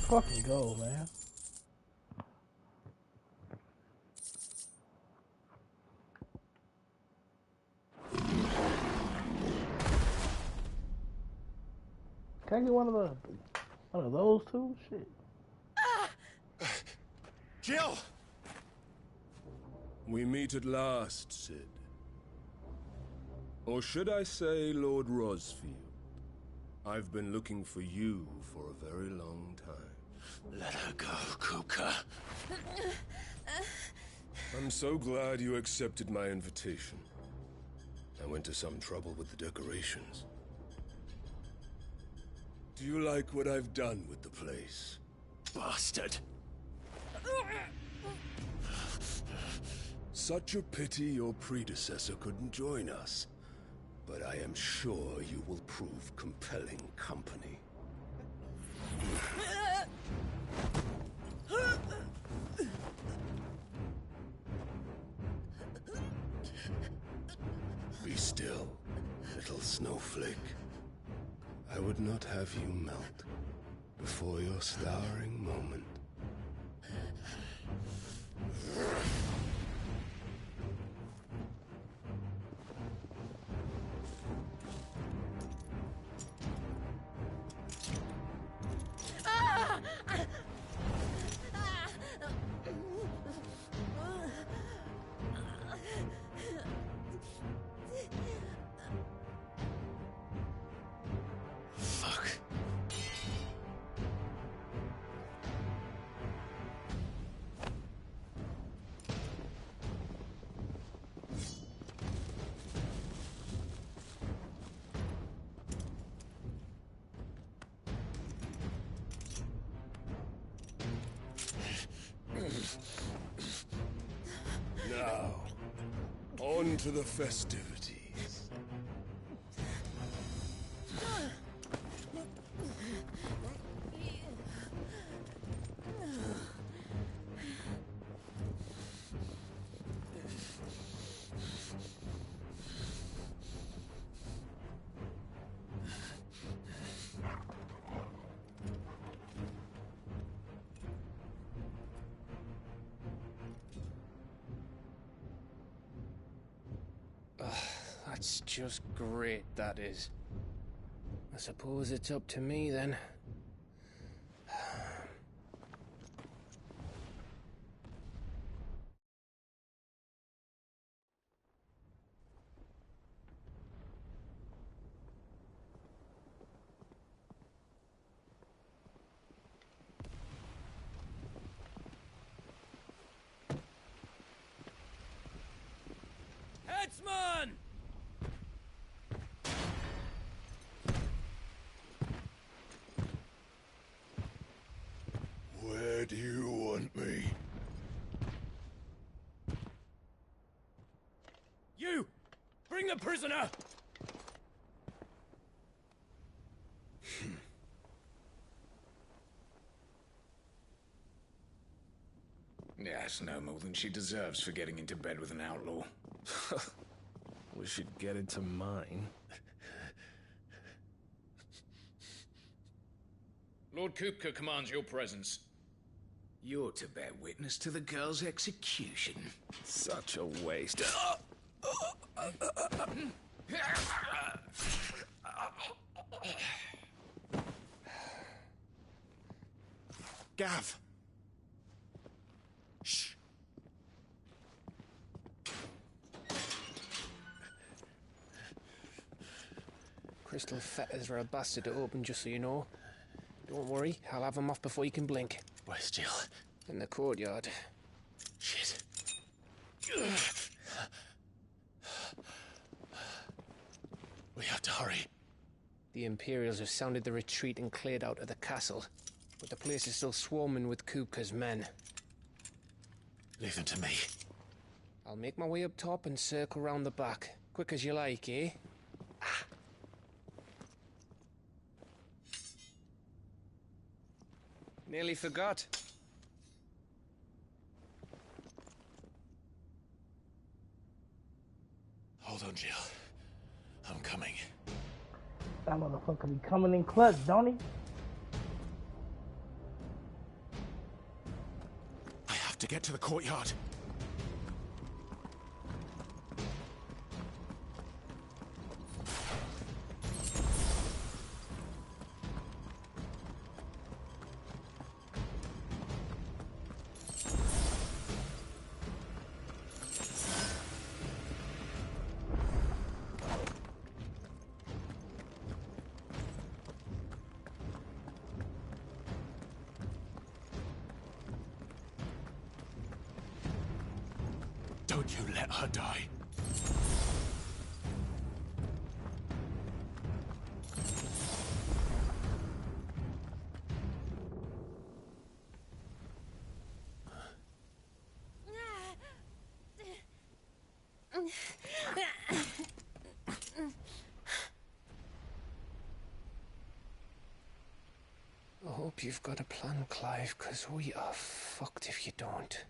Fucking go, man. Can I get one of those two? Shit. Jill! We meet at last, Sid. Or should I say, Lord Rosfield? I've been looking for you for a very long time. Let her go, Kuka. I'm so glad you accepted my invitation. I went to some trouble with the decorations. Do you like what I've done with the place? Bastard. Such a pity your predecessor couldn't join us. But I am sure you will prove compelling company. Be still, little snowflake. I would not have you melt before your starring moment. Now, on to the festivities. That's just great, that is. I suppose it's up to me, then. Headsman! Where do you want me? You! Bring the prisoner! Yes, no more than she deserves for getting into bed with an outlaw. We should get into mine. Lord Kupka commands your presence. You're to bear witness to the girl's execution. Such a waste. Gav! Shh! Crystal fetters are a bastard to open, just so you know. Don't worry, I'll have them off before you can blink. Where's Jill? In the courtyard. Shit. We have to hurry. The Imperials have sounded the retreat and cleared out of the castle, but the place is still swarming with Kupka's men. Leave them to me. I'll make my way up top and circle round the back. Quick as you like, eh? Nearly forgot. Hold on, Jill. I'm coming. That motherfucker be coming in clutch, don't he? I have to get to the courtyard. Don't you let her die. I hope you've got a plan, Clive, because we are fucked if you don't.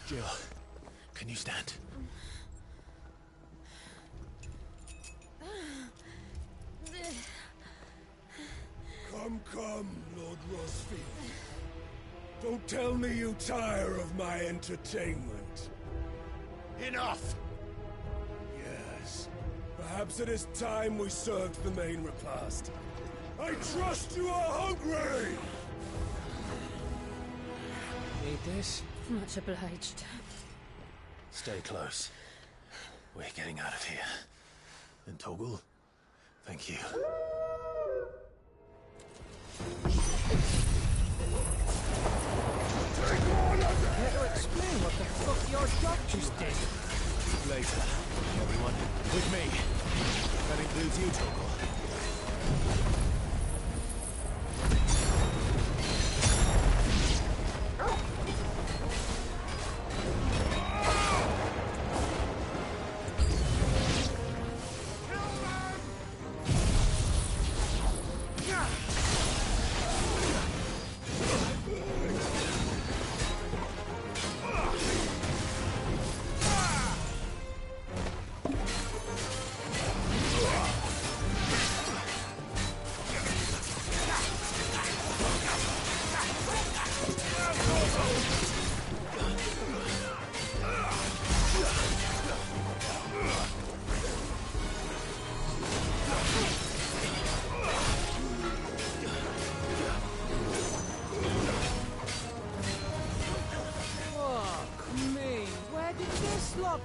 Jill, can you stand? Come, Lord Rosfield. Don't tell me you tire of my entertainment. Enough! Yes. Perhaps it is time we served the main repast. I trust you are hungry! Need this? Much obliged. Stay close. We're getting out of here. And Toggle, thank you. Boris just did. Later, everyone. With me. That includes you, Torgal.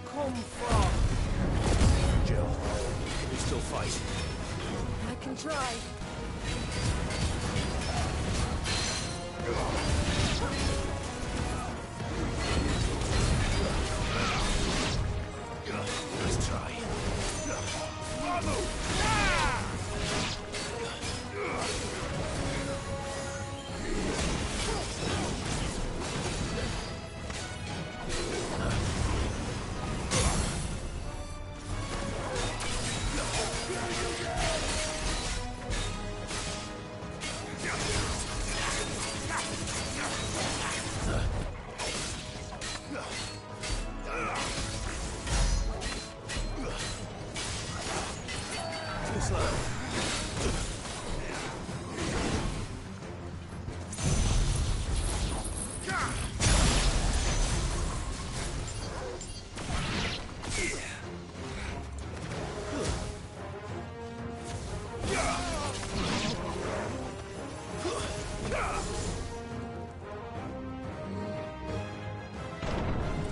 Come from? Jill, can you still fight? I can try. Nice try. Too slow.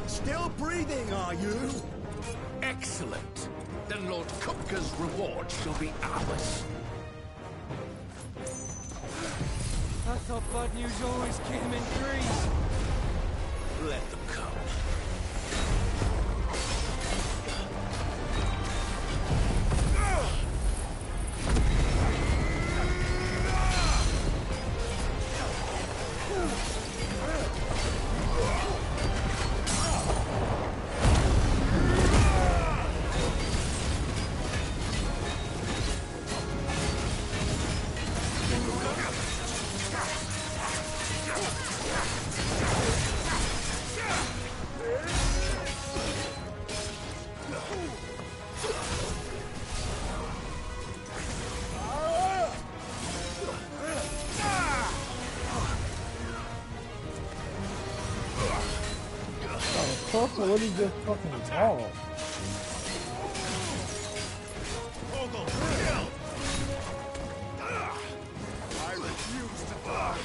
Still breathing, are you? Excellent. Then Lord Kupka's reward shall be ours. I thought bad news always came in threes. Let them come. Or what he just fucking wall? I refuse to die.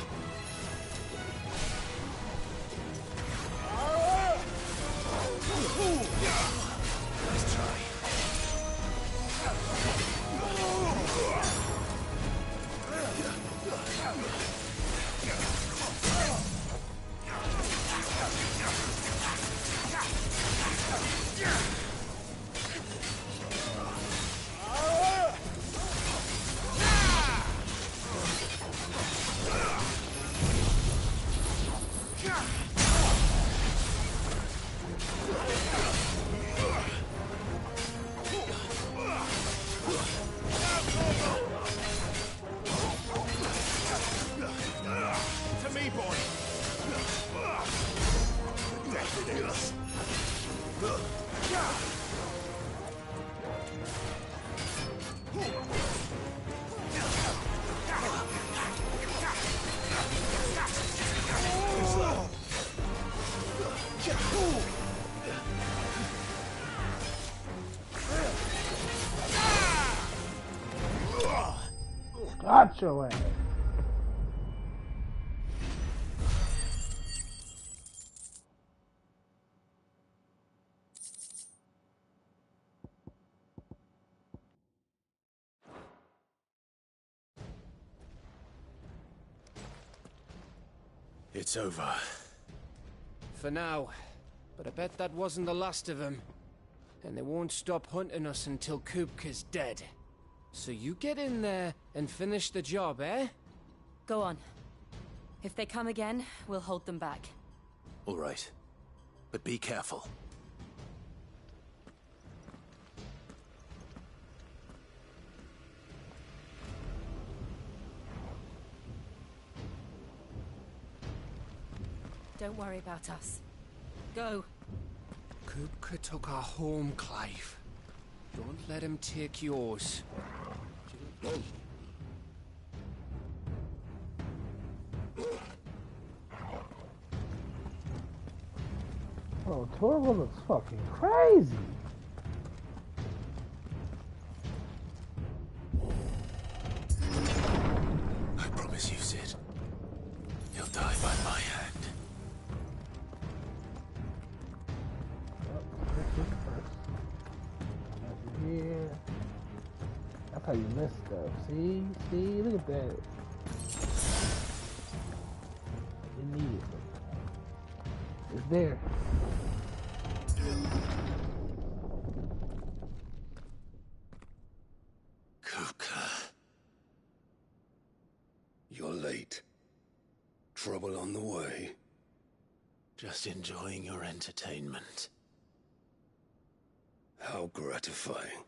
Nice try. To me, boy. Got your ass. It's over. For now. But I bet that wasn't the last of them. And they won't stop hunting us until Kupka's dead. So you get in there and finish the job, eh? Go on. If they come again, we'll hold them back. All right. But be careful. Don't worry about us. Go. Kupka took our home, Clive. Don't let him take yours. Oh, Torval looks fucking crazy. I promise you, Sid. He'll die by my hand. Here. That's how you miss stuff. See? See? Look at that. You need it. It's there. Kupka. You're late. Trouble on the way? Just enjoying your entertainment. How gratifying.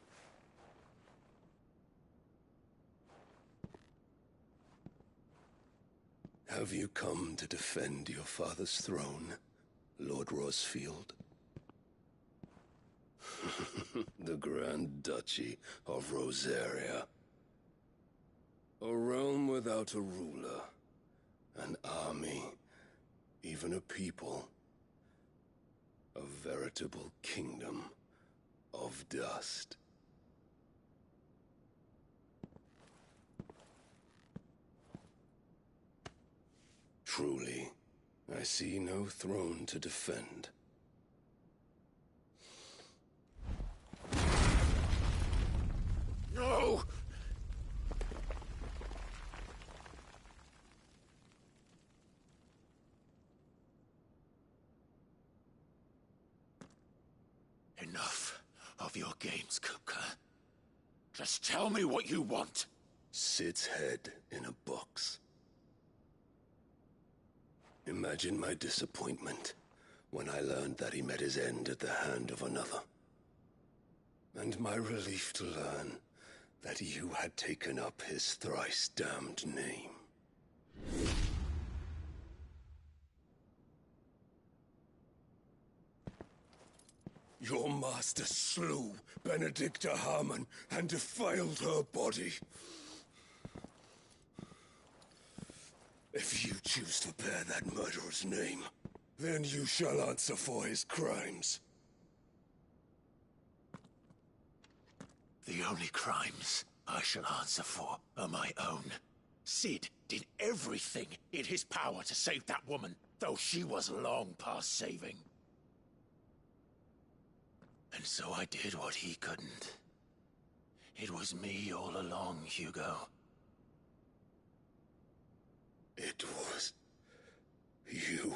Have you come to defend your father's throne, Lord Rosfield? The Grand Duchy of Rosaria. A realm without a ruler, an army, even a people. A veritable kingdom of dust. Truly, I see no throne to defend. No! Enough of your games, Kupka. Just tell me what you want. Sid's head in a box. Imagine my disappointment when I learned that he met his end at the hand of another. And my relief to learn that you had taken up his thrice-damned name. Your master slew Benedicta Harmon and defiled her body. If you choose to bear that murderer's name, then you shall answer for his crimes. The only crimes I shall answer for are my own. Sid did everything in his power to save that woman, though she was long past saving. And so I did what he couldn't. It was me all along, Hugo. It was you.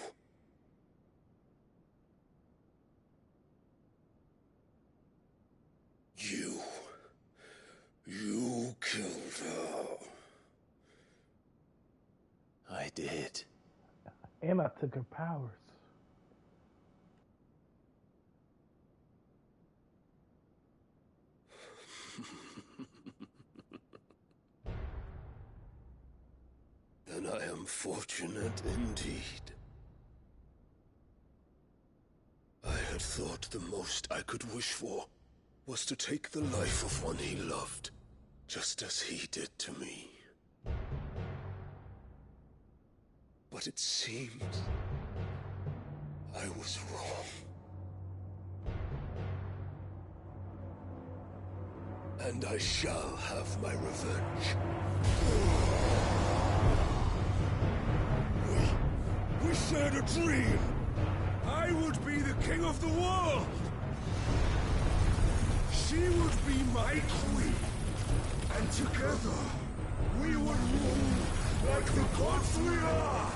You killed her. I did. And I took her powers. Then I am fortunate indeed. I had thought the most I could wish for was to take the life of one he loved, just as he did to me. But it seems I was wrong. And I shall have my revenge. We shared a dream! I would be the king of the world! She would be my queen! And together, we would rule like the gods we are!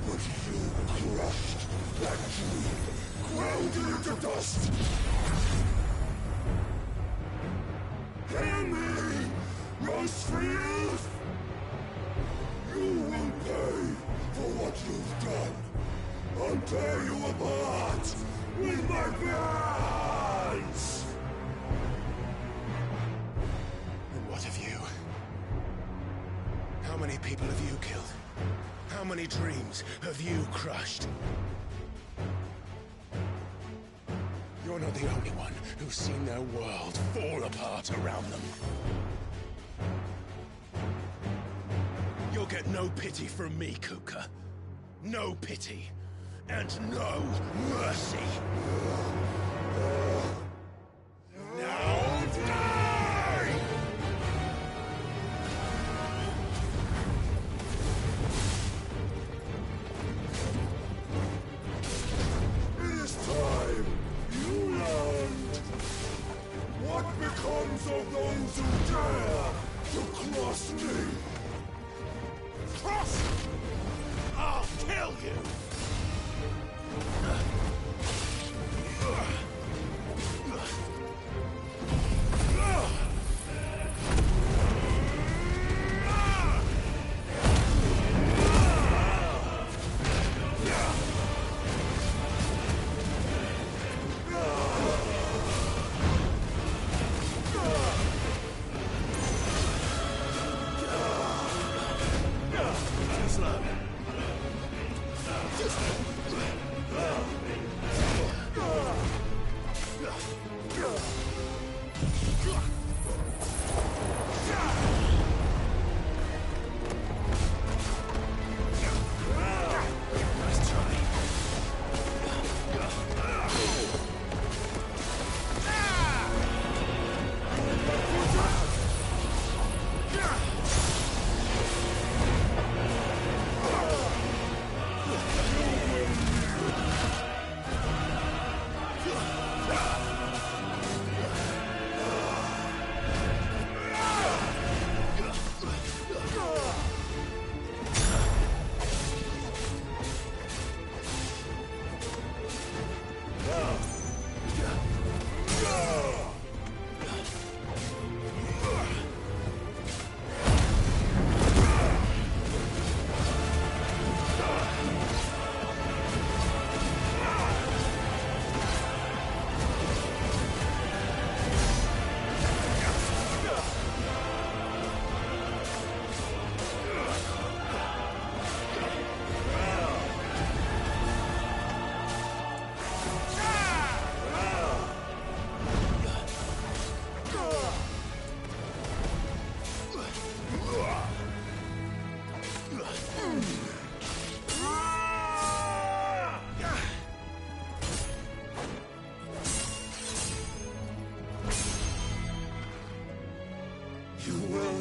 But you crushed that dream. to dust! Hear me, Rosefield! You will pay for what you've done. I'll tear you apart with my hands! And what of you? How many people have you killed? How many dreams have you crushed? You're not the only one who's seen their world fall apart around them. You'll get no pity from me, Kupka. No pity. And no mercy. Now die! It is time you learned what becomes of those who dare to cross me. Cross! I'll kill you!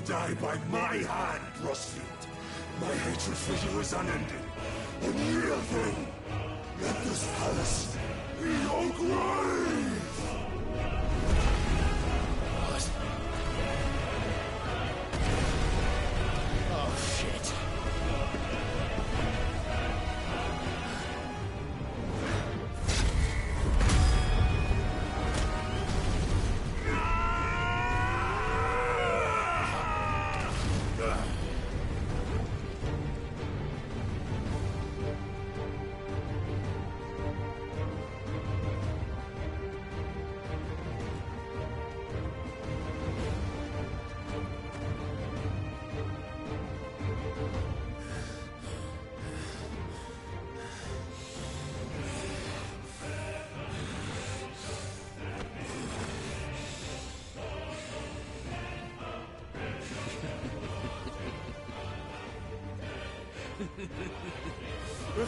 Die by my hand, Rosefield. My hatred for you is unending. And real thing, let this palace be your grave! What? Oh, shit. The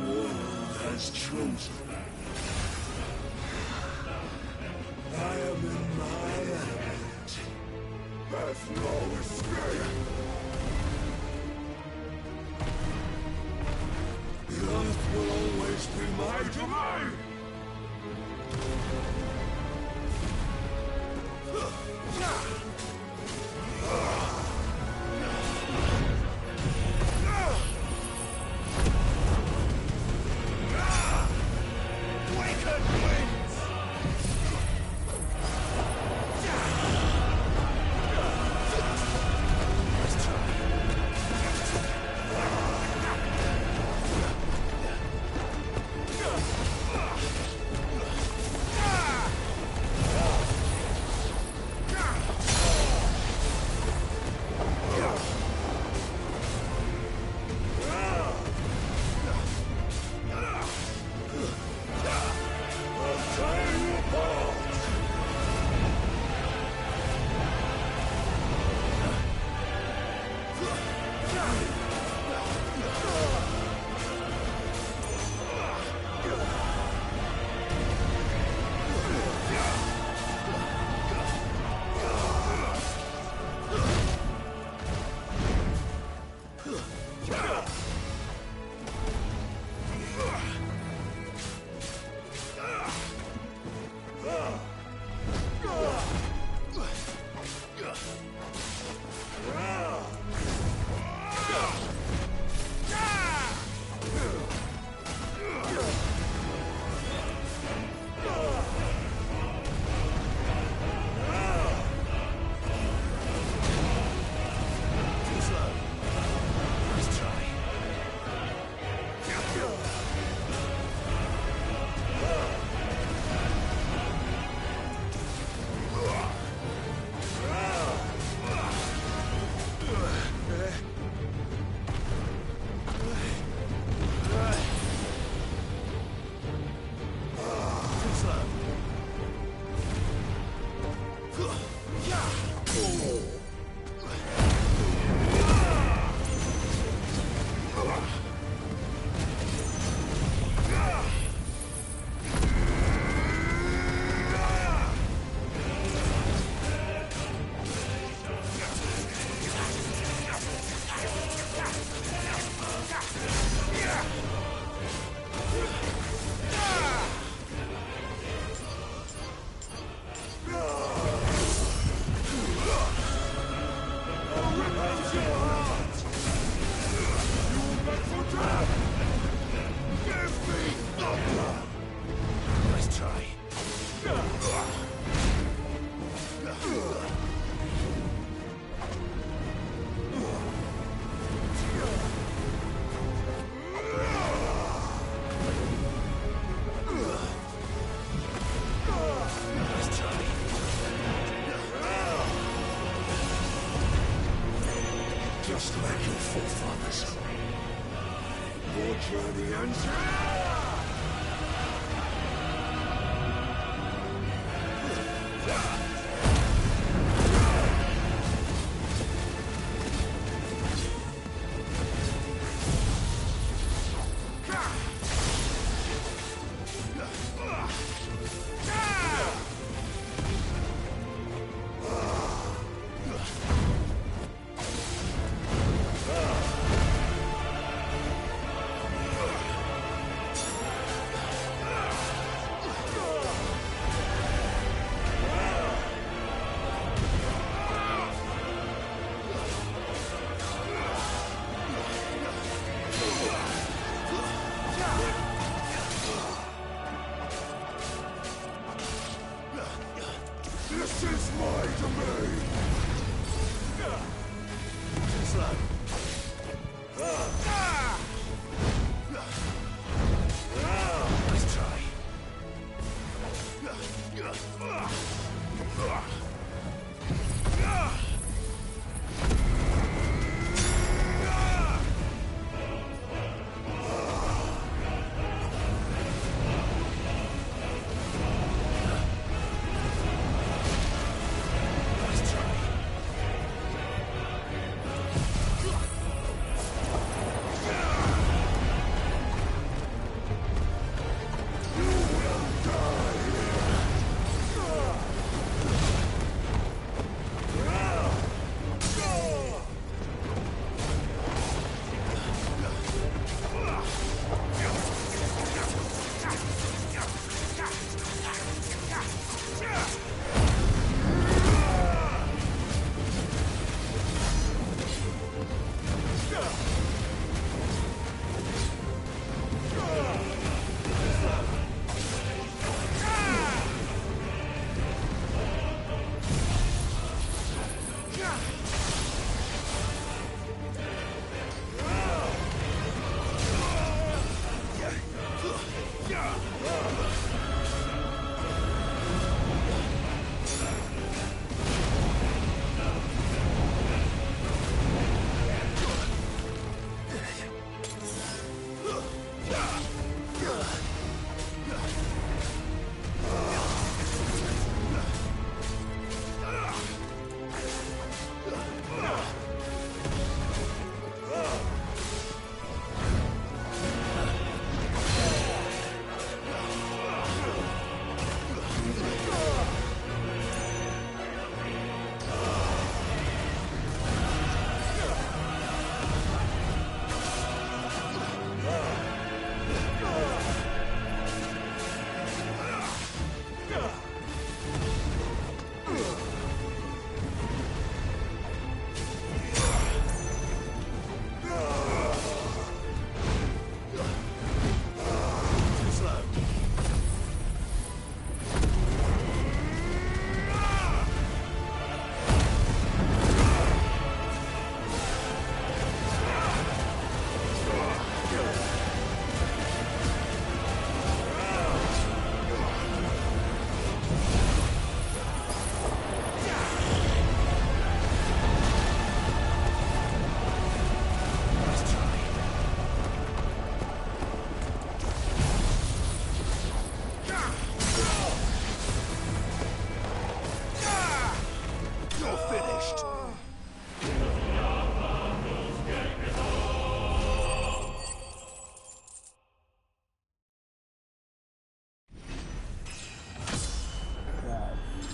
world has chosen. I am in my element. There's no escape. The earth will always be my domain. Just like your forefathers. Your journey ends here! This is my domain! Slow. Nice try.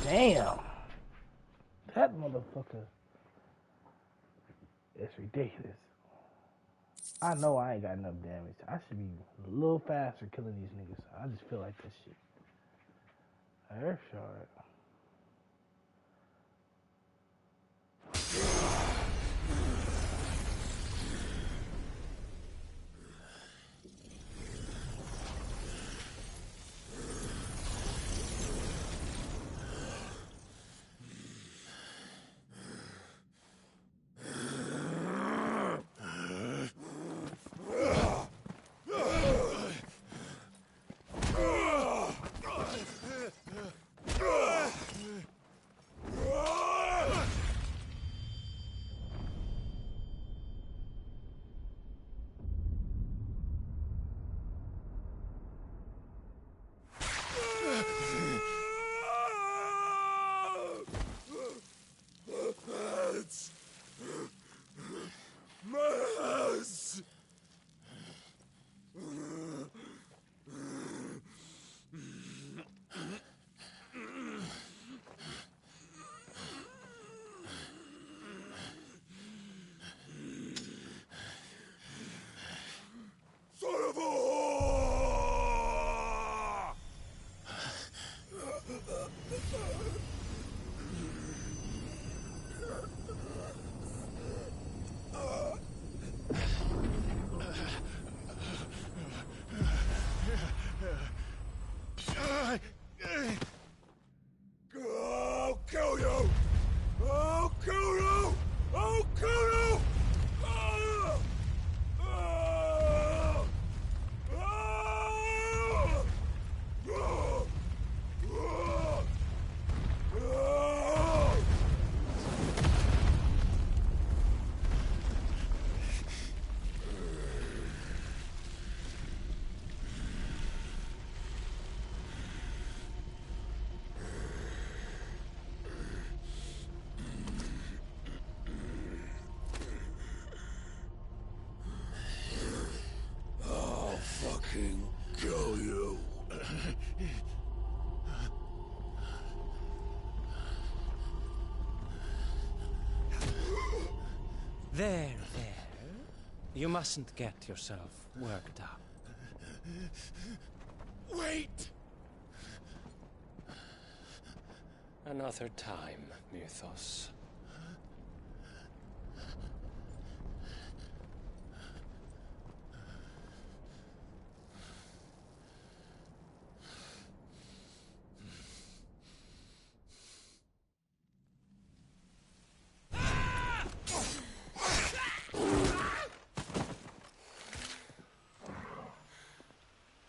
Damn. That motherfucker. It's ridiculous. I know I ain't got enough damage. I should be a little faster killing these niggas. I just feel like this shit. Earth shard. fucking kill you. There. You mustn't get yourself worked up. Wait! Another time, Mythos.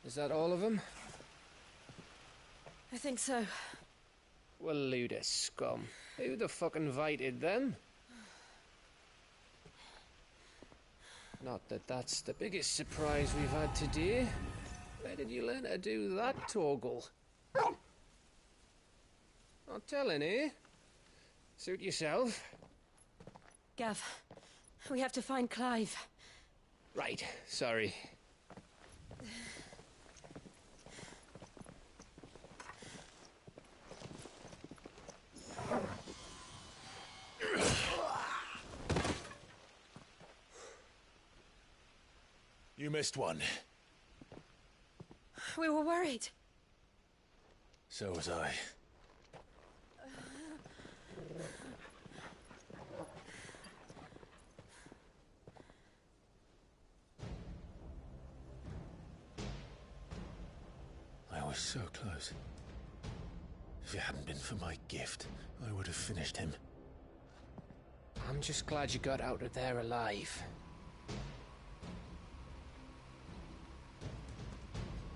Is that all of them? I think so. Well, load of scum. Who the fuck invited them? Not that that's the biggest surprise we've had today. Where did you learn to do that, Torgal? Not telling, eh? Suit yourself. Gav, we have to find Clive. Right, sorry. You missed one. We were worried. So was I. I was so close. If it hadn't been for my gift, I would have finished him. I'm just glad you got out of there alive.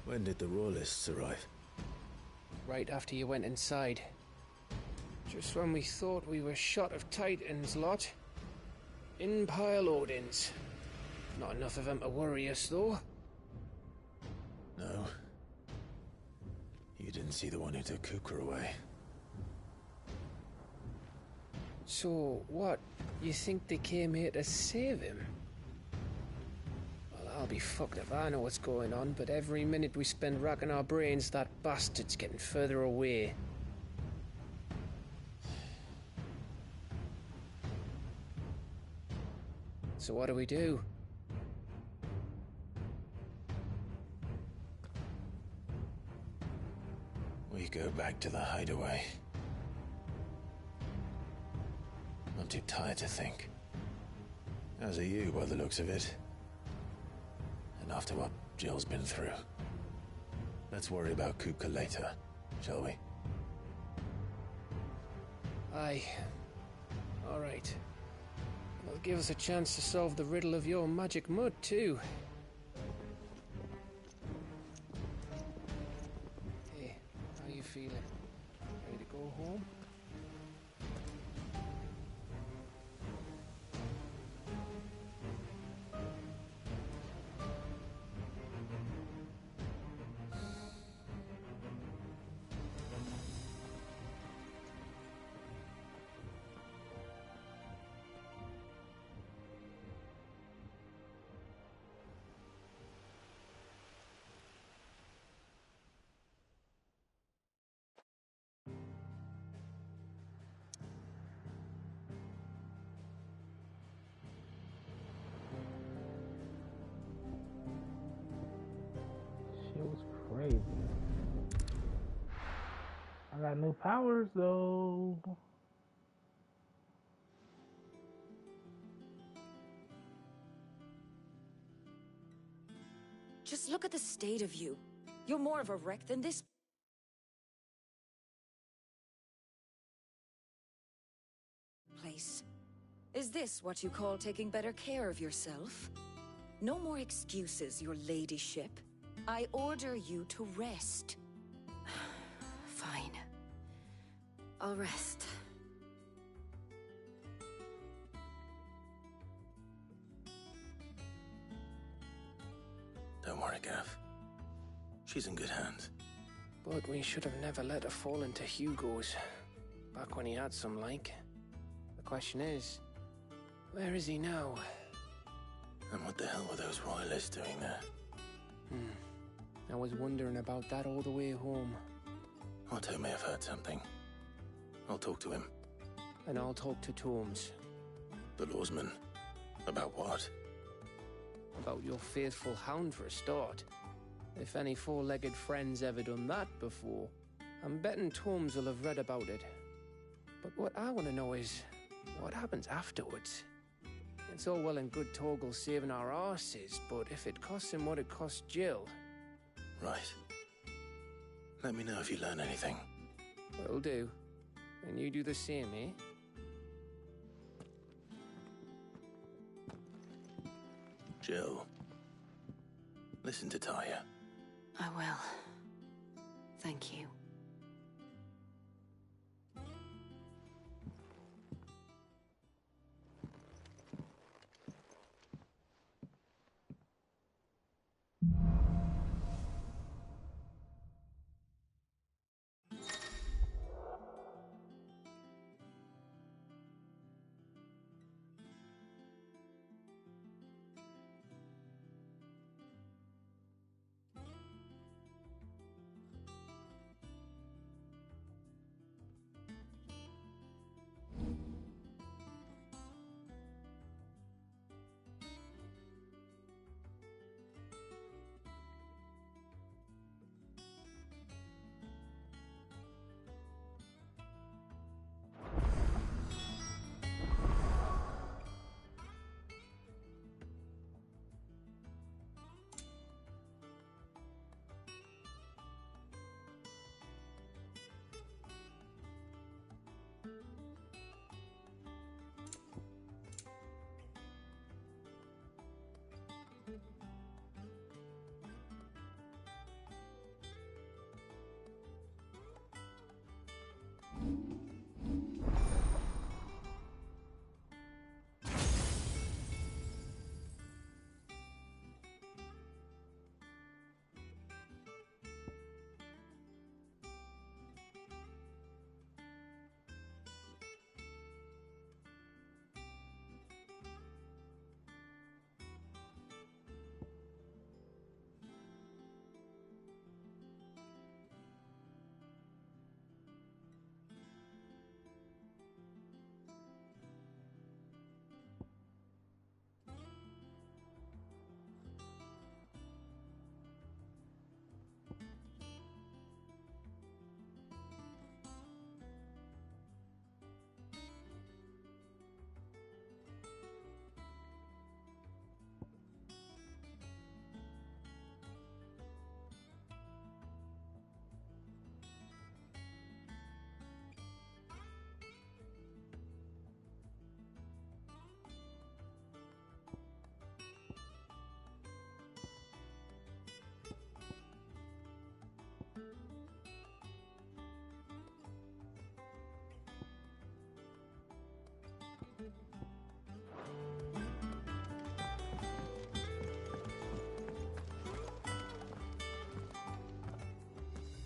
When did the Royalists arrive? Right after you went inside. Just when we thought we were shot of Titans, lot. In pile Odins. Not enough of them to worry us, though. No. You didn't see the one who took Kukra away. So, what? You think they came here to save him? Well, I'll be fucked if I know what's going on, but every minute we spend racking our brains, that bastard's getting further away. So what do we do? We go back to the hideaway. I'm too tired to think. As are you, by the looks of it. And after what Jill's been through. Let's worry about Kupka later, shall we? Aye. All right. It'll give us a chance to solve the riddle of your magic mud, too. Hey, how you feeling? Ready to go home? Shit was crazy. I got new powers though. Just look at the state of you. You're more of a wreck than this place. Is this what you call taking better care of yourself? No more excuses, your ladyship. I order you to rest. Fine. I'll rest. Don't worry, Gav. She's in good hands. But we should have never let her fall into Hugo's. Back when he had some like. The question is, where is he now? And what the hell were those royalists doing there? I was wondering about that all the way home. Otto may have heard something. I'll talk to him. And I'll talk to Tomes. The lawsman? About what? About your faithful hound for a start. If any four-legged friend's ever done that before, I'm betting Tomes will have read about it. But what I want to know is, what happens afterwards? It's all well and good Torgal saving our arses, but if it costs him what it cost Jill... Right. Let me know if you learn anything. Will do. And you do the same, eh? Jill, listen to Taya. I will. Thank you.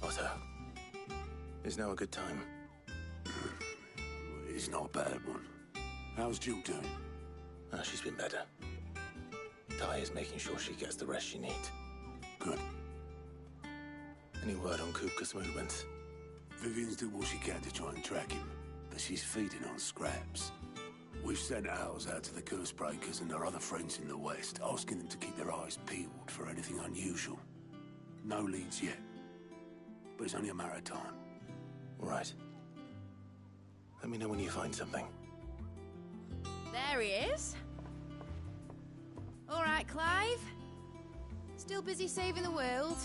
Otto, is now a good time? It's not a bad one. How's Jill doing? She's been better. Taya's making sure she gets the rest she needs. Good. Any word on Kupka's movements? Vivian's doing what she can to try and track him, but she's feeding on scraps. We've sent ours out to the Cursebreakers and their other friends in the West, asking them to keep their eyes peeled for anything unusual. No leads yet, but it's only a matter of time. Right. Let me know when you find something. There he is. All right, Clive. Still busy saving the world.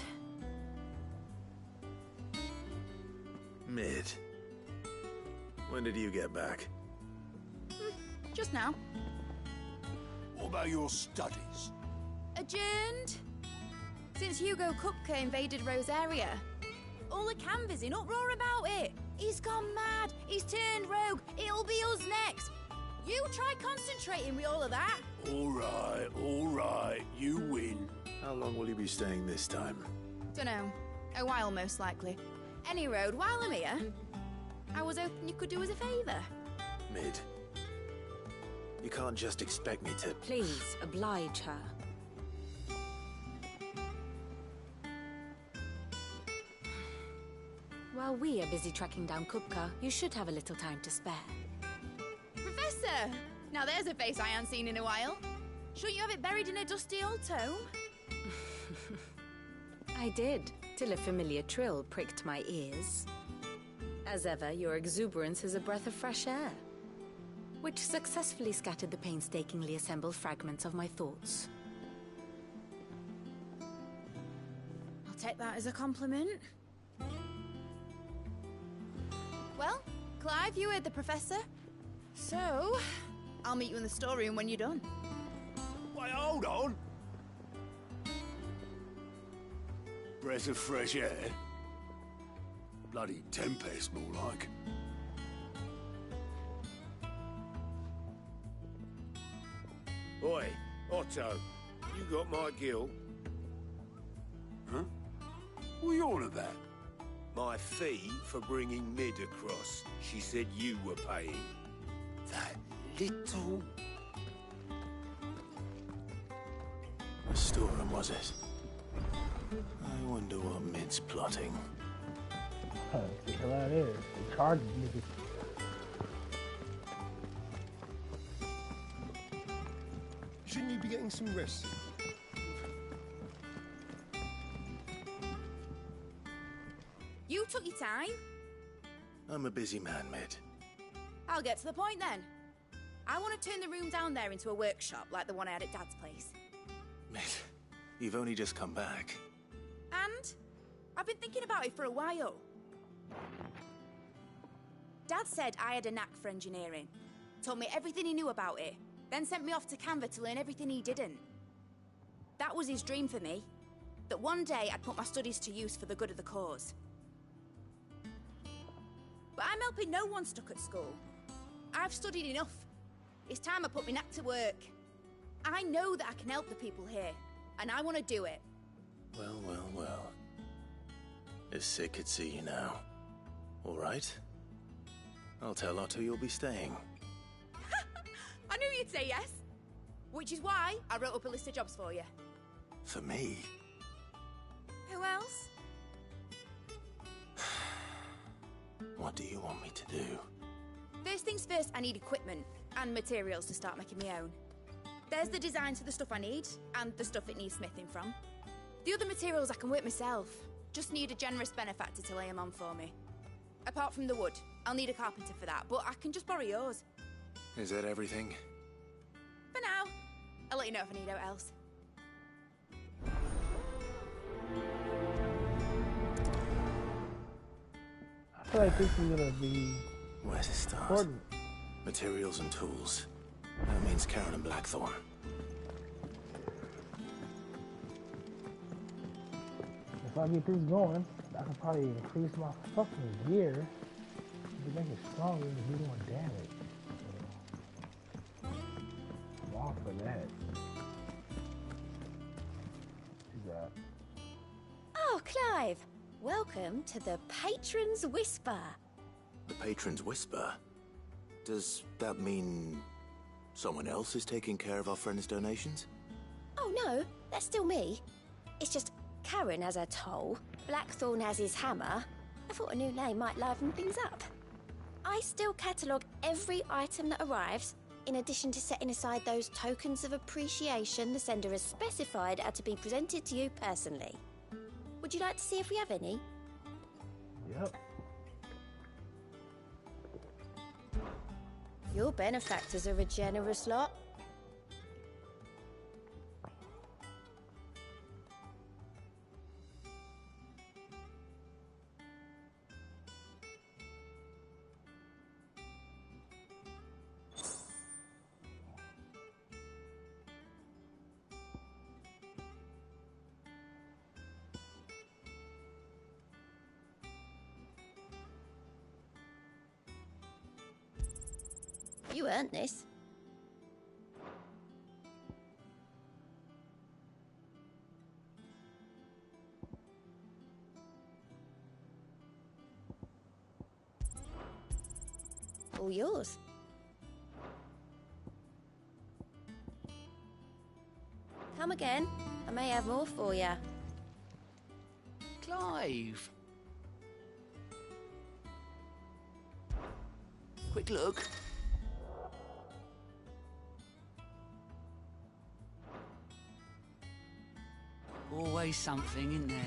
Mid. When did you get back? Just now. What about your studies? Adjourned. Since Hugo Kupka invaded Rosaria. All the canvassing, uproar about it. He's gone mad. He's turned rogue. It'll be us next. You try concentrating with all of that. All right. You win. How long will you be staying this time? Dunno. A while, most likely. Any road, while I'm here, I was hoping you could do us a favour. Mid. You can't just expect me to... Please, oblige her. While we are busy tracking down Kupka, you should have a little time to spare. Professor! Now there's a face I haven't seen in a while. Shouldn't you have it buried in a dusty old tome? I did, till a familiar trill pricked my ears. As ever, your exuberance is a breath of fresh air, which successfully scattered the painstakingly assembled fragments of my thoughts. I'll take that as a compliment. Well, Clive, you heard the Professor. So, I'll meet you in the storeroom when you're done. Wait, hold on. Breath of fresh air? Bloody tempest, more like. Oi, Otto, you got my gill? Huh? What are you on about? My fee for bringing Mid across. She said you were paying. That little... A storeroom, was it? I wonder what Mid's plotting. The hell that is. They charge niggas. Shouldn't you be getting some rest? You took your time. I'm a busy man, Mid. I'll get to the point then. I want to turn the room down there into a workshop like the one I had at Dad's place. Mid, you've only just come back. And I've been thinking about it for a while. Dad said I had a knack for engineering. Told me everything he knew about it. Then sent me off to Canva to learn everything he didn't. That was his dream for me. That one day I'd put my studies to use for the good of the cause. But I'm helping no one stuck at school. I've studied enough. It's time I put my knack to work. I know that I can help the people here, and I want to do it. Well, well, well. It's sick at see you now. All right. I'll tell Otto you'll be staying. I knew you'd say yes. Which is why I wrote up a list of jobs for you. For me? Who else? What do you want me to do? First things first, I need equipment and materials to start making my own. There's the designs for the stuff I need, and the stuff it needs smithing from. The other materials I can work myself. Just need a generous benefactor to lay them on for me. Apart from the wood, I'll need a carpenter for that, but I can just borrow yours. Is that everything? For now. I'll let you know if I need out else. I feel like this is gonna be Where to start? important. Materials and tools. That means Karen and Blackthorn. If I get this going, I can probably increase my fucking gear to make it stronger and do more damage. So, I'm all for that. Who's that? Oh, Clive! Welcome to the Patron's Whisper. The Patron's Whisper? Does that mean someone else is taking care of our friends' donations? Oh no, that's still me. It's just Karen has her toll, Blackthorn has his hammer. I thought a new name might liven things up. I still catalogue every item that arrives, in addition to setting aside those tokens of appreciation the sender has specified are to be presented to you personally. Would you like to see if we have any? Yep. Your benefactors are a generous lot. You earned this. All yours. Come again. I may have more for you. Clive! Quick look. Always something in there.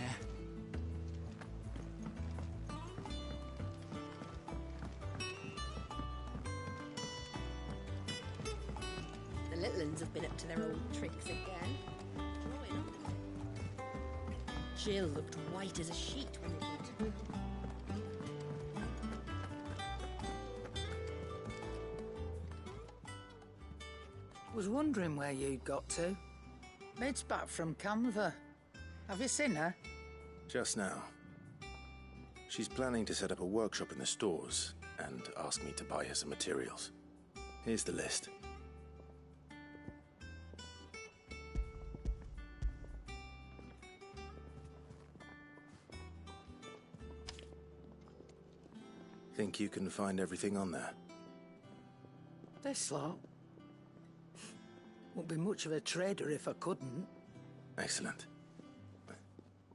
The little uns have been up to their old tricks again. Jill looked white as a sheet when it went. Was wondering where you'd got to. Mid's back from Canva. Have you seen her? Just now. She's planning to set up a workshop in the stores and ask me to buy her some materials. Here's the list. Think you can find everything on there? This lot. Wouldn't be much of a trader if I couldn't. Excellent.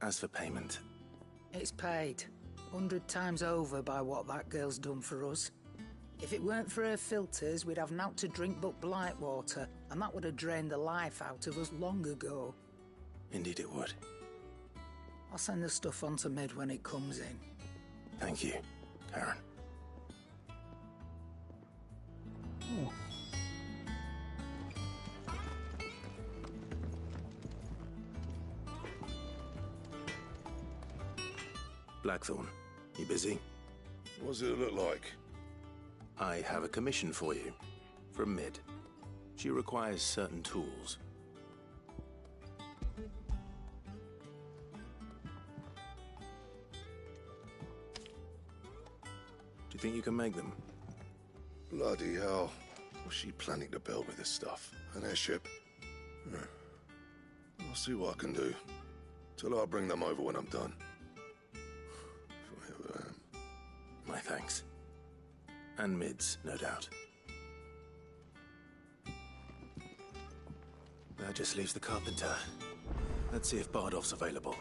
As for payment... It's paid. 100 times over by what that girl's done for us. If it weren't for her filters, we'd have naught to drink but blight water, and that would have drained the life out of us long ago. Indeed it would. I'll send the stuff on to Mid when it comes in. Thank you, Karen. Blackthorn, you busy? What's it look like? I have a commission for you. From Mid. She requires certain tools. Do you think you can make them? Bloody hell. What's she planning to build with this stuff? An airship? I'll see what I can do. Till I bring them over when I'm done. My thanks. And Mid's, no doubt. That just leaves the carpenter. Let's see if Bardolph's available.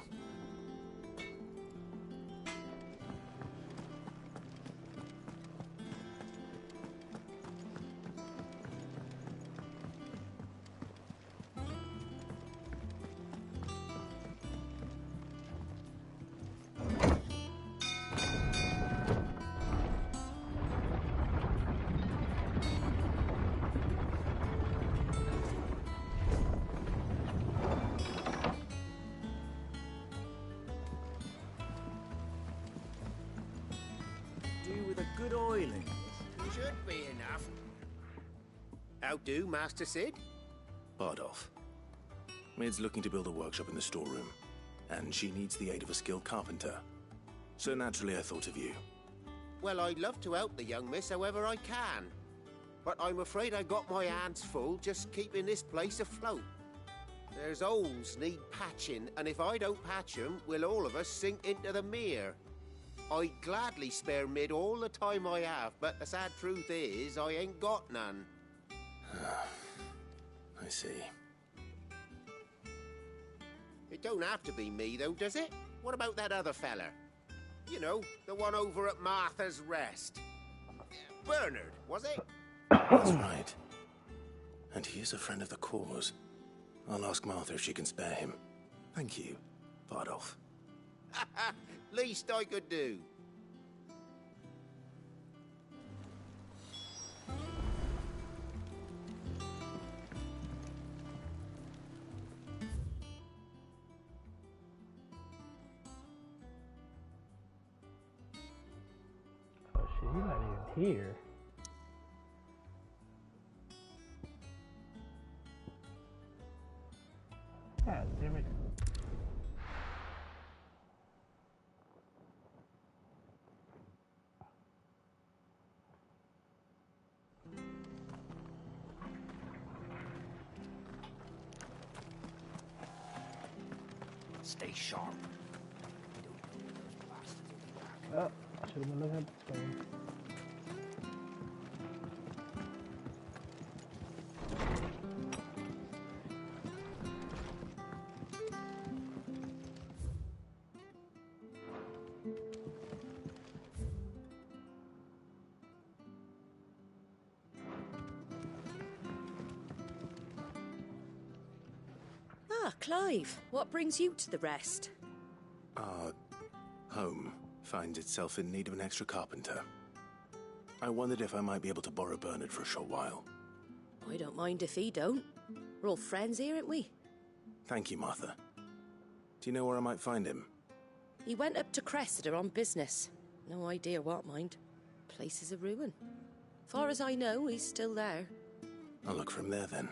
Good oiling. Should be enough. How do, Master Sid? Bardolph. Mid's looking to build a workshop in the storeroom, and she needs the aid of a skilled carpenter. So naturally I thought of you. Well, I'd love to help the young miss however I can. But I'm afraid I got my hands full just keeping this place afloat. There's holes need patching, and if I don't patch them, we'll all of us sink into the mere. I'd gladly spare Mid all the time I have, but the sad truth is, I ain't got none. I see. It don't have to be me, though, does it? What about that other fella? You know, the one over at Martha's Rest. Bernard, was it? That's right. And he is a friend of the cause. I'll ask Martha if she can spare him. Thank you, Bardolph. Least I could do. Oh shit, he's not even here. God damn it. Stay sharp. Oh, I should have been looking at the screen. Ah, Clive. What brings you to the rest? Our home finds itself in need of an extra carpenter. I wondered if I might be able to borrow Bernard for a short while. I don't mind if he don't. We're all friends here, aren't we? Thank you, Martha. Do you know where I might find him? He went up to Cressida on business. No idea what, mind. Place is a ruin. Far as I know, he's still there. I'll look for him there, then.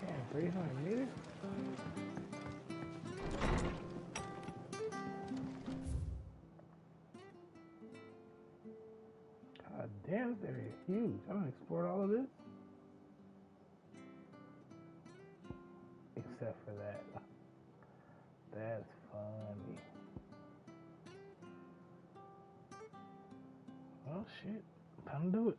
Damn, 300 meters? God damn, this area is huge. I don't explored all of this. Except for that. That's funny. Oh shit. Time to do it.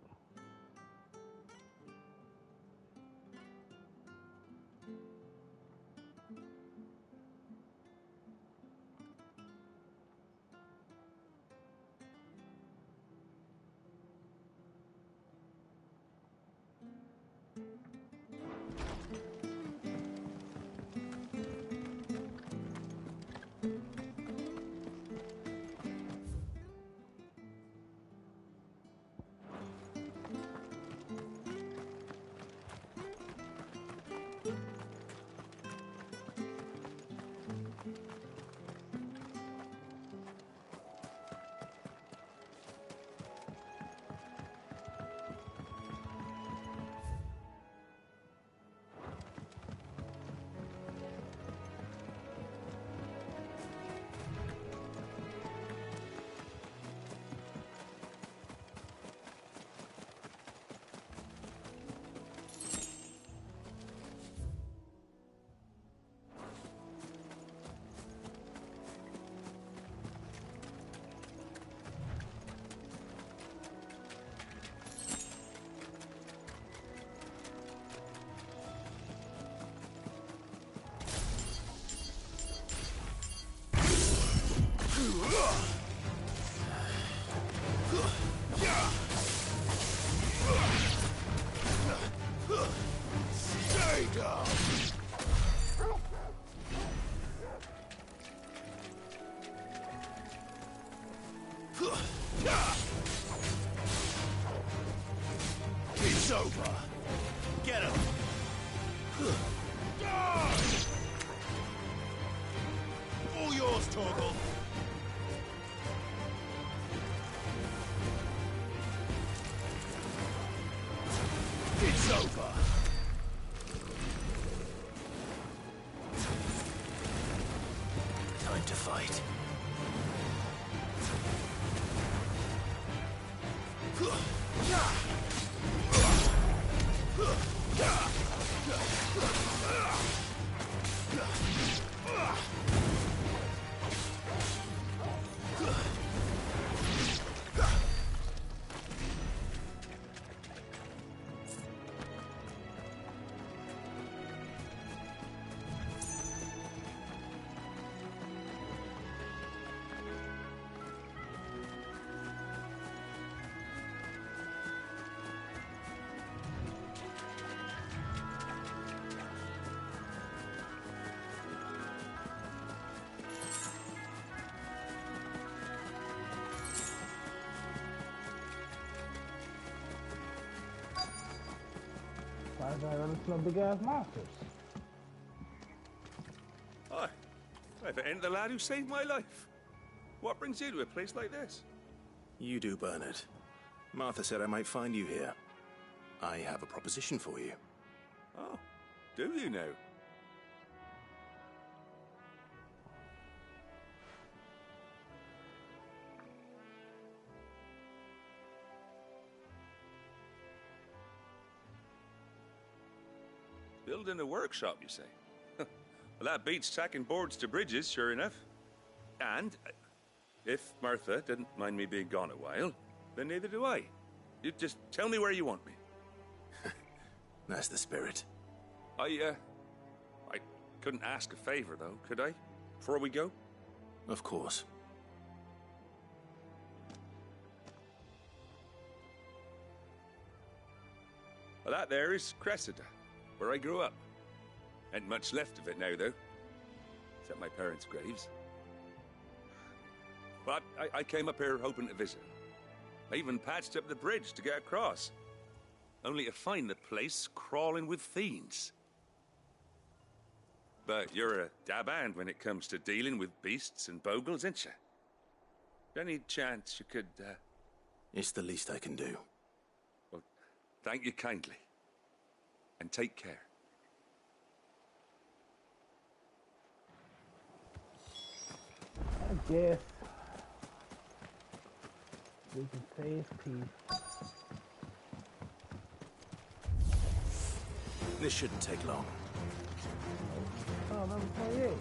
Stay down! It's over. Get him. All yours, Torgal. It's over. Time to fight. Why is that other some big ass monsters? Hi. I've ain't the lad who saved my life. What brings you to a place like this? You do, Bernard. Martha said I might find you here. I have a proposition for you. Oh, do you now? Building a workshop, you say? Well, that beats tacking boards to bridges, sure enough. And if Martha didn't mind me being gone a while, then neither do I. You just tell me where you want me. That's the spirit. I couldn't ask a favor, though, could I? Before we go? Of course. Well, that there is Cressida, where I grew up. Ain't much left of it now, though. Except my parents' graves. But I came up here hoping to visit. I even patched up the bridge to get across. Only to find the place crawling with fiends. But you're a dab hand when it comes to dealing with beasts and bogles, ain't you? Any chance you could, It's the least I can do. Well, thank you kindly. And take care. I guess we can say his piece. This shouldn't take long. Oh, number 28.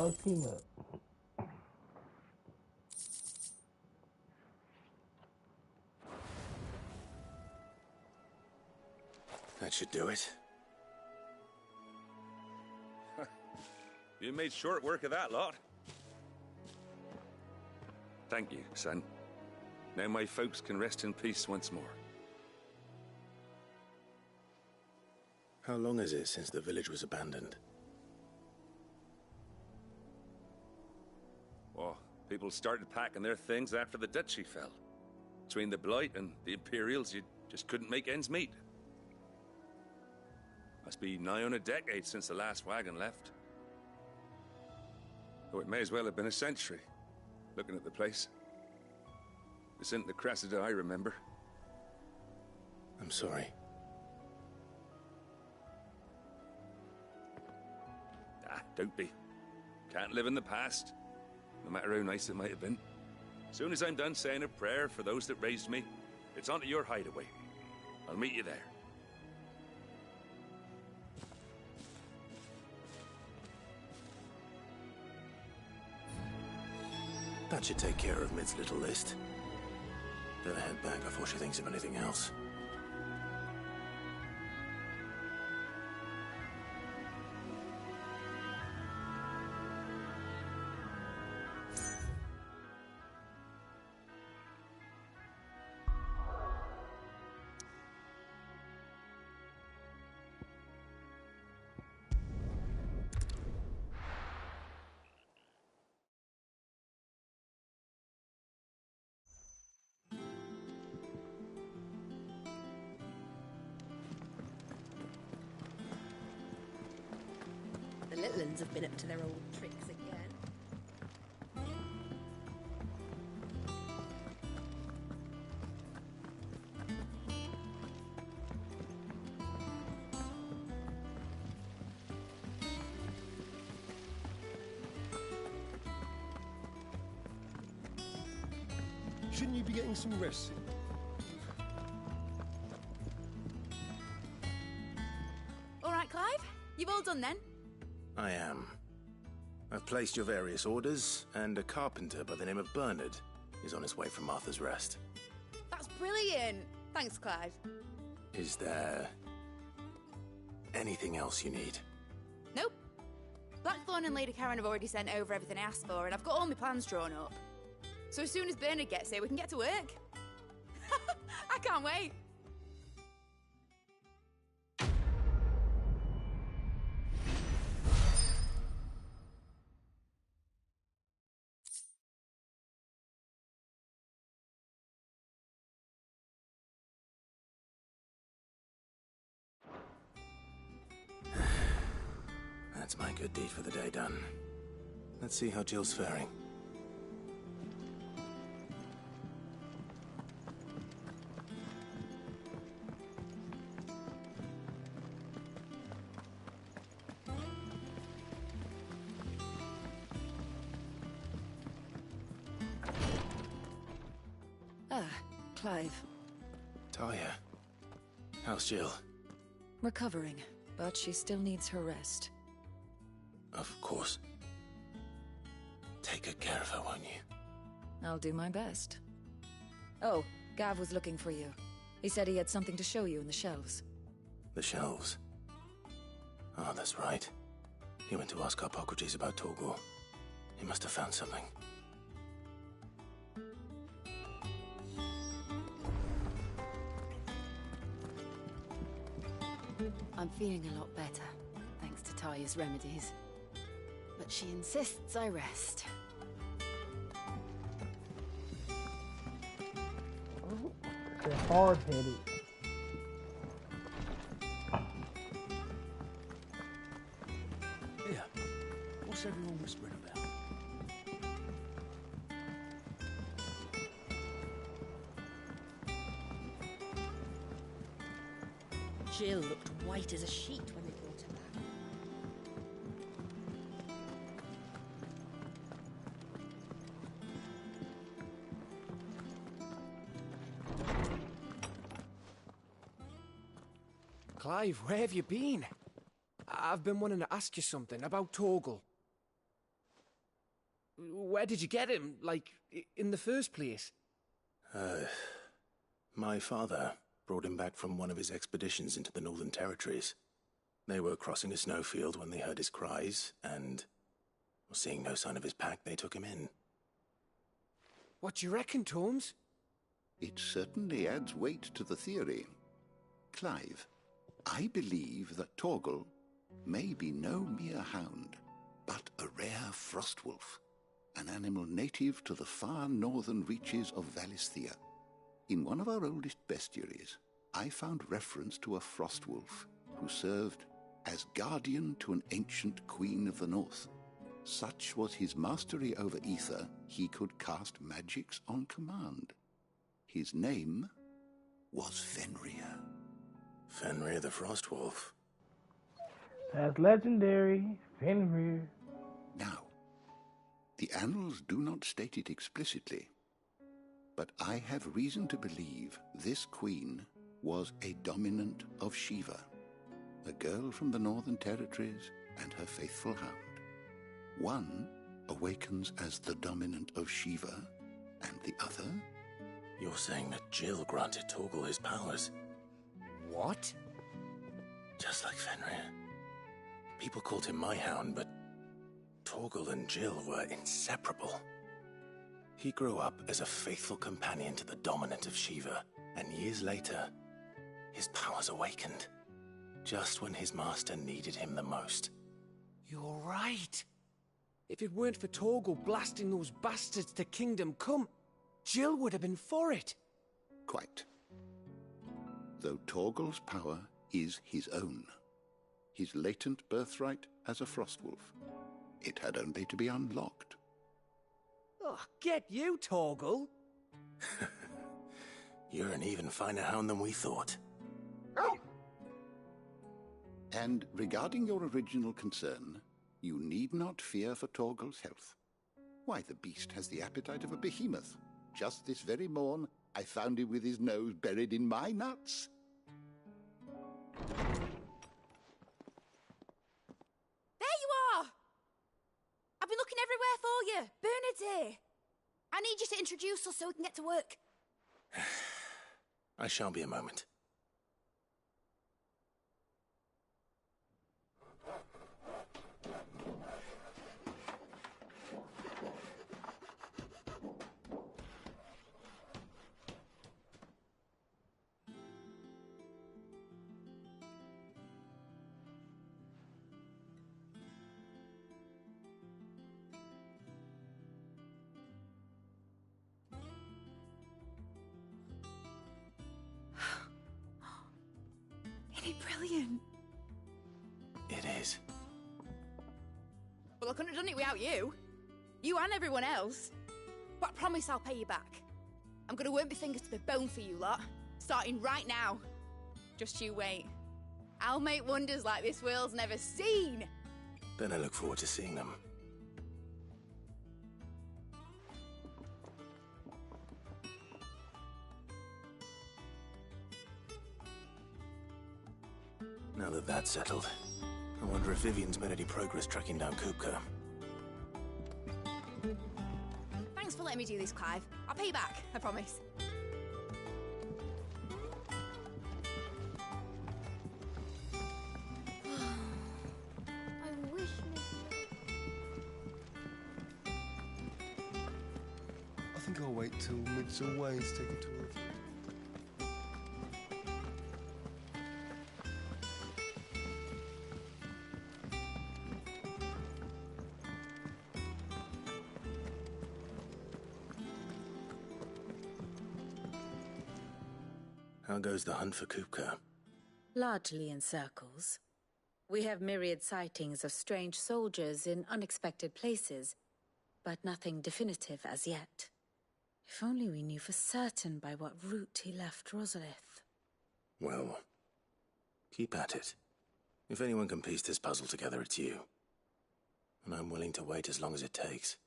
fucked him up. That should do it. You made short work of that lot. Thank you, son. Now my folks can rest in peace once more. How long is it since the village was abandoned? Well, people started packing their things after the duchy fell. Between the Blight and the Imperials, you just couldn't make ends meet. Must be nigh on a decade since the last wagon left. Oh, it may as well have been a century, looking at the place. This isn't the Cressida I remember. I'm sorry. Ah, don't be. Can't live in the past, no matter how nice it might have been. As soon as I'm done saying a prayer for those that raised me, it's on to your hideaway. I'll meet you there. That should take care of Mid's little list. Better head back before she thinks of anything else. The little ones have been up to their old tricks again. Shouldn't you be getting some rest soon? All right, Clive. You've all done then? I am. I've placed your various orders, and a carpenter by the name of Bernard is on his way from Arthur's Rest. That's brilliant. Thanks, Clive. Is there anything else you need? Nope. Blackthorn and Lady Karen have already sent over everything I asked for, and I've got all my plans drawn up. So as soon as Bernard gets here, we can get to work. I can't wait. That's my good deed for the day done. Let's see how Jill's faring. Ah, Clive. Talia. How's Jill? Recovering, but she still needs her rest. Of course. Take good care of her, won't you? I'll do my best. Oh, Gav was looking for you. He said he had something to show you in the shelves. The shelves. Oh, that's right. He went to ask Harpocrates about Torgor. He must have found something. I'm feeling a lot better, thanks to Talia's remedies. But she insists I rest. They're hard-headed. Here, what's everyone whispering about? Jill looked white as a sheet when they brought her back. Clive, where have you been? I've been wanting to ask you something about Torgal. Where did you get him, like, in the first place? My father brought him back from one of his expeditions into the Northern Territories. They were crossing a snowfield when they heard his cries, and seeing no sign of his pack, they took him in. What do you reckon, Torms? It certainly adds weight to the theory. Clive, I believe that Torgal may be no mere hound, but a rare frostwolf, an animal native to the far northern reaches of Valisthea. In one of our oldest bestiaries, I found reference to a frostwolf who served as guardian to an ancient queen of the north. Such was his mastery over ether, he could cast magics on command. His name was Fenrir. Fenrir the Frostwolf. That's legendary. Fenrir. Now, the annals do not state it explicitly, but I have reason to believe this queen was a dominant of Shiva, a girl from the Northern Territories and her faithful hound. One awakens as the dominant of Shiva, and the other... You're saying that Jill granted Torgal his powers? What? Just like Fenrir. People called him my hound, but Torgal and Jill were inseparable. He grew up as a faithful companion to the dominant of Shiva, and years later, his powers awakened, just when his master needed him the most. You're right. If it weren't for Torgal blasting those bastards to Kingdom Come, Jill would have been for it. Quite. Though Torgal's power is his own, his latent birthright as a Frostwolf, it had only to be unlocked. Oh, get you, Torgal! You're an even finer hound than we thought. And regarding your original concern, you need not fear for Torgal's health. Why, the beast has the appetite of a behemoth. Just this very morn, I found him with his nose buried in my nuts. There you are! I've been looking everywhere for you. Bernard's here. I need you to introduce us so we can get to work. I shall be a moment. Isn't it brilliant? It is. Well, I couldn't have done it without you. You and everyone else. But I promise I'll pay you back. I'm gonna work my fingers to the bone for you lot. Starting right now. Just you wait. I'll make wonders like this world's never seen. Then I look forward to seeing them. Now that that's settled, I wonder if Vivian's made any progress tracking down Kupka. Thanks for letting me do this, Clive. I'll pay you back, I promise. I wish I think I'll wait till Mid's away to take a tour of it. How goes the hunt for Kupka? Largely in circles. We have myriad sightings of strange soldiers in unexpected places, but nothing definitive as yet. If only we knew for certain by what route he left Rosalith. Well, keep at it. If anyone can piece this puzzle together, it's you. And I'm willing to wait as long as it takes.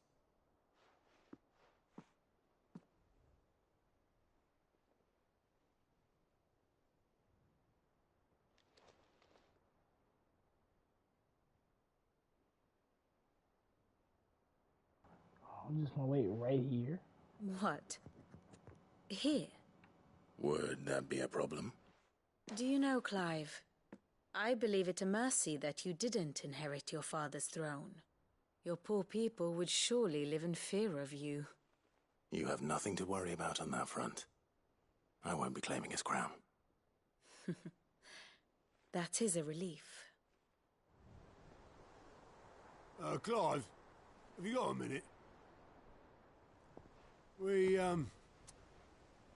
I'm just gonna wait right here. What? Here? Would that be a problem? Do you know, Clive, I believe it a mercy that you didn't inherit your father's throne. Your poor people would surely live in fear of you. You have nothing to worry about on that front. I won't be claiming his crown. That is a relief. Clive, have you got a minute? We, have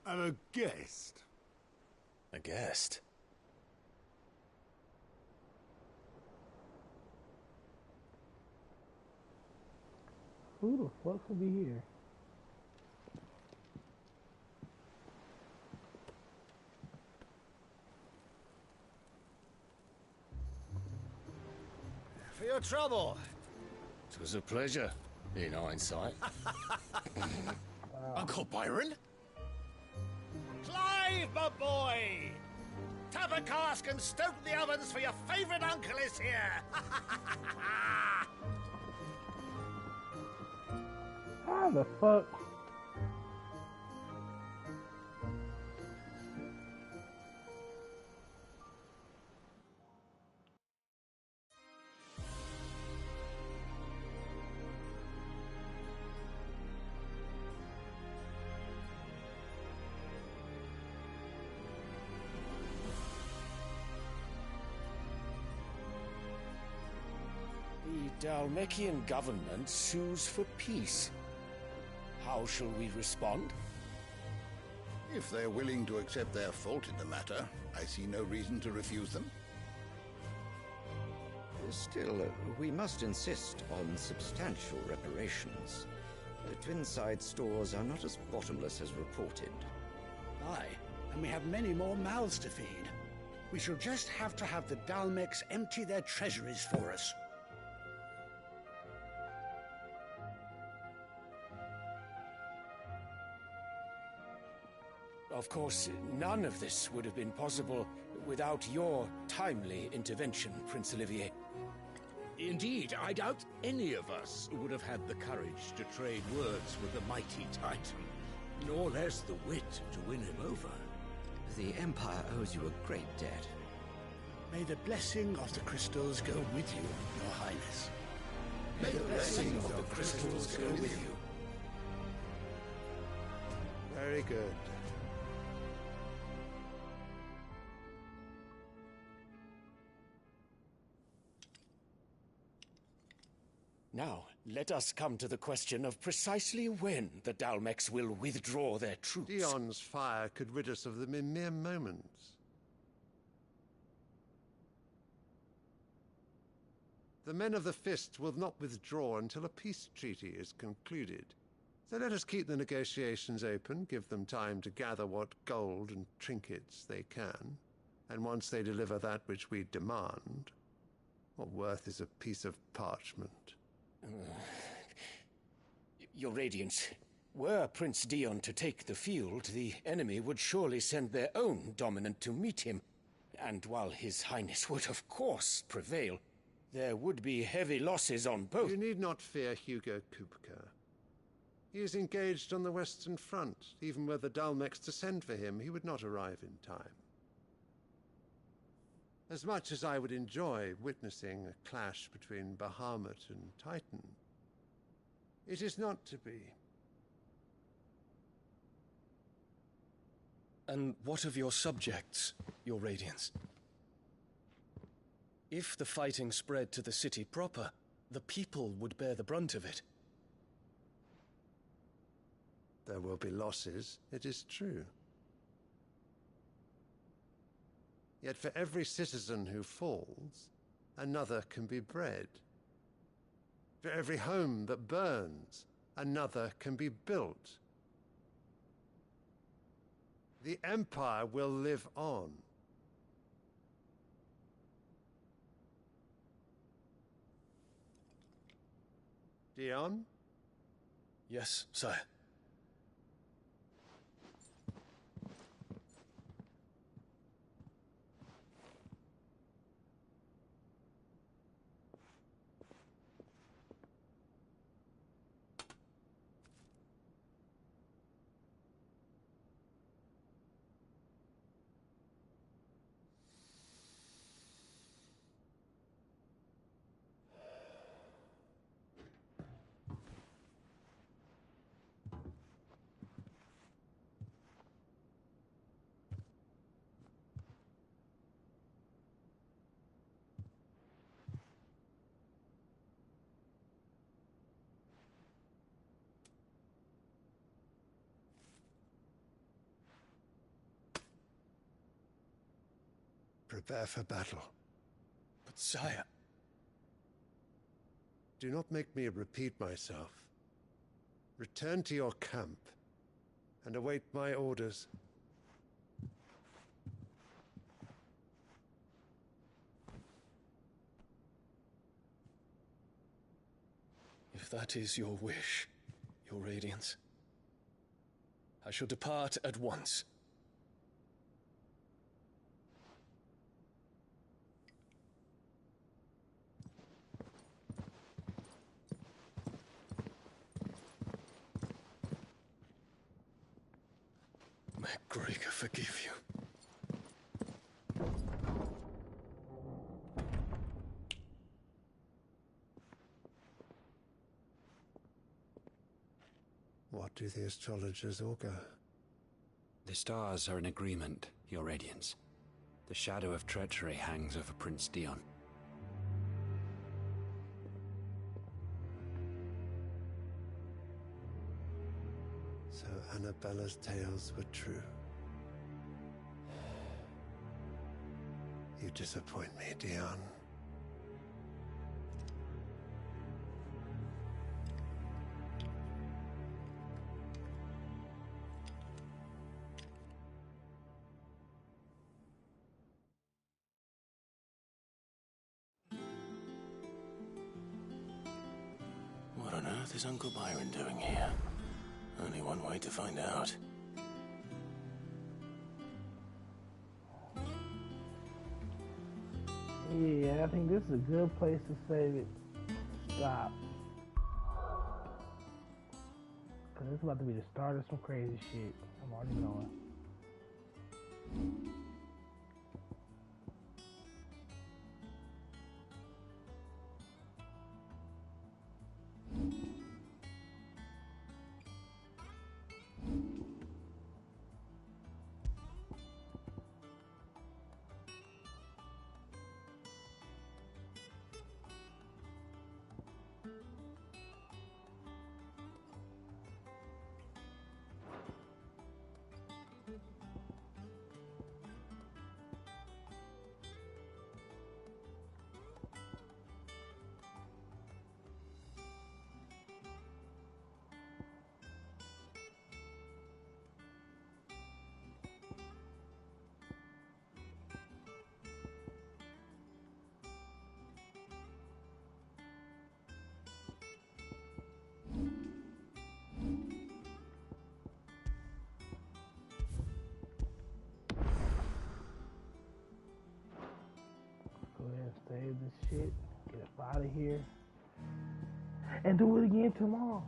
a guest. A guest? Who the fuck could be here? For your trouble. It was a pleasure, in hindsight. Uncle Byron? Clive, my boy! Tap a cask and stoke the ovens, for your favourite uncle is here! How the fuck? The Dalmekian government sues for peace. How shall we respond? If they're willing to accept their fault in the matter, I see no reason to refuse them. Still, we must insist on substantial reparations. Twinside stores are not as bottomless as reported. Aye, and we have many more mouths to feed. We shall just have to have the Dalmecs empty their treasuries for us. Of course, none of this would have been possible without your timely intervention, Prince Olivier. Indeed, I doubt any of us would have had the courage to trade words with the mighty Titan, nor less the wit to win him over. The Empire owes you a great debt. May the blessing of the crystals go with you, Your Highness. May the blessing of the crystals go with you. Very good. Now, let us come to the question of precisely when the Dalmecs will withdraw their troops. Dion's fire could rid us of them in mere moments. The men of the Fist will not withdraw until a peace treaty is concluded. So let us keep the negotiations open, give them time to gather what gold and trinkets they can, and once they deliver that which we demand, what worth is a piece of parchment? Your Radiance, were Prince Dion to take the field, the enemy would surely send their own dominant to meet him. And while His Highness would of course prevail, there would be heavy losses on both. You need not fear Hugo Kupka. He is engaged on the Western Front. Even were the Dalmecs to send for him, he would not arrive in time. As much as I would enjoy witnessing a clash between Bahamut and Titan, it is not to be. And what of your subjects, Your Radiance? If the fighting spread to the city proper, the people would bear the brunt of it. There will be losses, it is true. Yet for every citizen who falls, another can be bred. For every home that burns, another can be built. The Empire will live on. Dion? Yes, sire. Prepare for battle. But sire... Do not make me repeat myself. Return to your camp and await my orders. If that is your wish, your Radiance, I shall depart at once. May Gregor forgive you. What do the astrologers augur? The stars are in agreement, Your Radiance. The shadow of treachery hangs over Prince Dion. So Annabella's tales were true. You disappoint me, Dion. What on earth is Uncle Byron doing here? Only one way to find out. Yeah, I think this is a good place to save it. Stop. Cause it's about to be the start of some crazy shit. I'm already knowing. Go ahead and save this shit. Get up out of here. And do it again tomorrow.